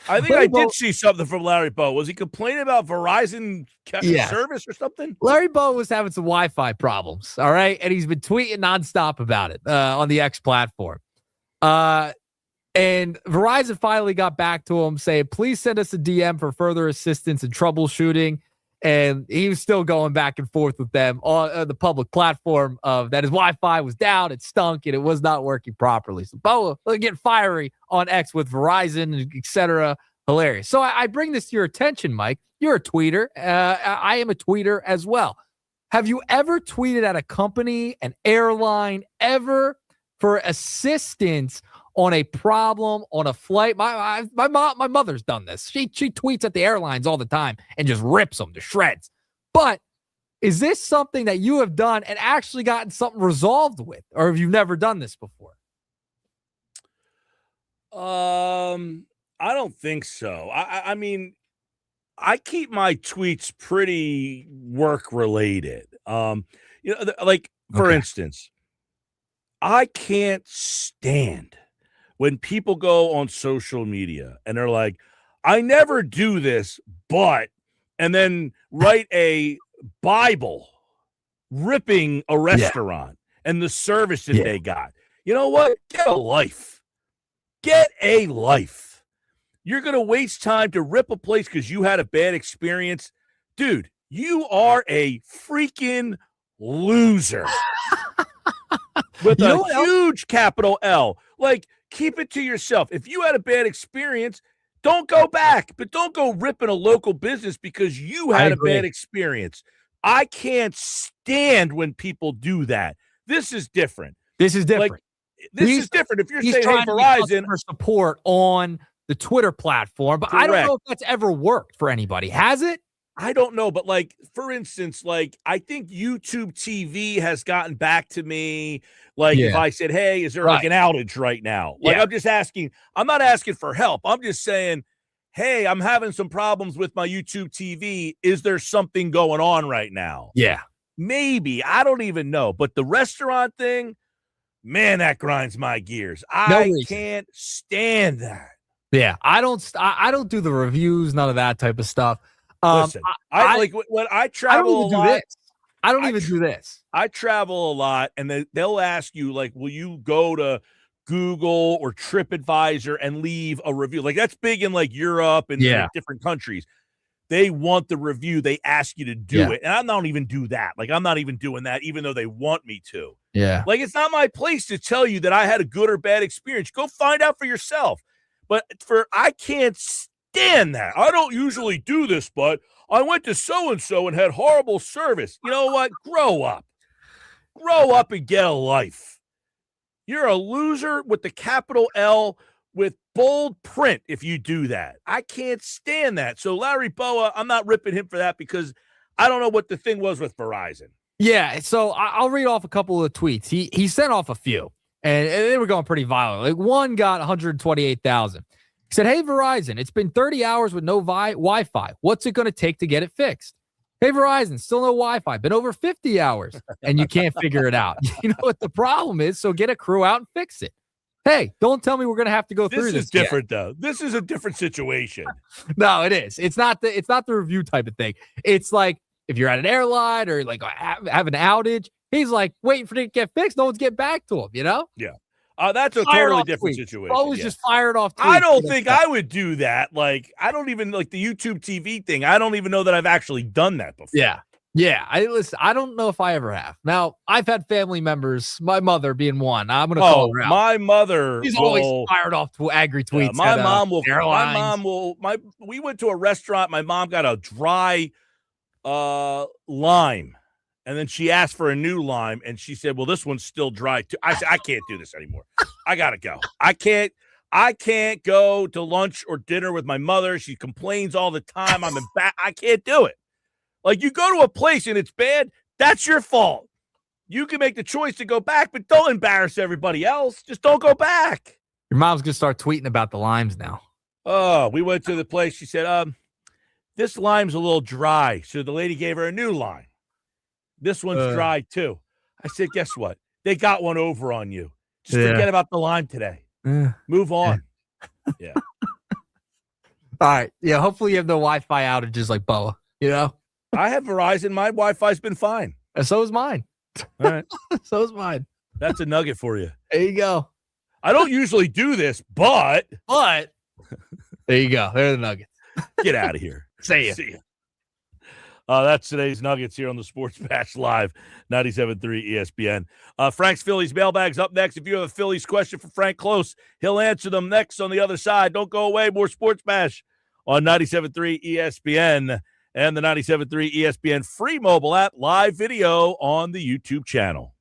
I think I did see something from Larry Boa. Was he complaining about Verizon service or something? Larry Boa was having some Wi-Fi problems, all right? And he's been tweeting nonstop about it on the X platform. And Verizon finally got back to him saying, please send us a DM for further assistance and troubleshooting. And he was still going back and forth with them on the public platform of that his Wi-Fi was down, it stunk, and it was not working properly. So Boa getting fiery on X with Verizon, etc. Hilarious. So I bring this to your attention, Mike. You're a tweeter. I am a tweeter as well. Have you ever tweeted at a company, an airline, ever for assistance on a problem on a flight? My mother's done this. She tweets at the airlines all the time and just rips them to shreds. But is this something that you have done and actually gotten something resolved with, or have you never done this before? I don't think so. I mean, I keep my tweets pretty work related. For instance, I can't stand when people go on social media and they're like, I never do this, but, and then write a Bible ripping a restaurant and the service that they got. You know what? Get a life. Get a life. You're going to waste time to rip a place because you had a bad experience. Dude, you are a freaking loser. With a huge capital L. Like, keep it to yourself. If you had a bad experience, don't go back, but don't go ripping a local business because you had a bad experience. I can't stand when people do that. This is different. This is different. Like, this is different. If you're saying, hey, Verizon, for support on the Twitter platform, but I don't know if that's ever worked for anybody. Has it? I don't know, but like, for instance, like, I think YouTube TV has gotten back to me. Like, if I said, hey, is there like an outage right now? Like, I'm just asking, I'm not asking for help. I'm just saying, hey, I'm having some problems with my YouTube TV. Is there something going on right now? Yeah. Maybe. I don't even know. But the restaurant thing, man, that grinds my gears. I can't stand that. Yeah. I don't do the reviews, none of that type of stuff. Listen, I like when I travel a lot. I don't even do this. I travel a lot, and they'll ask you, like, will you go to Google or TripAdvisor and leave a review? Like, that's big in like Europe and like, different countries. They want the review. They ask you to do it. And I don't even do that. Like, I'm not even doing that, even though they want me to. Yeah. Like, it's not my place to tell you that I had a good or bad experience. Go find out for yourself. But I can't stand that. I don't usually do this, but I went to so-and-so and had horrible service. You know what? Grow up. Grow up and get a life. You're a loser with the capital L with bold print if you do that. I can't stand that. So Larry Boa, I'm not ripping him for that because I don't know what the thing was with Verizon. Yeah, so I'll read off a couple of tweets. He sent off a few, and they were going pretty violent. Like one got 128,000. He said, "Hey Verizon, it's been 30 hours with no Wi-Fi. What's it going to take to get it fixed? Hey Verizon, still no Wi-Fi. Been over 50 hours, and you can't figure it out. You know what the problem is? So get a crew out and fix it. Hey, don't tell me we're going to have to go through this. This is different, though. This is a different situation. No, it is. It's not the review type of thing. It's like if you're at an airline or like have an outage, he's like waiting for it to get fixed. No one's getting back to him, you know? Yeah. That's a Fired totally different tweets. situation. Always just fired off tweets. I don't think I would do that. Like, I don't even like the YouTube TV thing. I don't even know that I've actually done that before. Yeah. Yeah. I don't know if I ever have. Now, I've had family members, my mother being one. I'm going to call her out. My mother. She's always fired off to angry tweets. Yeah, my mom will. Airlines. My mom will. We went to a restaurant. My mom got a dry lime. And then she asked for a new lime, and she said, well, this one's still dry, too. I said, I can't do this anymore. I got to go. I can't go to lunch or dinner with my mother. She complains all the time. I'm in back. I can't do it. Like, you go to a place and it's bad, that's your fault. You can make the choice to go back, but don't embarrass everybody else. Just don't go back. Your mom's going to start tweeting about the limes now. Oh, we went to the place. She said, this lime's a little dry. So the lady gave her a new lime. This one's dry, too. I said, guess what? They got one over on you. Just forget about the lime today. Move on. Yeah. All right. Yeah, hopefully you have no Wi-Fi outages like Boa, you know? I have Verizon. My Wi-Fi's been fine. And so is mine. All right. So is mine. That's a nugget for you. There you go. I don't usually do this, but there you go. There are the nuggets. Get out of here. See ya. That's today's Nuggets here on the Sports Bash Live, 97.3 ESPN. Frank's Phillies Mailbag's up next. If you have a Phillies question for Frank Klose, he'll answer them next on the other side. Don't go away. More Sports Bash on 97.3 ESPN and the 97.3 ESPN free mobile app, live video on the YouTube channel.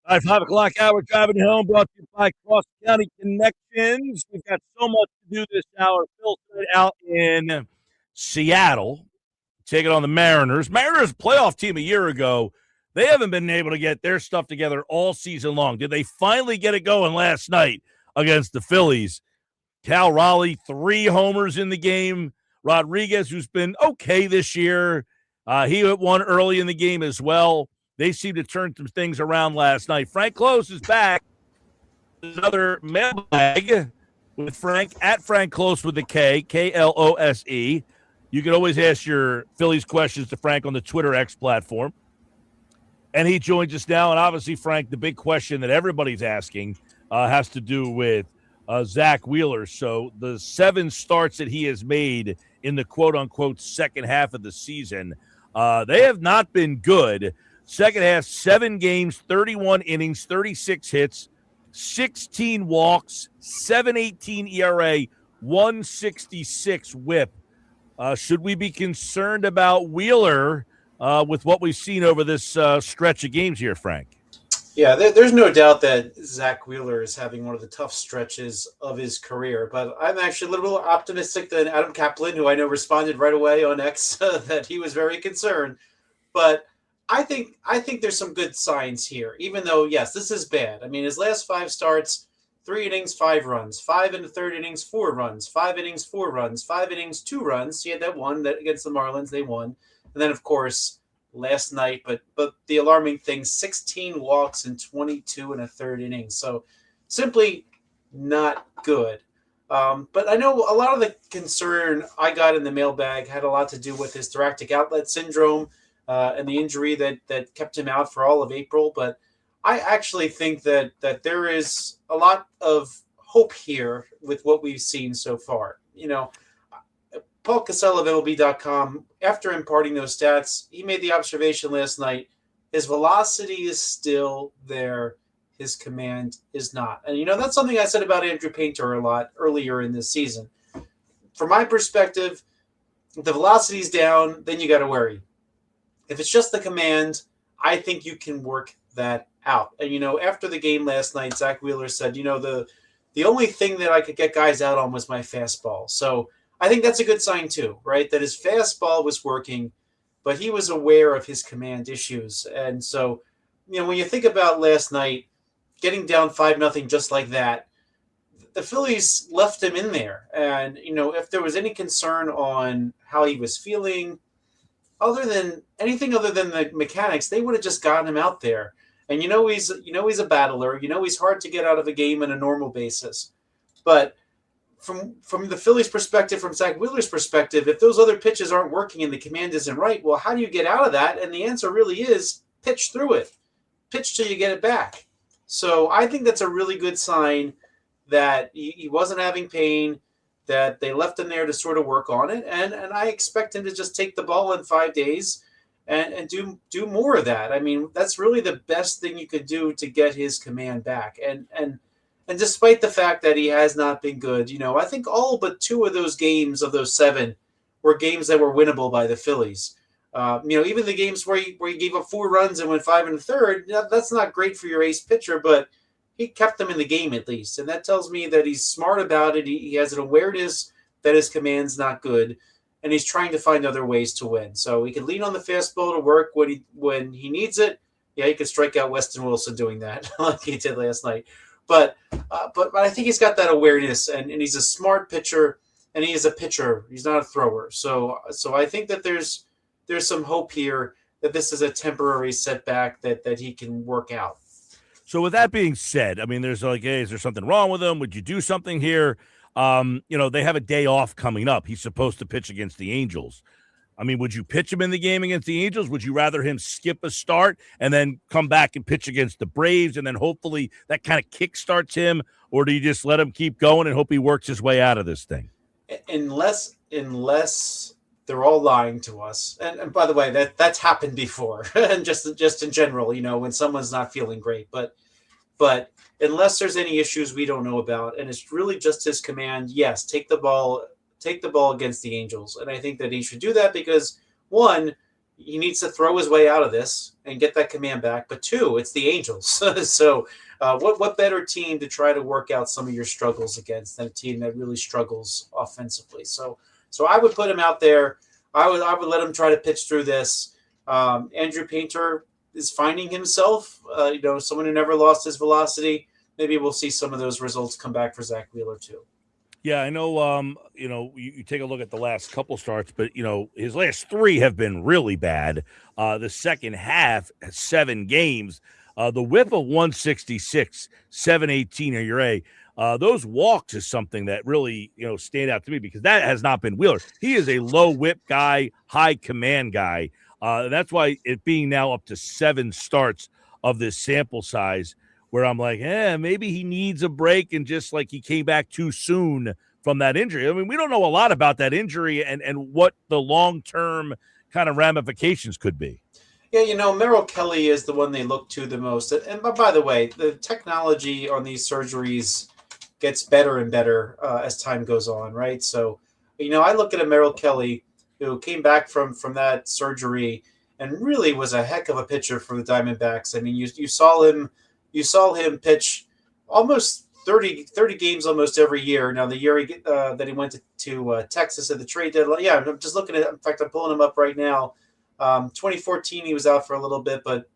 All right, 5 o'clock hour driving home brought to you by Cross County Connections. We've got so much to do this hour. Phil's out in Seattle, taking on the Mariners. Mariners playoff team a year ago. They haven't been able to get their stuff together all season long. Did they finally get it going last night against the Phillies? Cal Raleigh, 3 homers in the game. Rodriguez, who's been okay this year, he hit one early in the game as well. They seem to turn some things around last night. Frank Klose is back. Another mailbag with Frank, at Frank Klose with the K, Klose. You can always ask your Phillies questions to Frank on the Twitter X platform. And he joins us now. And obviously, Frank, the big question that everybody's asking has to do with Zack Wheeler. So the 7 starts that he has made in the quote-unquote second half of the season, they have not been good. Second half, 7 games, 31 innings, 36 hits, 16 walks, 7.18 ERA, 166 whip. Should we be concerned about Wheeler with what we've seen over this stretch of games here, Frank? Yeah, there's no doubt that Zack Wheeler is having one of the tough stretches of his career. But I'm actually a little more optimistic than Adam Caplan, who I know responded right away on X that he was very concerned. But I think there's some good signs here, even though, yes, this is bad. I mean, his last 5 starts, 3 innings, 5 runs, 5 in the third innings, 4 runs, 5 innings, 4 runs, 5 innings, 2 runs. He had that one that against the Marlins, they won. And then, of course, last night, but the alarming thing, 16 walks in 22 and a third innings. So simply not good. But I know a lot of the concern I got in the mailbag had a lot to do with his thoracic outlet syndrome and the injury that kept him out for all of April. But I actually think that there is a lot of hope here with what we've seen so far. You know, Paul Casella of MLB.com, after imparting those stats, he made the observation last night, his velocity is still there, his command is not. And, you know, that's something I said about Andrew Painter a lot earlier in this season. From my perspective, if the velocity is down, then you got to worry. If it's just the command, I think you can work that out. And, you know, after the game last night, Zack Wheeler said, you know, the only thing that I could get guys out on was my fastball. So I think that's a good sign too, right? That his fastball was working, but he was aware of his command issues. And so, you know, when you think about last night, getting down 5-0 just like that, the Phillies left him in there. And, you know, if there was any concern on how he was feeling, anything other than the mechanics, they would have just gotten him out there. And he's a battler. He's hard to get out of a game on a normal basis. But from the Phillies' perspective, from Zack Wheeler's perspective, if those other pitches aren't working and the command isn't right, well, how do you get out of that? And the answer really is pitch through it. Pitch till you get it back. So I think that's a really good sign that he wasn't having pain, that they left him there to sort of work on it. And I expect him to just take the ball in 5 days and do more of that. I mean, that's really the best thing you could do to get his command back. And despite the fact that he has not been good, I think all but 2 of those games of those 7 were games that were winnable by the Phillies. Even the games where he gave up 4 runs and went 5 1/3, that's not great for your ace pitcher, but he kept them in the game at least. And that tells me that he's smart about it. He has an awareness that his command's not good, and he's trying to find other ways to win. So he can lean on the fastball to work when he needs it. Yeah, he could strike out Weston Wilson doing that like he did last night. But I think he's got that awareness, and he's a smart pitcher, and he is a pitcher. He's not a thrower. So I think that there's some hope here that this is a temporary setback that he can work out. So with that being said, I mean, there's like, hey, is there something wrong with him? Would you do something here? They have a day off coming up. He's supposed to pitch against the Angels. I mean, would you pitch him in the game against the Angels? Would you rather him skip a start and then come back and pitch against the Braves and then hopefully that kind of kickstarts him? Or do you just let him keep going and hope he works his way out of this thing? Unless they're all lying to us. And by the way, that's happened before. And just in general, when someone's not feeling great. But unless there's any issues we don't know about, and it's really just his command, yes, take the ball against the Angels. And I think that he should do that because, one, he needs to throw his way out of this and get that command back. But 2, it's the Angels. So what better team to try to work out some of your struggles against than a team that really struggles offensively? So I would put him out there. I would let him try to pitch through this. Andrew Painter is finding himself, someone who never lost his velocity. Maybe we'll see some of those results come back for Zack Wheeler too. Yeah, I know. You take a look at the last couple starts, but his last 3 have been really bad. The second half, 7 games, the whip of 166, 718 ERA. Those walks is something that really stand out to me because that has not been Wheeler. He is a low whip guy, high command guy. That's why it being now up to 7 starts of this sample size, where I'm like, maybe he needs a break, and just like he came back too soon from that injury. I mean, we don't know a lot about that injury and what the long-term kind of ramifications could be. Yeah, Merrill Kelly is the one they look to the most. And by the way, the technology on these surgeries gets better and better as time goes on, right? So, I look at a Merrill Kelly who came back from that surgery and really was a heck of a pitcher for the Diamondbacks. I mean, you saw him pitch almost 30 games almost every year. Now, the year that he went to Texas at the trade deadline, I'm just looking at. In fact, I'm pulling him up right now. 2014, he was out for a little bit, but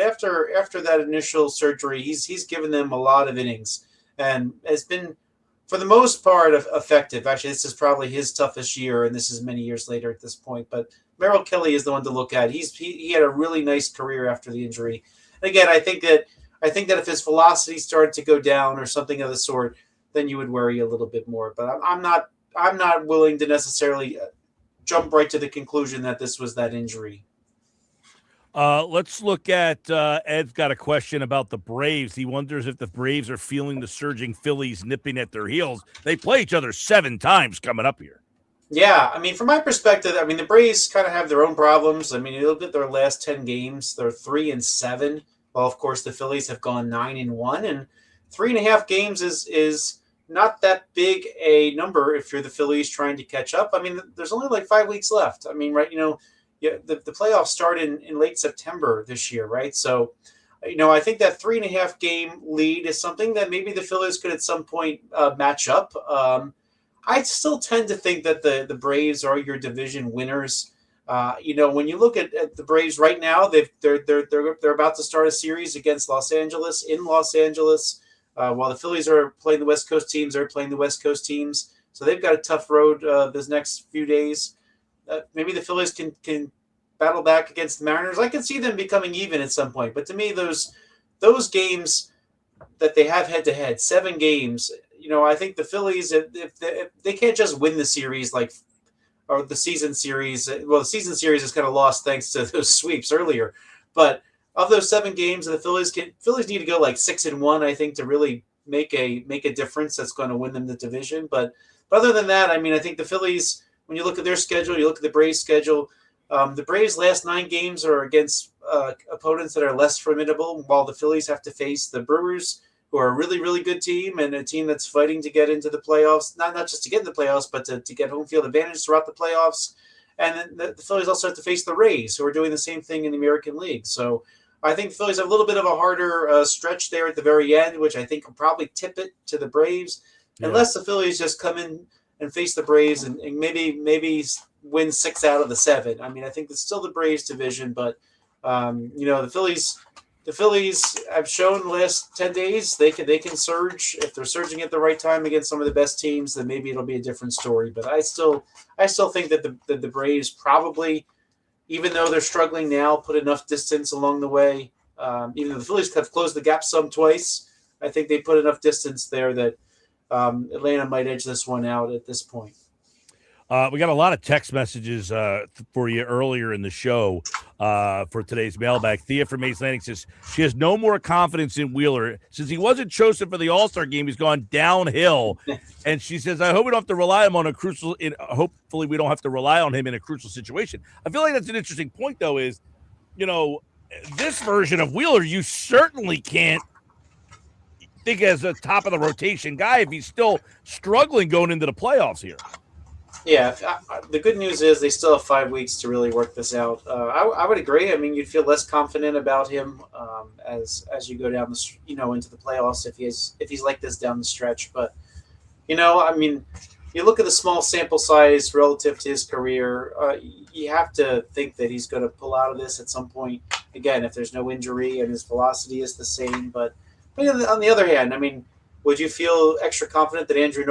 after that initial surgery, he's given them a lot of innings and has been, for the most part, effective. Actually, this is probably his toughest year, and this is many years later at this point. But Merrill Kelly is the one to look at. He had a really nice career after the injury. And again, I think that if his velocity started to go down or something of the sort, then you would worry a little bit more. But I'm not willing to necessarily jump right to the conclusion that this was that injury. Let's look at Ed's got a question about the Braves. He wonders if the Braves are feeling the surging Phillies nipping at their heels. They play each other 7 times coming up here. Yeah, I mean, from my perspective, the Braves kind of have their own problems. I mean, you look at their last 10 games, they're 3-7. Well, of course, the Phillies have gone 9-1, and 3.5 games is not that big a number if you're the Phillies trying to catch up. I mean, there's only like 5 weeks left. I mean, right, the playoffs start in late September this year, right? So, I think that 3.5 game lead is something that maybe the Phillies could at some point match up. I still tend to think that the Braves are your division winners. When you look at the Braves right now, they're about to start a series against Los Angeles in Los Angeles. While the Phillies are playing the West Coast teams, they're playing the West Coast teams. So they've got a tough road this next few days. Maybe the Phillies can battle back against the Mariners. I can see them becoming even at some point. But to me, those games that they have head-to-head, 7 games, I think the Phillies, if they can't just win the series or the season series. Well, the season series is kind of lost thanks to those sweeps earlier. But of those 7 games, the Phillies need to go like 6-1, I think, to really make a difference that's going to win them the division. But other than that, I mean, I think the Phillies, when you look at their schedule, you look at the Braves' schedule, the Braves' last 9 games are against opponents that are less formidable, while the Phillies have to face the Brewers, who are a really, really good team and a team that's fighting to get into the playoffs, not just to get in the playoffs, but to get home field advantage throughout the playoffs. And then the Phillies also have to face the Rays, who are doing the same thing in the American League. So I think the Phillies have a little bit of a harder stretch there at the very end, which I think will probably tip it to the Braves, unless the Phillies just come in and face the Braves and maybe win 6 out of the 7. I mean, I think it's still the Braves division, but the Phillies have shown the last 10 days they can surge. If they're surging at the right time against some of the best teams, then maybe it'll be a different story. But I still think that the Braves probably, even though they're struggling now, put enough distance along the way. Even though the Phillies have closed the gap some twice, I think they put enough distance there that Atlanta might edge this one out at this point. We got a lot of text messages for you earlier in the show for today's mailbag. Thea from Mace Landing says she has no more confidence in Wheeler. Since he wasn't chosen for the All-Star game, he's gone downhill. And she says, I hope we don't have to rely on him hopefully we don't have to rely on him in a crucial situation. I feel like that's an interesting point, though, is, this version of Wheeler, you certainly can't think as a top of the rotation guy if he's still struggling going into the playoffs here. Yeah, the good news is they still have 5 weeks to really work this out. I would agree. I mean, you'd feel less confident about him as you go down into the playoffs if he's like this down the stretch. But I mean, you look at the small sample size relative to his career. You have to think that he's going to pull out of this at some point. Again, if there's no injury and his velocity is the same. But on the other hand, I mean, would you feel extra confident that Andrew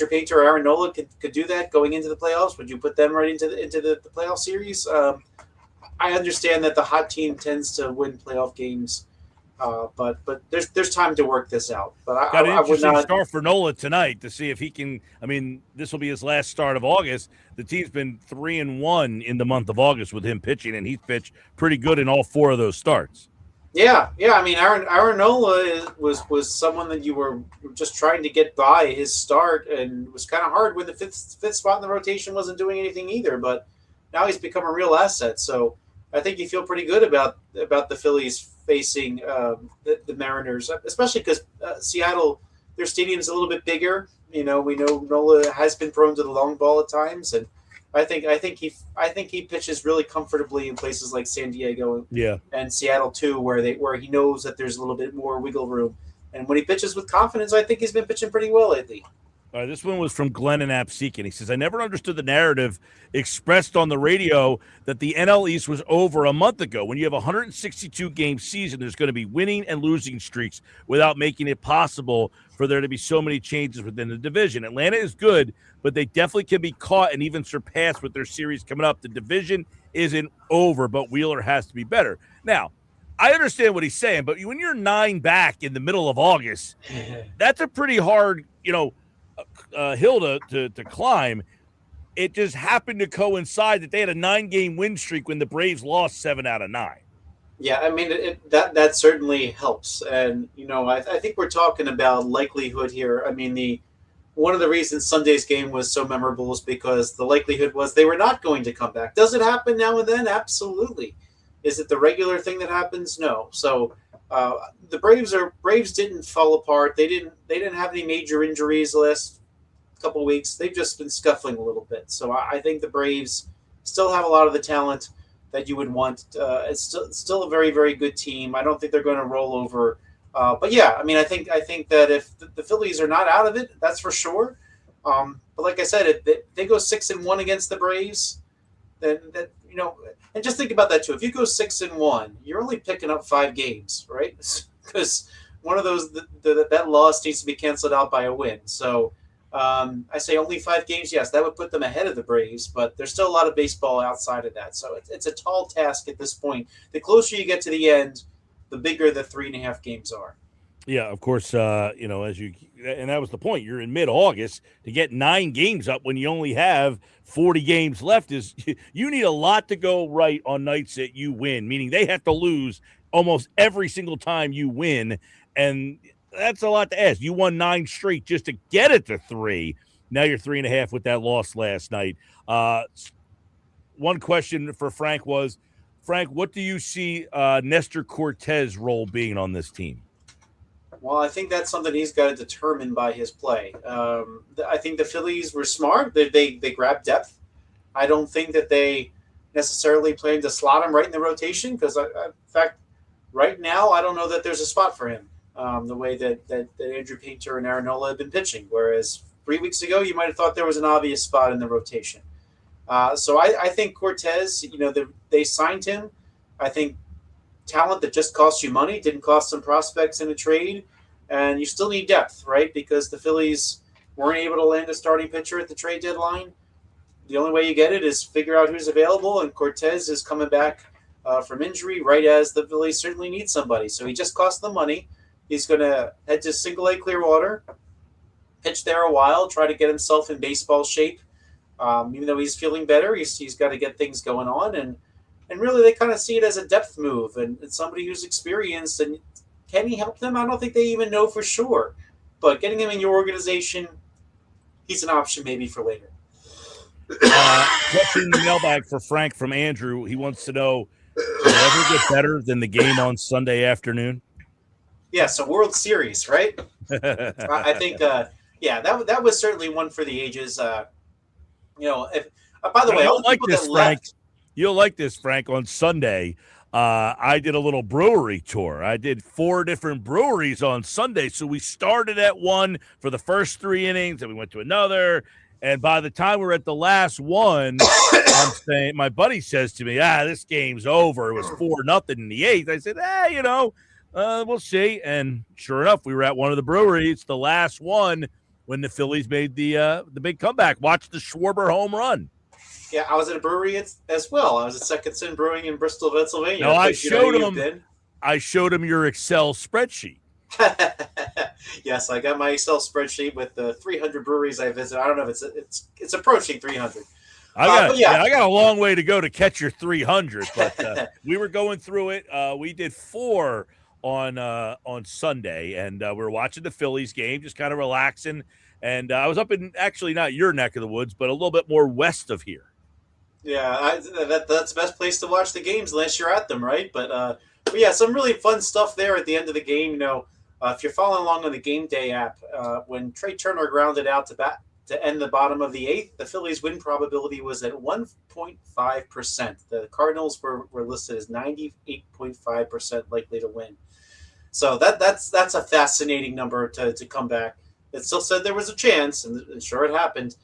Painter or Aaron Nola could do that going into the playoffs? Would you put them right into the playoff series? I understand that the hot team tends to win playoff games, but there's time to work this out. But Got an I would interesting not. start for Nola tonight to see if he can. I mean, this will be his last start of August. The team's been 3-1 in the month of August with him pitching, and he's pitched pretty good in all 4 of those starts. Yeah. I mean, Aaron Nola was someone that you were just trying to get by his start, and it was kind of hard when the fifth spot in the rotation wasn't doing anything either. But now he's become a real asset. So I think you feel pretty good about the Phillies facing the Mariners, especially because Seattle, their stadium's a little bit bigger. We know Nola has been prone to the long ball at times, and I think he pitches really comfortably in places like San Diego and Seattle too, where he knows that there's a little bit more wiggle room. And when he pitches with confidence, I think he's been pitching pretty well lately. All right, this one was from Glenn in Absecon. He says, I never understood the narrative expressed on the radio that the NL East was over a month ago. When you have a 162-game season, there's going to be winning and losing streaks without making it possible for there to be so many changes within the division. Atlanta is good, but they definitely can be caught and even surpassed with their series coming up. The division isn't over, but Wheeler has to be better. Now, I understand what he's saying, but when you're 9 back in the middle of August, that's a pretty hard, hill to climb. It just happened to coincide that they had a 9-game win streak when the Braves lost 7 out of 9. Yeah, I mean that certainly helps, and I think we're talking about likelihood here. I mean, one of the reasons Sunday's game was so memorable is because the likelihood was they were not going to come back. Does it happen now and then? Absolutely. Is it the regular thing that happens? No. So the Braves didn't fall apart. They didn't have any major injuries the last couple of weeks. They've just been scuffling a little bit. So I think the Braves still have a lot of the talent that you would want. It's still a very, very good team. I don't think they're going to roll over. But yeah, I mean, I think that if the Phillies are not out of it, that's for sure. But like I said, if they go 6-1 against the Braves, then and just think about that too. If you go 6-1, you're only picking up 5 games, right? Because one of those that loss needs to be canceled out by a win. So I say only 5 games. Yes, that would put them ahead of the Braves, but there's still a lot of baseball outside of that. So it's a tall task at this point. The closer you get to the end, the bigger the 3.5 games are. and that was the point. You're in mid-August to get 9 games up when you only have 40 games left. Is you need a lot to go right on nights that you win, meaning they have to lose almost every single time you win, and that's a lot to ask. You won 9 straight just to get it to 3. Now you're 3.5 with that loss last night. One question for Frank was, Frank, what do you see Nestor Cortez' role being on this team? Well, I think that's something he's got to determine by his play. I think the Phillies were smart. They grabbed depth. I don't think that they necessarily plan to slot him right in the rotation because, in fact, right now I don't know that there's a spot for him the way that Andrew Painter and Aaron Nola have been pitching, whereas 3 weeks ago you might have thought there was an obvious spot in the rotation. So I think Cortez, they signed him. I think talent that just costs you money didn't cost some prospects in a trade, and you still need depth, right? Because the Phillies weren't able to land a starting pitcher at the trade deadline. The only way you get it is figure out who's available, and Cortez is coming back from injury right as the Phillies certainly need somebody. So he just cost them money. He's going to head to Single-A Clearwater, pitch there a while, try to get himself in baseball shape. Even though he's feeling better, he's got to get things going on, and really they kind of see it as a depth move and somebody who's experienced. And can he help them? I don't think they even know for sure, but getting him in your organization, he's an option maybe for later. Question in the mailbag for Frank from Andrew. He wants to know, will it ever get better than the game on Sunday afternoon? Yeah, so World Series, right? I think, that was certainly one for the ages. By the way, all you'll the like people this, that Frank. left. You'll like this, Frank. On Sunday, I did a little brewery tour. I did 4 different breweries on Sunday. So we started at one for the first 3 innings, and we went to another. And by the time we were at the last one, my buddy says to me, this game's over. It was 4-0 in the 8th. I said, we'll see. And sure enough, we were at one of the breweries, the last one, when the Phillies made the big comeback. Watch the Schwarber home run. Yeah, I was at a brewery as well. I was at Second Sin Brewing in Bristol, Pennsylvania. No, I showed him your Excel spreadsheet. Yes, I got my Excel spreadsheet with the 300 breweries I visit. I don't know if it's approaching 300. I got a long way to go to catch your 300, but we were going through it. We did 4 on Sunday, and we were watching the Phillies game, just kind of relaxing. And I was up in actually not your neck of the woods, but a little bit more west of here. Yeah, that's the best place to watch the games unless you're at them, right? But yeah, some really fun stuff there at the end of the game. If you're following along on the Game Day app, when Trey Turner grounded out to end the bottom of the 8th, the Phillies' win probability was at 1.5%. The Cardinals were listed as 98.5% likely to win. So that's a fascinating number to come back. It still said there was a chance, and sure it happened.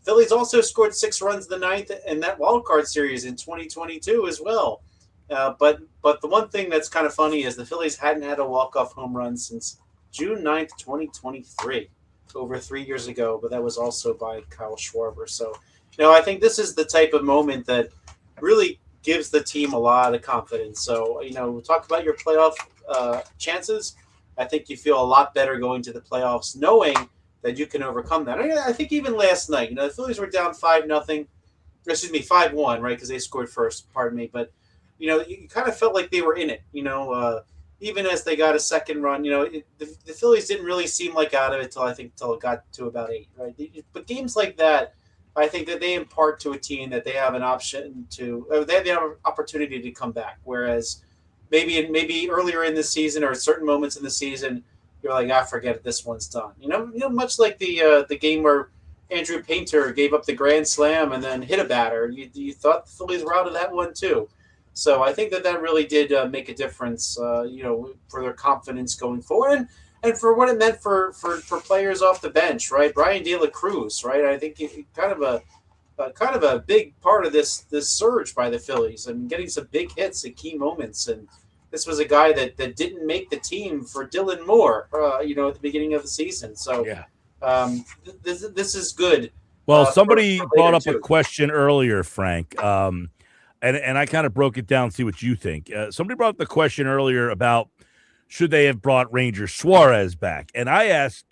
Phillies also scored 6 runs in the 9th in that wild card series in 2022 as well. But the one thing that's kind of funny is the Phillies hadn't had a walk-off home run since June 9th, 2023, over 3 years ago, but that was also by Kyle Schwarber. So, I think this is the type of moment that really gives the team a lot of confidence. So, we'll talk about your playoff chances. I think you feel a lot better going to the playoffs knowing that you can overcome that. I think even last night, the Phillies were down 5-1, right? Because they scored first, pardon me. But, you kind of felt like they were in it, even as they got a second run. The Phillies didn't really seem like out of it until it got to about 8, right? But games like that, I think that they impart to a team that they have an option they have the opportunity to come back. Whereas maybe earlier in the season or certain moments in the season, you're like, forget it, this one's done. Much like the game where Andrew Painter gave up the grand slam and then hit a batter. You thought the Phillies were out of that one too. So I think that really did make a difference, for their confidence going forward and for what it meant for players off the bench, right? Brian De La Cruz, right? I think kind of a big part of this surge by the Phillies. I mean, getting some big hits at key moments. And this was a guy that didn't make the team for Dylan Moore, at the beginning of the season. So this is good. Well, somebody brought up a question earlier, Frank, and I kind of broke it down, see what you think. Somebody brought up the question earlier about should they have brought Ranger Suarez back? And I asked,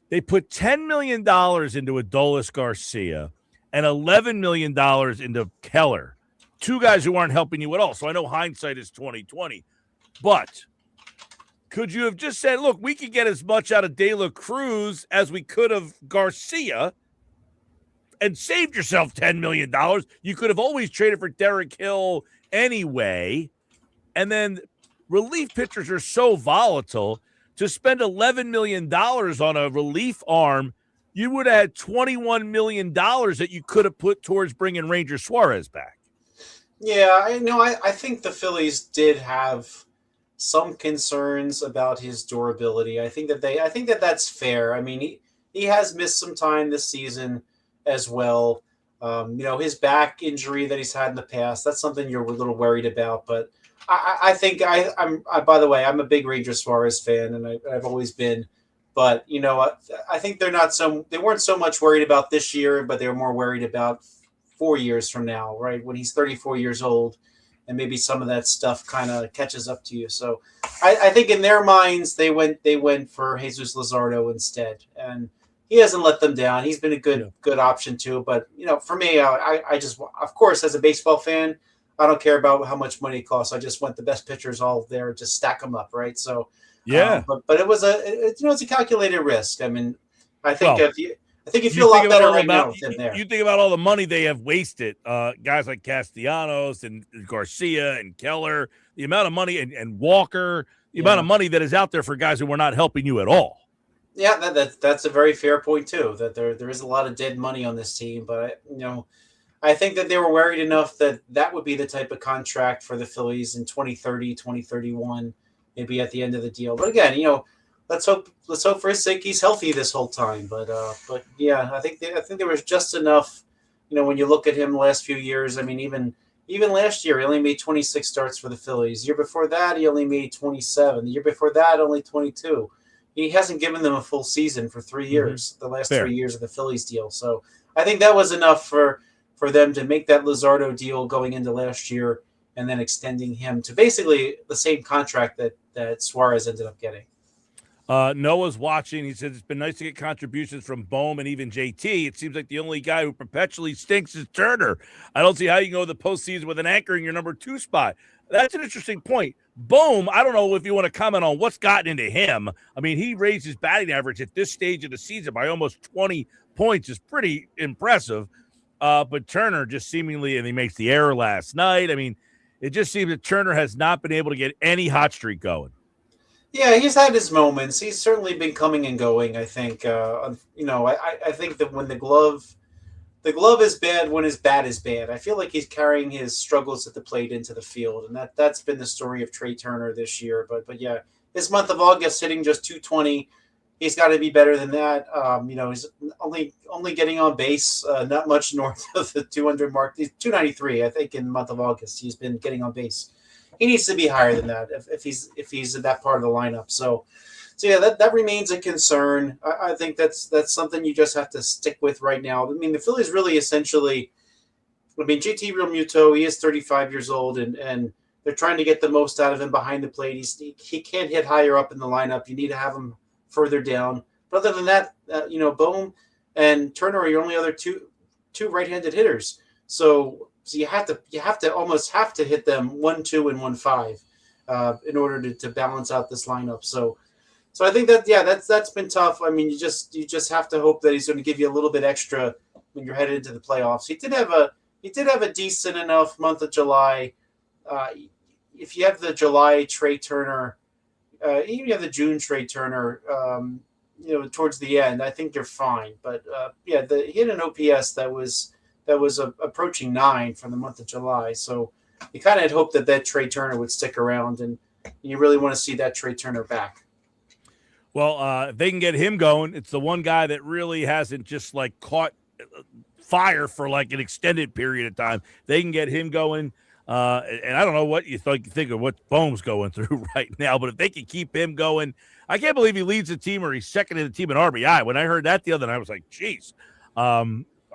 they put $10 million into Adolis Garcia and $11 million into Keller, 2 guys who aren't helping you at all. So I know hindsight is 20/20, but could you have just said, look, we could get as much out of De La Cruz as we could of Garcia and saved yourself $10 million. You could have always traded for Derek Hill anyway. And then relief pitchers are so volatile. To spend $11 million on a relief arm, you would have had $21 million that you could have put towards bringing Ranger Suarez back. Yeah, I think the Phillies did have some concerns about his durability. I think that's fair. I mean, he has missed some time this season as well. His back injury that he's had in the past, that's something you're a little worried about. But I think I'm by the way, I'm a big Ranger Suarez fan, and I've always been. But I think they weren't so much worried about this year, but they were more worried about 4 years from now, right? When he's 34 years old, and maybe some of that stuff kind of catches up to you. So I think in their minds they went for Jesus Luzardo instead, and he hasn't let them down. He's been a good option too. But for me, I just, of course, as a baseball fan, I don't care about how much money it costs. I just want the best pitchers all there, just stack them up, right? So yeah. But it was it's a calculated risk. I mean, I think if you feel a lot better right now than there. You think about all the money they have wasted, guys like Castellanos and Garcia and Keller, the amount of money and Walker, the amount of money that is out there for guys who were not helping you at all. Yeah, that's a very fair point too. That there is a lot of dead money on this team, but I think that they were worried enough that that would be the type of contract for the Phillies in 2030, 2031, maybe at the end of the deal. But again, let's hope for his sake he's healthy this whole time. But yeah, I think there was just enough. When you look at him the last few years, I mean, even last year he only made 26 starts for the Phillies. The year before that he only made 27. The year before that only 22. He hasn't given them a full season for 3 years, the last Fair. 3 years of the Phillies deal. So I think that was enough for them to make that Luzardo deal going into last year and then extending him to basically the same contract that Suarez ended up getting. Noah's watching. He says it's been nice to get contributions from Bohm and even JT. It seems like the only guy who perpetually stinks is Turner. I don't see how you can go the postseason with an anchor in your number 2 spot. That's an interesting point. Bohm, I don't know if you want to comment on what's gotten into him. I mean, he raised his batting average at this stage of the season by almost 20 points. Is pretty impressive. But Turner just seemingly, and he makes the error last night. I mean, it just seems that Turner has not been able to get any hot streak going. Yeah, he's had his moments. He's certainly been coming and going. I think, I think that when the glove is bad when his bat is bad. I feel like he's carrying his struggles at the plate into the field, and that's been the story of Trey Turner this year. But yeah, this month of August hitting just 220. He's got to be better than that. He's only getting on base, not much north of the 200 mark. He's 293, I think, in the month of August. He's been getting on base. He needs to be higher than that if he's in that part of the lineup. So yeah, that remains a concern. I think that's something you just have to stick with right now. I mean, the Phillies really essentially. I mean, JT Realmuto, he is 35 years old, and they're trying to get the most out of him behind the plate. He can't hit higher up in the lineup. You need to have him further down. But other than that, Bohm and Turner are your only other two right-handed hitters. So you have to almost hit them 1-2 and 1-5 in order to balance out this lineup. So I think that's been tough. I mean, you just have to hope that he's going to give you a little bit extra when you're headed into the playoffs. He did have a decent enough month of July. If you have the July Trey Turner, even if you have the June Trey Turner, towards the end, I think you're fine. But he hit an OPS that was approaching 9 from the month of July. So you kind of had hoped that Trey Turner would stick around, and you really want to see that Trey Turner back. Well, if they can get him going, it's the one guy that really hasn't just like caught fire for like an extended period of time. They can get him going. And I don't know what you think of what Bohm's going through right now, but if they can keep him going, I can't believe he leads the team or he's second in the team in RBI. When I heard that the other night, I was like, geez. I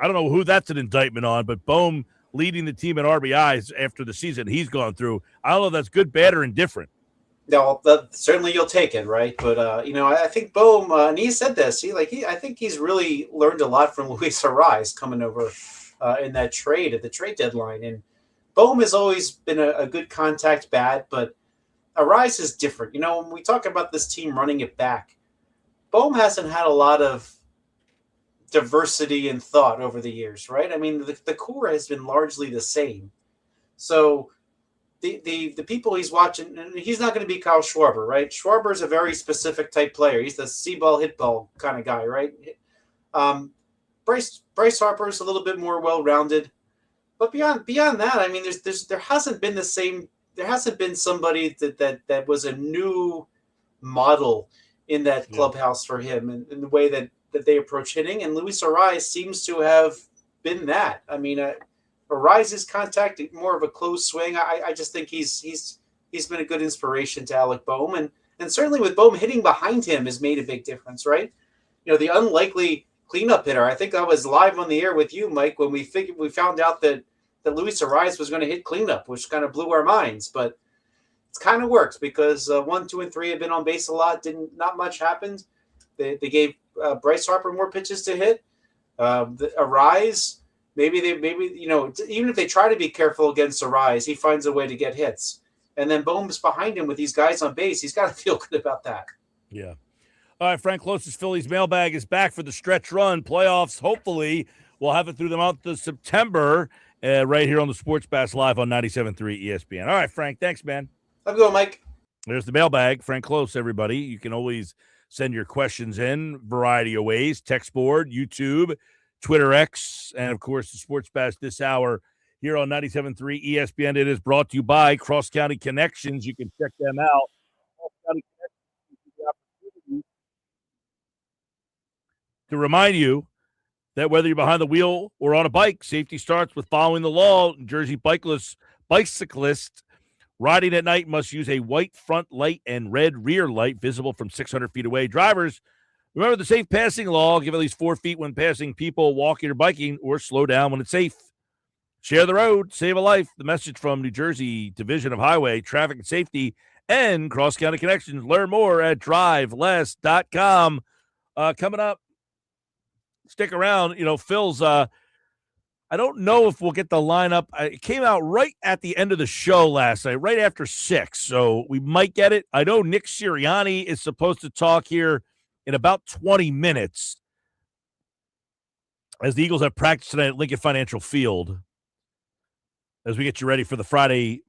don't know who that's an indictment on, but Bohm leading the team in RBIs after the season he's gone through. I don't know if that's good, bad, or indifferent. No, certainly you'll take it, right? But I think Bohm, and he said this. I think he's really learned a lot from Luis Arraez coming over in that trade at the trade deadline. And Bohm has always been a good contact bat, but Arraez is different. When we talk about this team running it back, Bohm hasn't had a lot of diversity in thought over the years, right? I mean, the core has been largely the same. So the people he's watching, and he's not going to be Kyle Schwarber, right? Schwarber is a very specific type player. He's the see ball, hit ball kind of guy, right? Bryce Harper is a little bit more well-rounded, but beyond that, I mean, there hasn't been the same. There hasn't been somebody that was a new model in that clubhouse for him, and in the way that they approach hitting. And Luis Arraez seems to have been that. I mean, Arraez's contact, more of a close swing. I just think he's been a good inspiration to Alec Bohm, and certainly with Bohm hitting behind him has made a big difference, right? The unlikely cleanup hitter. I think I was live on the air with you, Mike, when we found out that Luis Arraez was going to hit cleanup, which kind of blew our minds. But it's kind of worked because 1, 2, and 3 have been on base a lot. Not much happened. They gave Bryce Harper more pitches to hit. Arraez. Maybe even if they try to be careful against Arraez, he finds a way to get hits. And then Bohm's behind him with these guys on base. He's got to feel good about that. Yeah. All right, Frank Klose's Phillies Mailbag is back for the stretch run. Playoffs, hopefully, we'll have it through the month of September right here on the Sports Bass Live on 97.3 ESPN. All right, Frank, thanks, man. Have a good one, Mike. There's the mailbag. Frank Klose, everybody. You can always Send your questions in, variety of ways, text board, YouTube, Twitter X, and of course the Sports Bash this hour here on 97.3 ESPN. It is brought to you by Cross County Connections. You can check them out. Cross County Connections gives you the opportunity to remind you that whether you're behind the wheel or on a bike, safety starts with following the law. New Jersey bicyclists riding at night must use a white front light and red rear light visible from 600 feet away. Drivers, remember the safe passing law. Give at least 4 feet when passing people, walking, or biking, or slow down when it's safe. Share the road, save a life. The message from New Jersey Division of Highway Traffic and Safety and Cross County Connections. Learn more at driveless.com. Coming up, stick around. Phil's, I don't know if we'll get the lineup. It came out right at the end of the show last night, right after 6, so we might get it. I know Nick Sirianni is supposed to talk here in about 20 minutes as the Eagles have practice tonight at Lincoln Financial Field as we get you ready for the Friday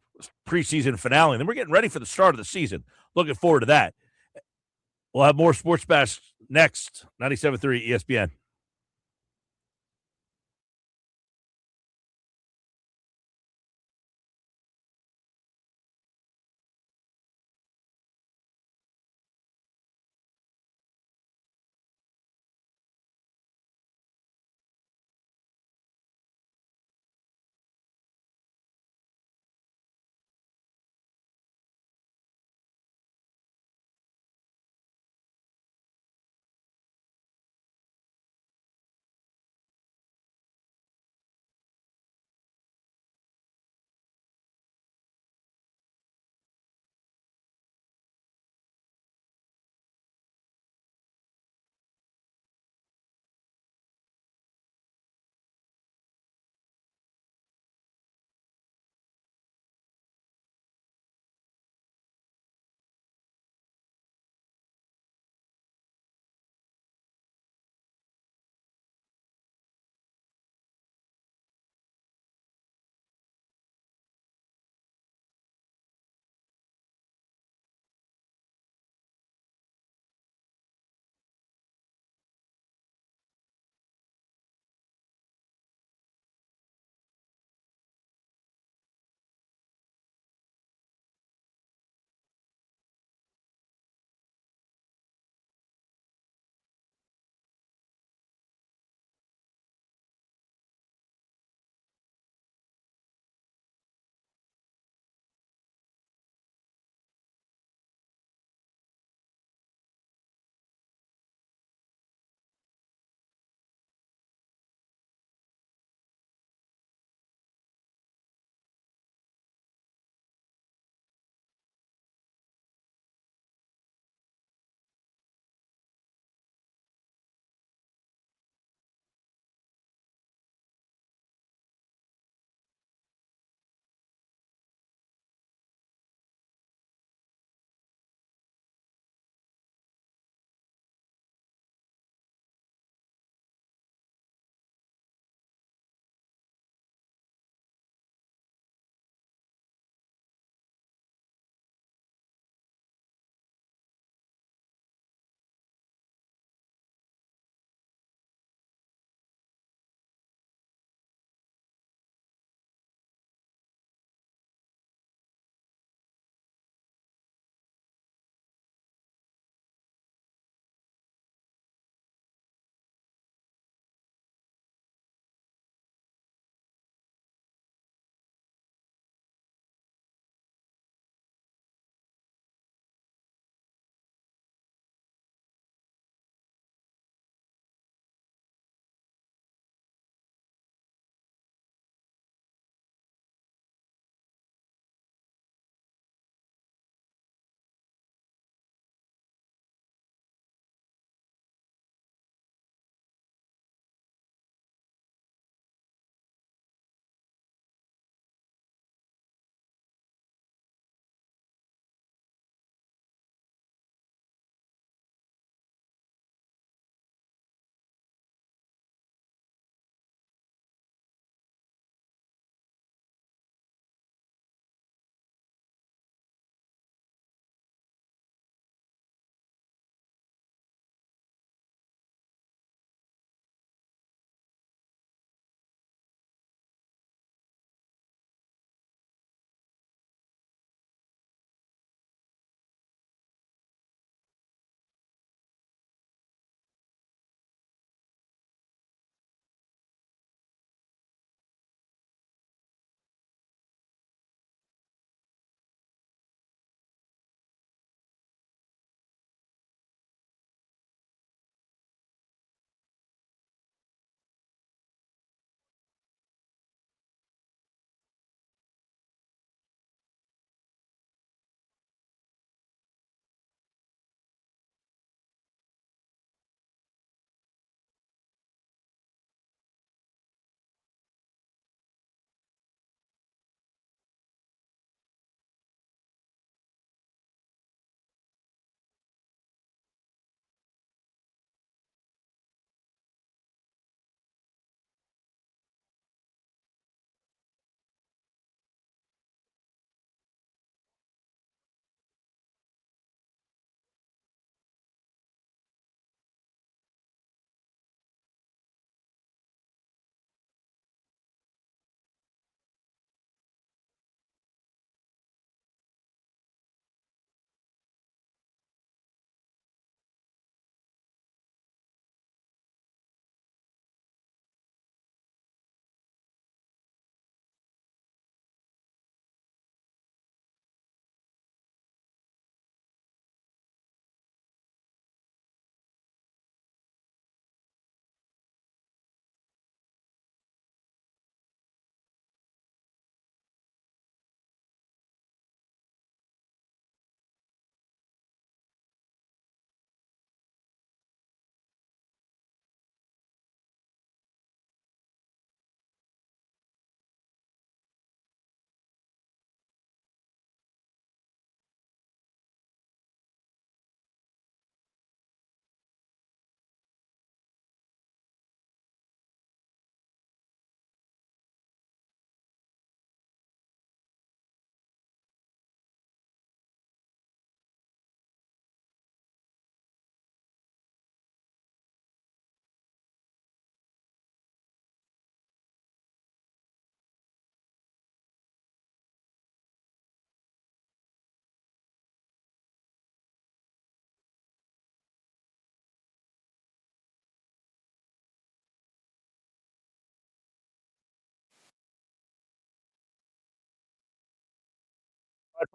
preseason finale. And then we're getting ready for the start of the season. Looking forward to that. We'll have more Sports Bash next, 97.3 ESPN.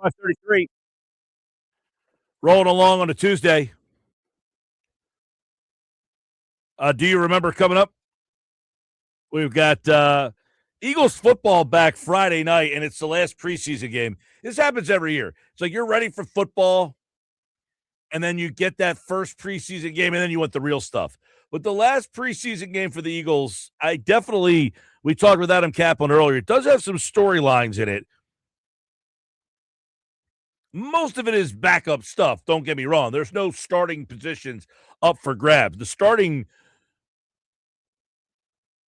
5:33. Rolling along on a Tuesday. Do you remember coming up? We've got Eagles football back Friday night, and it's the last preseason game. This happens every year. It's like you're ready for football, and then you get that first preseason game, and then you want the real stuff. But the last preseason game for the Eagles, we talked with Adam Caplan earlier. It does have some storylines in it. Most of it is backup stuff. Don't get me wrong. There's no starting positions up for grabs. The starting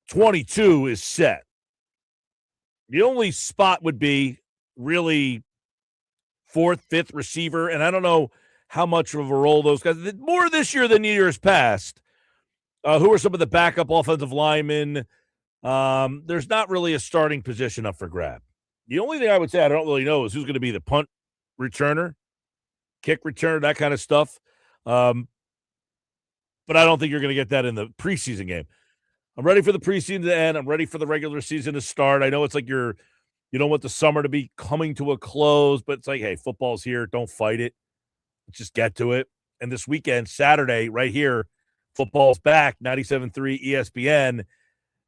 22 is set. The only spot would be really fourth, fifth receiver, and I don't know how much of a role those guys. More this year than years past. Who are some of the backup offensive linemen? There's not really a starting position up for grab. The only thing I would say I don't really know is who's going to be the punt returner, kick returner, that kind of stuff. But I don't think you're going to get that in the preseason game. I'm ready for the preseason to end. I'm ready for the regular season to start. I know it's like you don't want the summer to be coming to a close, but it's like, hey, football's here. Don't fight it. Let's just get to it. And this weekend, Saturday, right here, football's back, 97.3 ESPN.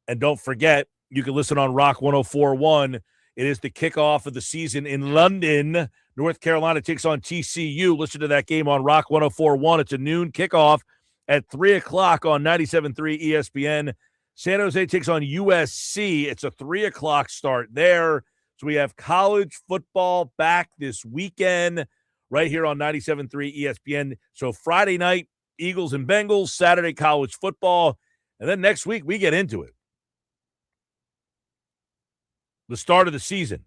And don't forget, you can listen on Rock 104.1. It is the kickoff of the season in London. North Carolina takes on TCU. Listen to that game on Rock 104.1. It's a noon kickoff at 3 o'clock on 97.3 ESPN. San Jose takes on USC. It's a 3 o'clock start there. So we have college football back this weekend right here on 97.3 ESPN. So Friday night, Eagles and Bengals. Saturday, college football. And then next week, we get into it. The start of the season.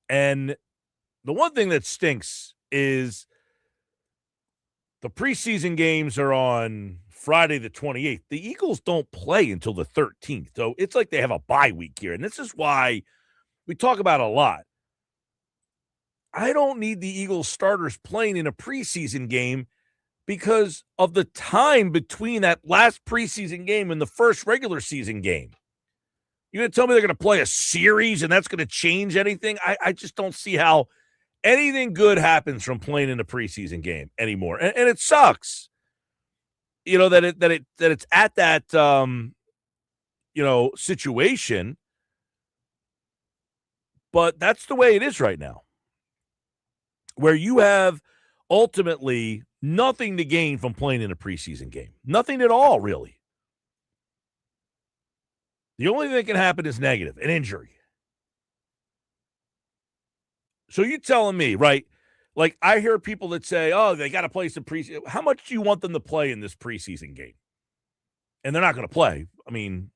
And the one thing that stinks is the preseason games are on Friday the 28th. The Eagles don't play until the 13th. So it's like they have a bye week here. And this is why we talk about it a lot. I don't need the Eagles starters playing in a preseason game because of the time between that last preseason game and the first regular season game. You're going to tell me they're going to play a series and that's going to change anything? I just don't see how anything good happens from playing in a preseason game anymore. And it sucks. You know, that it's at that situation. But that's the way it is right now. Where you have ultimately nothing to gain from playing in a preseason game. Nothing at all, really. The only thing that can happen is negative, an injury. So you're telling me, right? Like, I hear people that say, oh, they got to play some preseason. How much do you want them to play in this preseason game? And they're not going to play. I mean,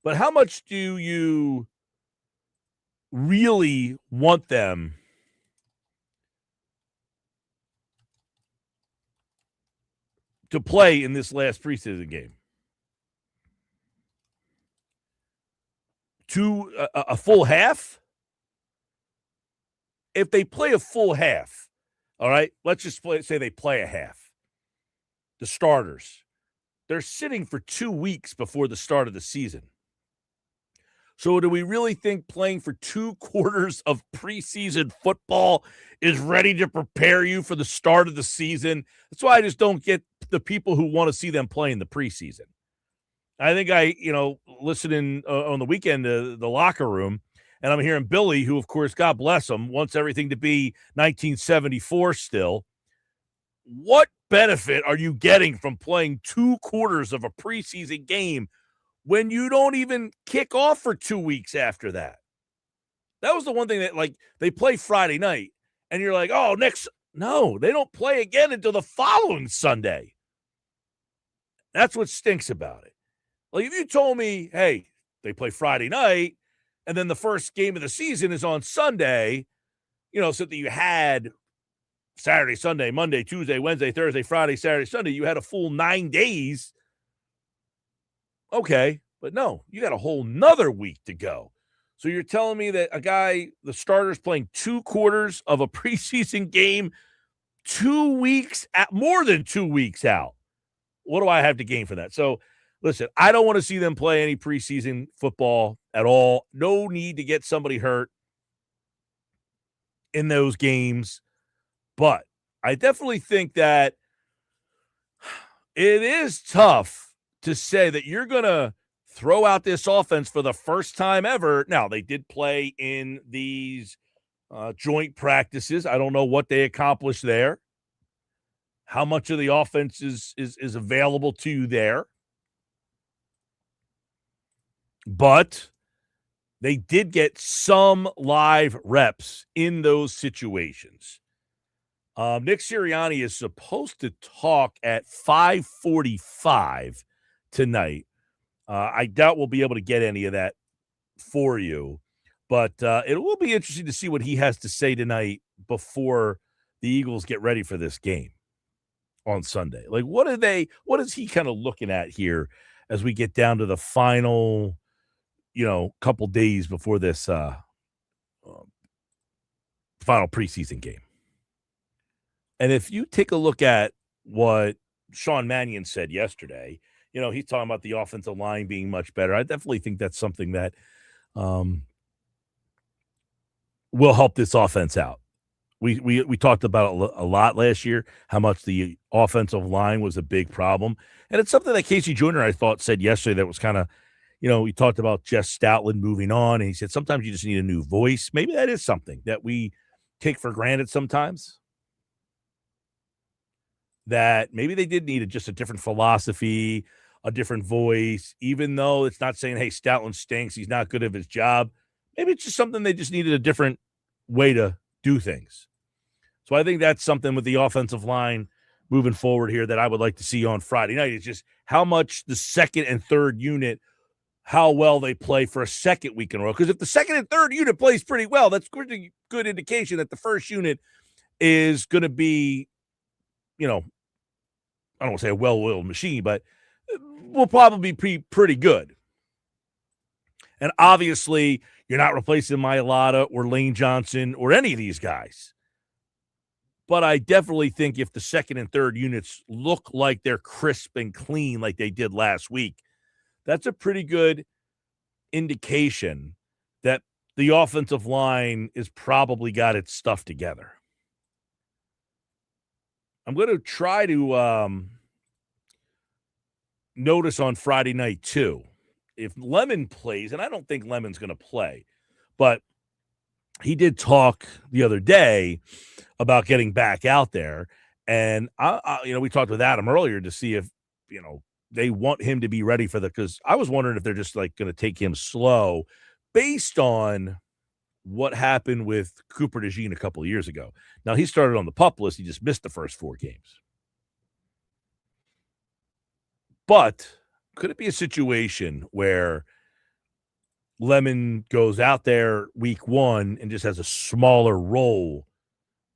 but how much do you really want them to play in this last preseason game? To a full half? If they play a full half, all right, let's just say they play a half. The starters, they're sitting for 2 weeks before the start of the season. So do we really think playing for 2 quarters of preseason football is ready to prepare you for the start of the season? That's why I just don't get the people who want to see them play in the preseason. I think listening on the weekend to the locker room, and I'm hearing Billy, who, of course, God bless him, wants everything to be 1974 still. What benefit are you getting from playing 2 quarters of a preseason game when you don't even kick off for 2 weeks after that? That was the one thing that, like, they play Friday night, and you're like, oh, no, they don't play again until the following Sunday. That's what stinks about it. Like, if you told me, hey, they play Friday night, and then the first game of the season is on Sunday, so that you had Saturday, Sunday, Monday, Tuesday, Wednesday, Thursday, Friday, Saturday, Sunday, you had a full 9 days. Okay, but no, you got a whole nother week to go. So you're telling me that the starter's playing 2 quarters of a preseason game 2 weeks, more than 2 weeks out. What do I have to gain for that? So, listen, I don't want to see them play any preseason football at all. No need to get somebody hurt. in those games. But I definitely think that it is tough to say that you're going to throw out this offense for the first time ever. Now, they did play in these joint practices. I don't know what they accomplished there, how much of the offense is available to you there. But they did get some live reps in those situations. Nick Sirianni is supposed to talk at 5:45 tonight. I doubt we'll be able to get any of that for you, but it will be interesting to see what he has to say tonight before the Eagles get ready for this game on Sunday. Like, what is he kind of looking at here as we get down to the final, couple days before this final preseason game? And if you take a look at what Sean Mannion said yesterday, he's talking about the offensive line being much better. I definitely think that's something that will help this offense out. We talked about it a lot last year, how much the offensive line was a big problem. And it's something that Casey Jr., I thought, said yesterday that was kind of, we talked about Jess Stoutland moving on, and he said sometimes you just need a new voice. Maybe that is something that we take for granted sometimes. That maybe they did need just a different philosophy, a different voice, even though it's not saying, hey, Stoutland stinks, he's not good at his job. Maybe it's just something they just needed a different way to do things. So I think that's something with the offensive line moving forward here that I would like to see on Friday night. It's just how much the second and third unit, how well they play for a second week in a row. Because if the second and third unit plays pretty well, that's a good indication that the first unit is going to be, I don't want to say a well-oiled machine, but will probably be pretty good. And obviously, you're not replacing Mailata or Lane Johnson or any of these guys. But I definitely think if the second and third units look like they're crisp and clean like they did last week, that's a pretty good indication that the offensive line is probably got its stuff together. I'm going to try to notice on Friday night, too, if Lemon plays, and I don't think Lemon's going to play, but he did talk the other day about getting back out there. And, we talked with Adam earlier to see if, they want him to be ready for because I was wondering if they're just like going to take him slow based on what happened with Cooper DeJean a couple of years ago. Now, he started on the PUP list. He just missed the first 4 games. But could it be a situation where Lemon goes out there week 1 and just has a smaller role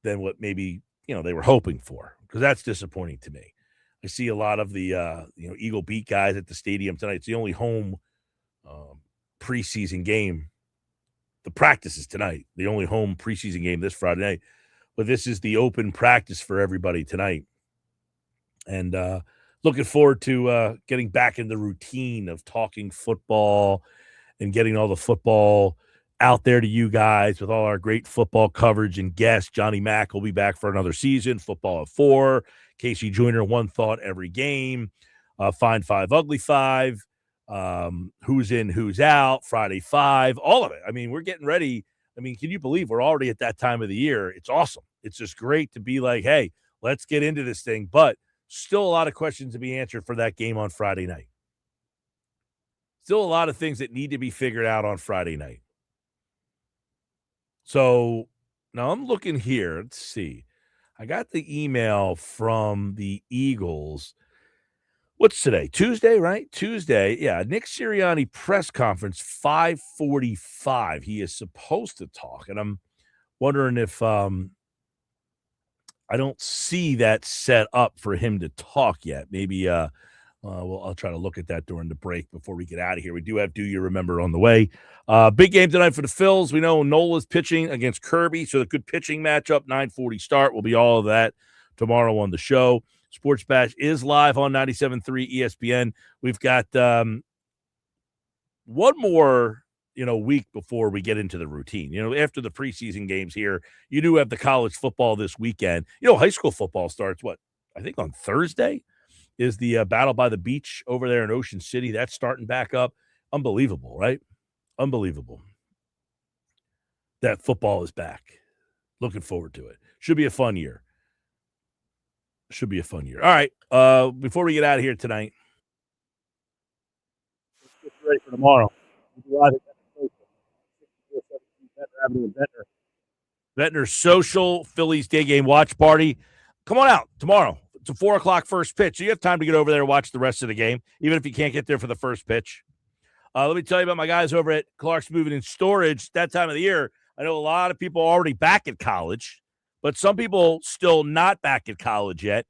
than what maybe, they were hoping for? Because that's disappointing to me. I see a lot of the, Eagle Beat guys at the stadium tonight. It's the only home preseason game. The practice is tonight, the only home preseason game this Friday night. But this is the open practice for everybody tonight. And looking forward to getting back in the routine of talking football and getting all the football out there to you guys with all our great football coverage and guests. Johnny Mack will be back for another season. Football at 4. Casey Jr., One Thought every game. Find 5, Ugly 5. Who's in, who's out. Friday 5. All of it. I mean, we're getting ready. I mean, can you believe we're already at that time of the year? It's awesome. It's just great to be like, hey, let's get into this thing. But still a lot of questions to be answered for that game on Friday night. Still a lot of things that need to be figured out on Friday night. So now I'm looking here. Let's see. I got the email from the Eagles. What's today? Tuesday, right? Tuesday. Yeah. Nick Sirianni press conference, 5:45. He is supposed to talk. And I'm wondering if I don't see that set up for him to talk yet. Maybe I'll try to look at that during the break before we get out of here. We do have Do You Remember on the way. Big game tonight for the Phils. We know Nola's pitching against Kirby, so a good pitching matchup, 9:40 start. Will be all of that tomorrow on the show. Sports Bash is live on 97.3 ESPN. We've got one more week before we get into the routine. After the preseason games here, you do have the college football this weekend. High school football starts I think on Thursday is the Battle by the Beach over there in Ocean City. That's starting back up. Unbelievable, right? Unbelievable that football is back. Looking forward to it. Should be a fun year. Should be a fun year. All right. Before we get out of here tonight, let's get ready for tomorrow. Ventnor Social Phillies day game watch party. Come on out tomorrow. It's a 4:00 first pitch. So you have time to get over there and watch the rest of the game, even if you can't get there for the first pitch. Let me tell you about my guys over at Clark's Moving and Storage. That time of the year, I know a lot of people are already back at college, but some people still not back at college yet.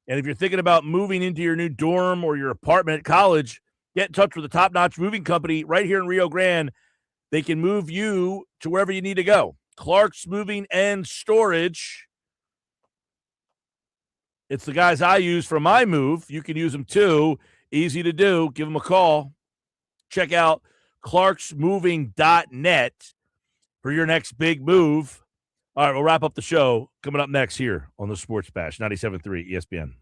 And if you're thinking about moving into your new dorm or your apartment at college, get in touch with a top-notch moving company right here in Rio Grande. They can move you to wherever you need to go. Clark's Moving and Storage. It's the guys I use for my move. You can use them too. Easy to do. Give them a call. Check out clarksmoving.net for your next big move. All right, we'll wrap up the show coming up next here on the Sports Bash, 97.3 ESPN.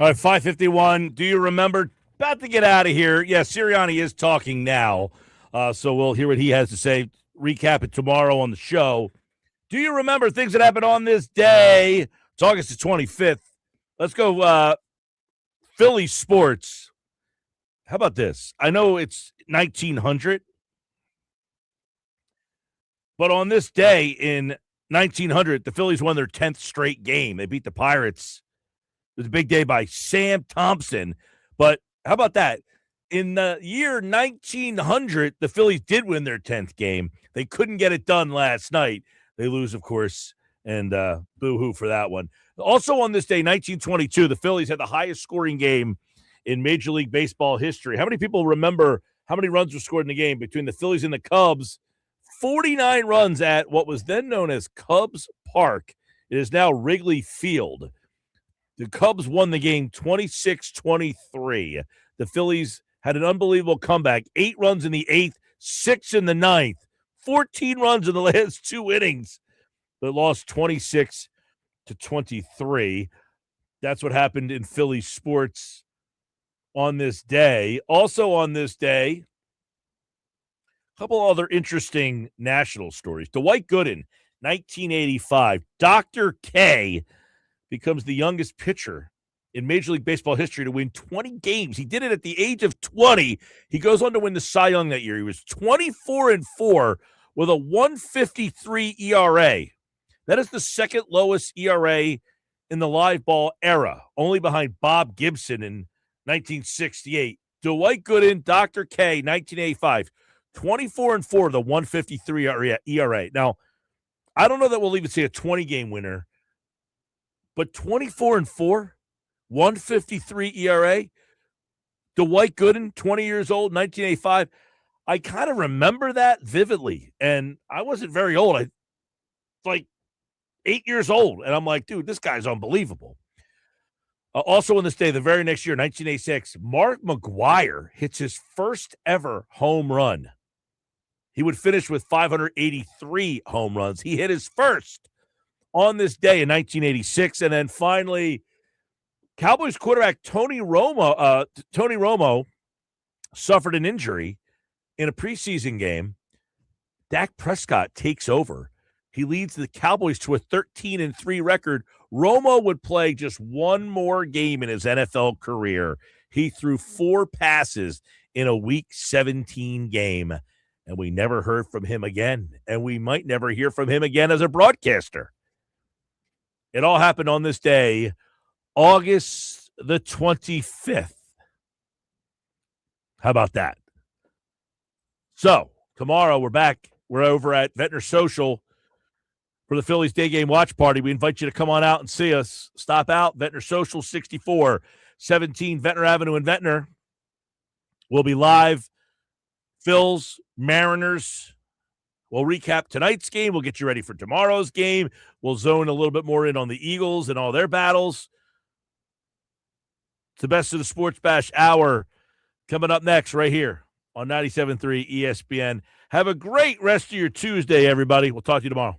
All right, 5:51. Do you remember? About to get out of here. Yeah, Sirianni is talking now, so we'll hear what he has to say. Recap it tomorrow on the show. Do you remember things that happened on this day? It's August the 25th. Let's go Philly sports. How about this? I know it's 1900, but on this day in 1900, the Phillies won their 10th straight game. They beat the Pirates. It was a big day by Sam Thompson. But how about that? In the year 1900, the Phillies did win their 10th game. They couldn't get it done last night. They lose, of course, and boo-hoo for that one. Also on this day, 1922, the Phillies had the highest scoring game in Major League Baseball history. How many people remember how many runs were scored in the game between the Phillies and the Cubs? 49 runs at what was then known as Cubs Park. It is now Wrigley Field. The Cubs won the game 26-23. The Phillies had an unbelievable comeback. 8 runs in the 8th, 6 in the 9th, 14 runs in the last 2 innings, but lost 26-23. That's what happened in Philly sports on this day. Also on this day, a couple other interesting national stories. Dwight Gooden, 1985. Dr. K becomes the youngest pitcher in Major League Baseball history to win 20 games. He did it at the age of 20. He goes on to win the Cy Young that year. He was 24-4 with a 1.53 ERA. That is the second lowest ERA in the live ball era, only behind Bob Gibson in 1968. Dwight Gooden, Dr. K, 1985, 24-4, the 1.53 ERA. Now, I don't know that we'll even see a 20-game winner, but 24-4, 1.53 ERA. Dwight Gooden, 20 years old, 1985. I kind of remember that vividly, and I wasn't very old. I like 8 years old, and I'm like, dude, this guy's unbelievable. Also on this day, the very next year, 1986, Mark McGwire hits his first ever home run. He would finish with 583 home runs. He hit his first on this day in 1986. And then finally, Cowboys quarterback Tony Romo suffered an injury in a preseason game. Dak Prescott takes over. He leads the Cowboys to a 13-3 record. Romo would play just one more game in his NFL career. He threw 4 passes in a Week 17 game, and we never heard from him again. And we might never hear from him again as a broadcaster. It all happened on this day, August the 25th. How about that? So, tomorrow we're back. We're over at Ventnor Social for the Phillies Day Game Watch Party. We invite you to come on out and see us. Stop out, Ventnor Social, 6417 Ventnor Avenue in Ventnor. We'll be live. Phils, Mariners. We'll recap tonight's game. We'll get you ready for tomorrow's game. We'll zone a little bit more in on the Eagles and all their battles. It's the best of the Sports Bash Hour coming up next right here on 97.3 ESPN. Have a great rest of your Tuesday, everybody. We'll talk to you tomorrow.